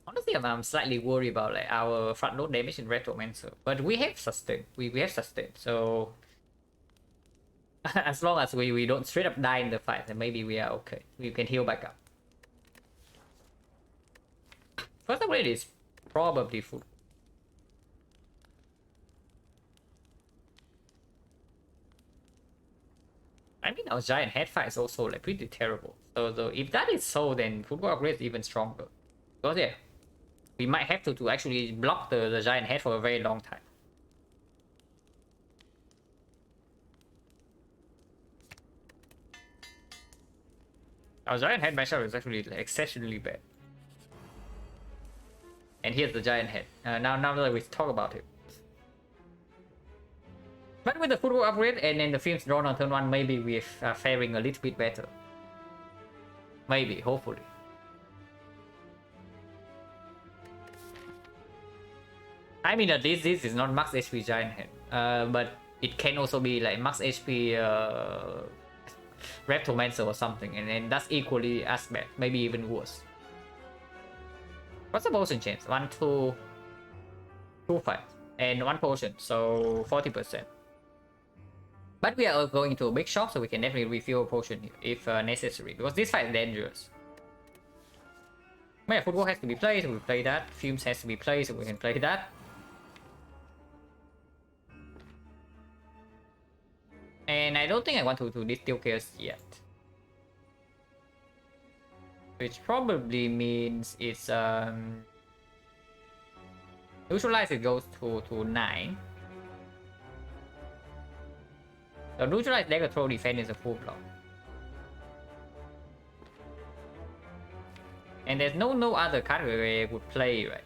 Honestly, I'm slightly worried about like our front load damage in Retromancer, but we have sustain. We have sustain, so as long as we don't straight up die in the fight, then maybe we are okay. We can heal back up. First upgrade is probably full. I mean, our giant head fight is also like pretty terrible. So if that is so, then football upgrade is even stronger. Because yeah, we might have to actually block the giant head for a very long time. Our giant head matchup is actually like, exceptionally bad. And here's the giant head. Now that we talk about it. But with the football upgrade and then the films drawn on turn 1, maybe we're faring a little bit better. Maybe, hopefully. I mean, at least this is not max HP giant head. But it can also be like max HP Reptomancer or something, and then that's equally as bad, maybe even worse. What's the potion change? 1, 2, 2, 5, and 1 potion, so 40%. But we are going to a big shop, so we can definitely refill a potion here if necessary, because this fight is dangerous. But yeah, football has to be played, so we play that. Fumes has to be played, so we can play that. And I don't think I want to distill chaos yet. Which probably means it's neutralize it goes to 9. So neutralize dagger throw defense is a full block. And there's no other card where I would play, right?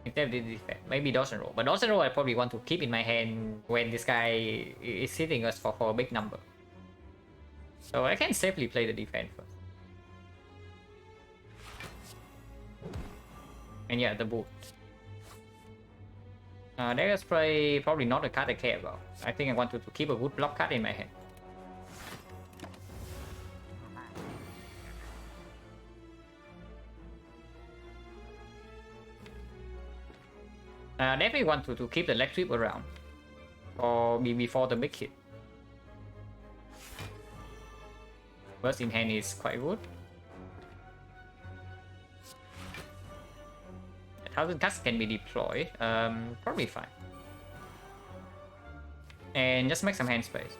Except this defense. Maybe dodge and roll. But dodge and roll I probably want to keep in my hand when this guy is hitting us for a big number. So I can safely play the defense first. And yeah, the boot. Dagger spray, probably not a card I care about. I think I want to keep a wood block card in my hand. Definitely want to keep the leg sweep around. Or before the big hit. Burst in hand is quite good. 1000 cuts can be deployed. Probably fine. And just make some hand space.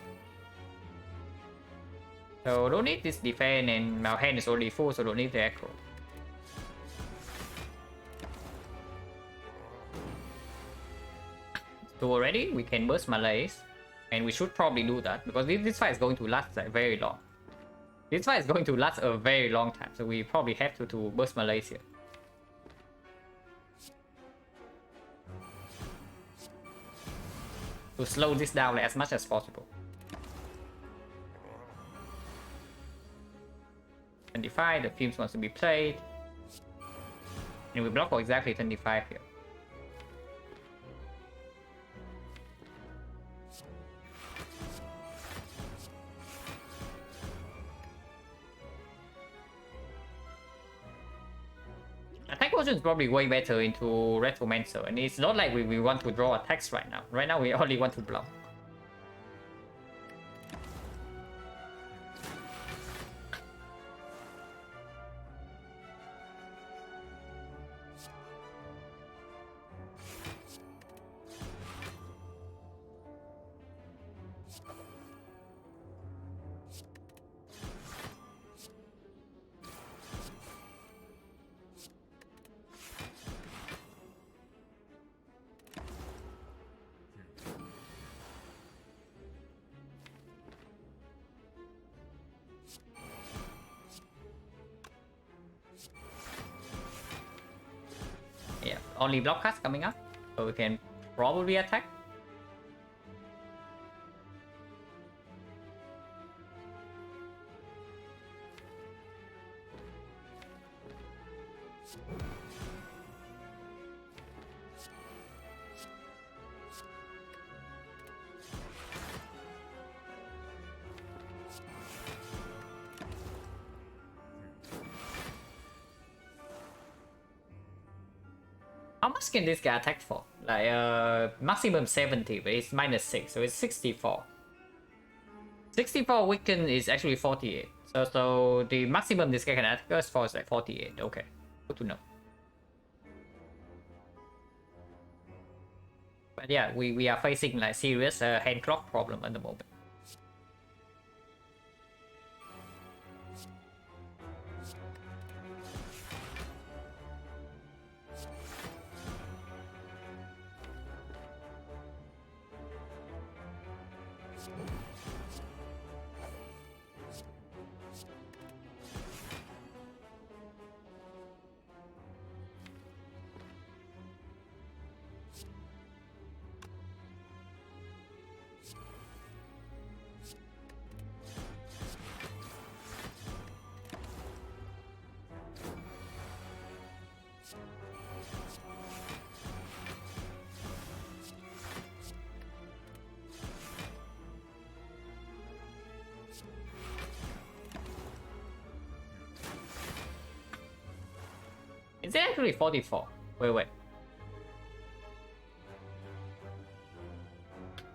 So don't need this defense, and our hand is already full, so don't need the echo. So already we can burst Malaise, and we should probably do that because this fight is going to last like very long. This fight is going to last a very long time, so we probably have to burst Malaise here. To slow this down as much as possible. 25, the films wants to be played. And we block for exactly 25 here. Attack potion is probably way better into Retromancer, and it's not like we want to draw attacks right now. Right now we only want to block. Yeah, only block cards coming up, so we can probably attack. How much can this guy attack for? Like maximum 70, but it's -6, so it's 64. 64 weaken is actually 48. So the maximum this guy can attack us for is like 48. Okay, good to know. But yeah, we are facing like serious hand clock problem at the moment. Is it actually 44? Wait.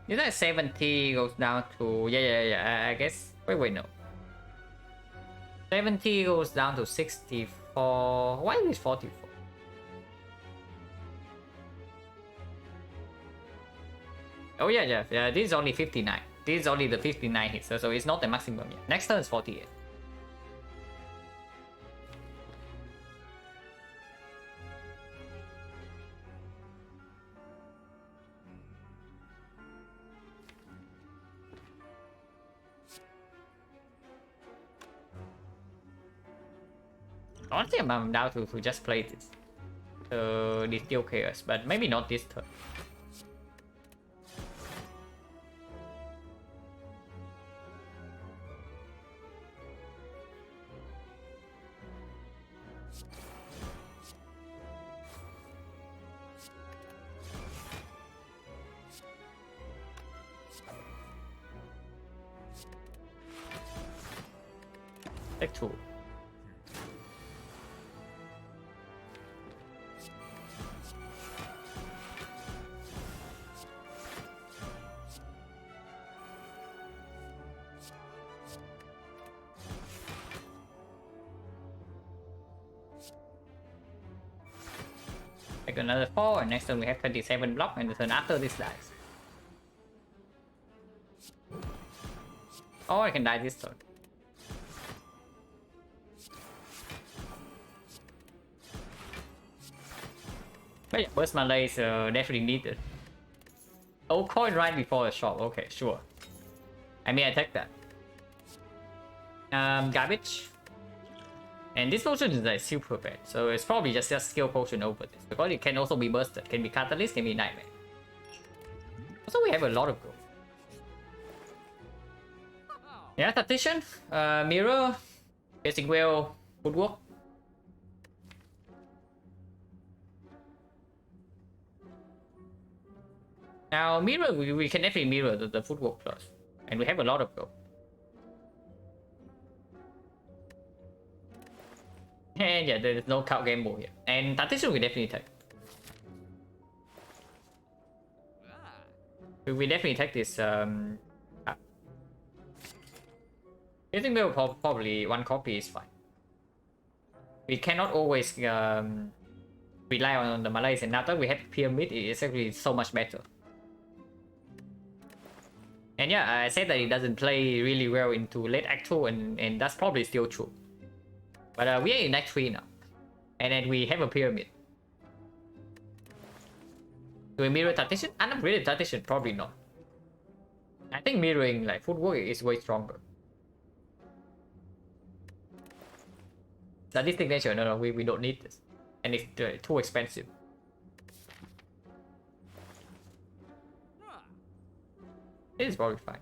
Is that 70 goes down to... Yeah, I guess... Wait, no. 70 goes down to 64... Why is it 44? Oh yeah, this is only 59. This is only the 59 hits, so it's not the maximum yet. Next turn is 48. Honestly, I'm down to just play this. This still chaos, but maybe not this turn. Take 2. Take another 4, and next turn we have 27 block, and the turn after this dies. Or I can die this turn. But yeah, burst mana is definitely needed. Oh, coin right before the shop. Okay, sure. I mean, I take that. Garbage. And this potion is like super bad, so it's probably just skill potion over this, because it can also be bursted, can be catalyst, can be nightmare. Also, we have a lot of gold. Yeah, tactician, mirror, basic wheel, footwork. Now mirror, we can definitely mirror the footwork plus, and we have a lot of gold. And yeah, there's no count gamble here. And tactician we definitely take. We definitely take this. I think we'll probably one copy is fine. We cannot always rely on the Malays, and now that we have pyramid, it's actually so much better. And yeah, I said that it doesn't play really well into late Act 2, and that's probably still true. But we are in Act 3 now, and then we have a pyramid. Do we mirror tactician? I'm not really tactician, probably not. I think mirroring like footwork is way stronger. Sadistic nature, no, we don't need this, and it's too expensive. It is probably fine.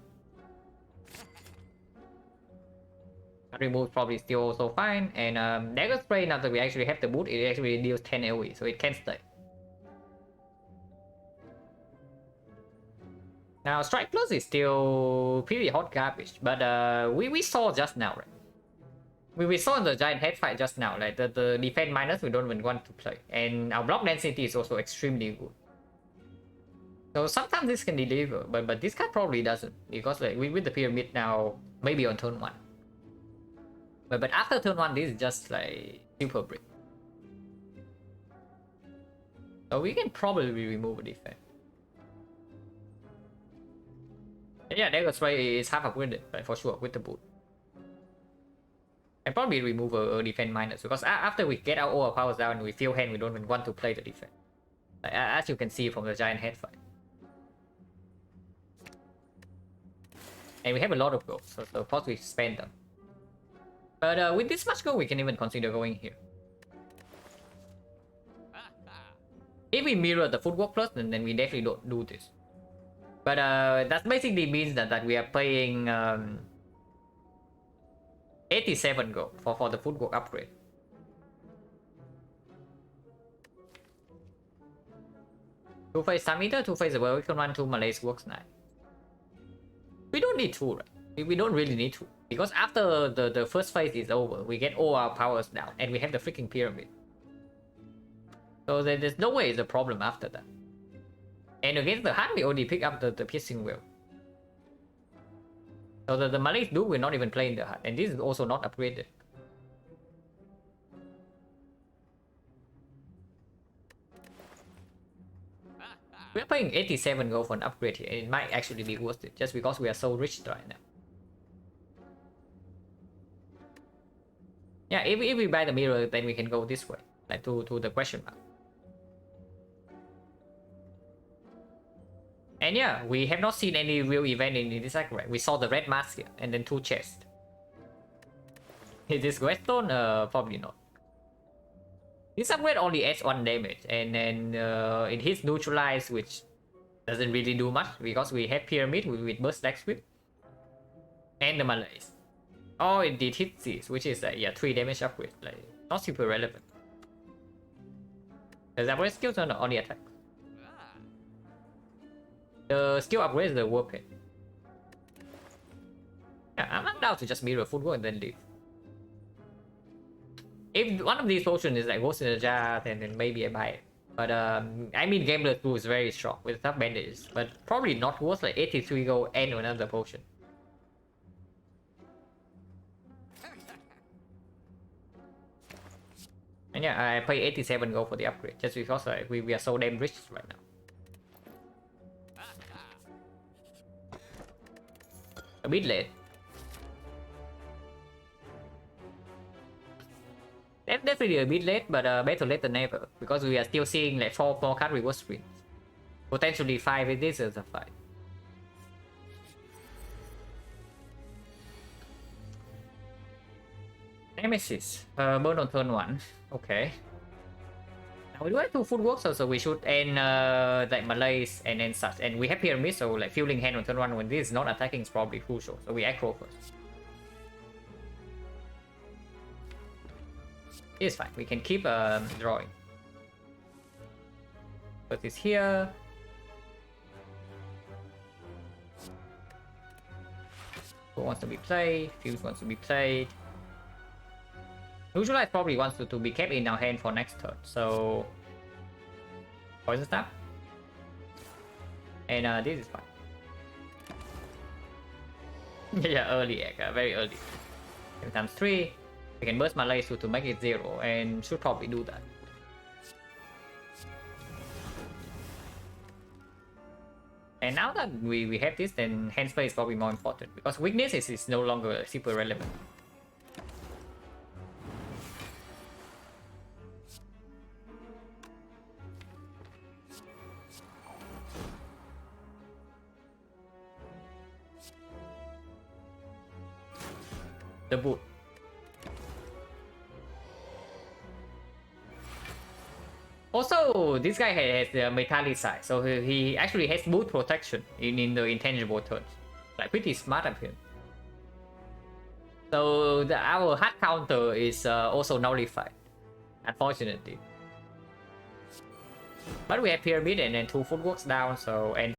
Remove probably still also fine, and dagger spray, now that we actually have the boot, it actually deals 10 AoE, so it can stay. Now strike plus is still pretty hot garbage, but we saw just now, right? We saw in the giant head fight just now, like the defense minus we don't even want to play, and our block density is also extremely good. So sometimes this can deliver, but this card probably doesn't, because like with the pyramid now, maybe on turn 1. But after turn 1, this is just like super brick. So we can probably remove a defense. Yeah, dagger spray is half upgraded, right, for sure, with the boot. And probably remove a defense minus, because after we get all our powers down and we feel hand, we don't even want to play the defense. As you can see from the giant head fight. And we have a lot of gold, so of course we spend them. But with this much gold, we can even consider going here. If we mirror the footwork plus, then we definitely don't do this. But that basically means that we are playing 87 gold for the footwork upgrade. Two phase Samita, two phase Welcome 1, 2 Malays works nice. We don't need two, right? We don't really need to. Because after the first phase is over, we get all our powers down and we have the freaking pyramid. So there's no way it's a problem after that. And against the heart, we only pick up the piercing wheel. So the Malays do will not even play in the heart. And this is also not upgraded. We're paying 87 gold for an upgrade here. And it might actually be worth it. Just because we are so rich right now. Yeah, if we buy the mirror, then we can go this way. Like to the question mark. And yeah, we have not seen any real event in this upgrade. We saw the red mask here, and then 2 chests. Is this Whetstone? Probably not. This upgrade only adds 1 damage, and then it hits neutralize, which doesn't really do much, because we have Pyramid with Burst Stack Sweep. And the Malays. Oh, it did hit these, which is yeah, 3 damage upgrade. Like, not super relevant. Because upgrade skills are only attack. The skill upgrade is the Warpaint. Yeah, I'm down to just mirror footwork and then leave. If one of these potions is like Ghost in a Jar, then maybe I buy it. But I mean, Gambler 2 is very strong with tough bandages, but probably not worth like 83 gold and another potion. And yeah, I pay 87 gold for the upgrade just because like, we are so damn rich right now. A bit late. Definitely a bit late, but better late than never, because we are still seeing like 4 more card reverse screens. Potentially 5 if this is a fight. Nemesis. Burn on turn 1. Okay. Now we do have 2 footwork, so we should end like Malays and then such. And we have Pyramid, so like fueling hand on turn 1 when this is not attacking is probably crucial. So we aggro first. It's fine. We can keep drawing. Put this here. Who wants to be played? Fuse wants to be played. Neutralize probably wants to be kept in our hand for next turn. So Poison Stab. And this is fine. Yeah, early egg, very early. 7 times 3. We can burst Malay to make it 0, and should probably do that. And now that we have this, then hand play is probably more important, because weakness is no longer super relevant. The boot. Also, this guy has the Metallicide, so he actually has boot protection in the intangible turns. Like, pretty smart of him. So our hard counter is also nullified, unfortunately. But we have Pyramid and then 2 footworks down, so and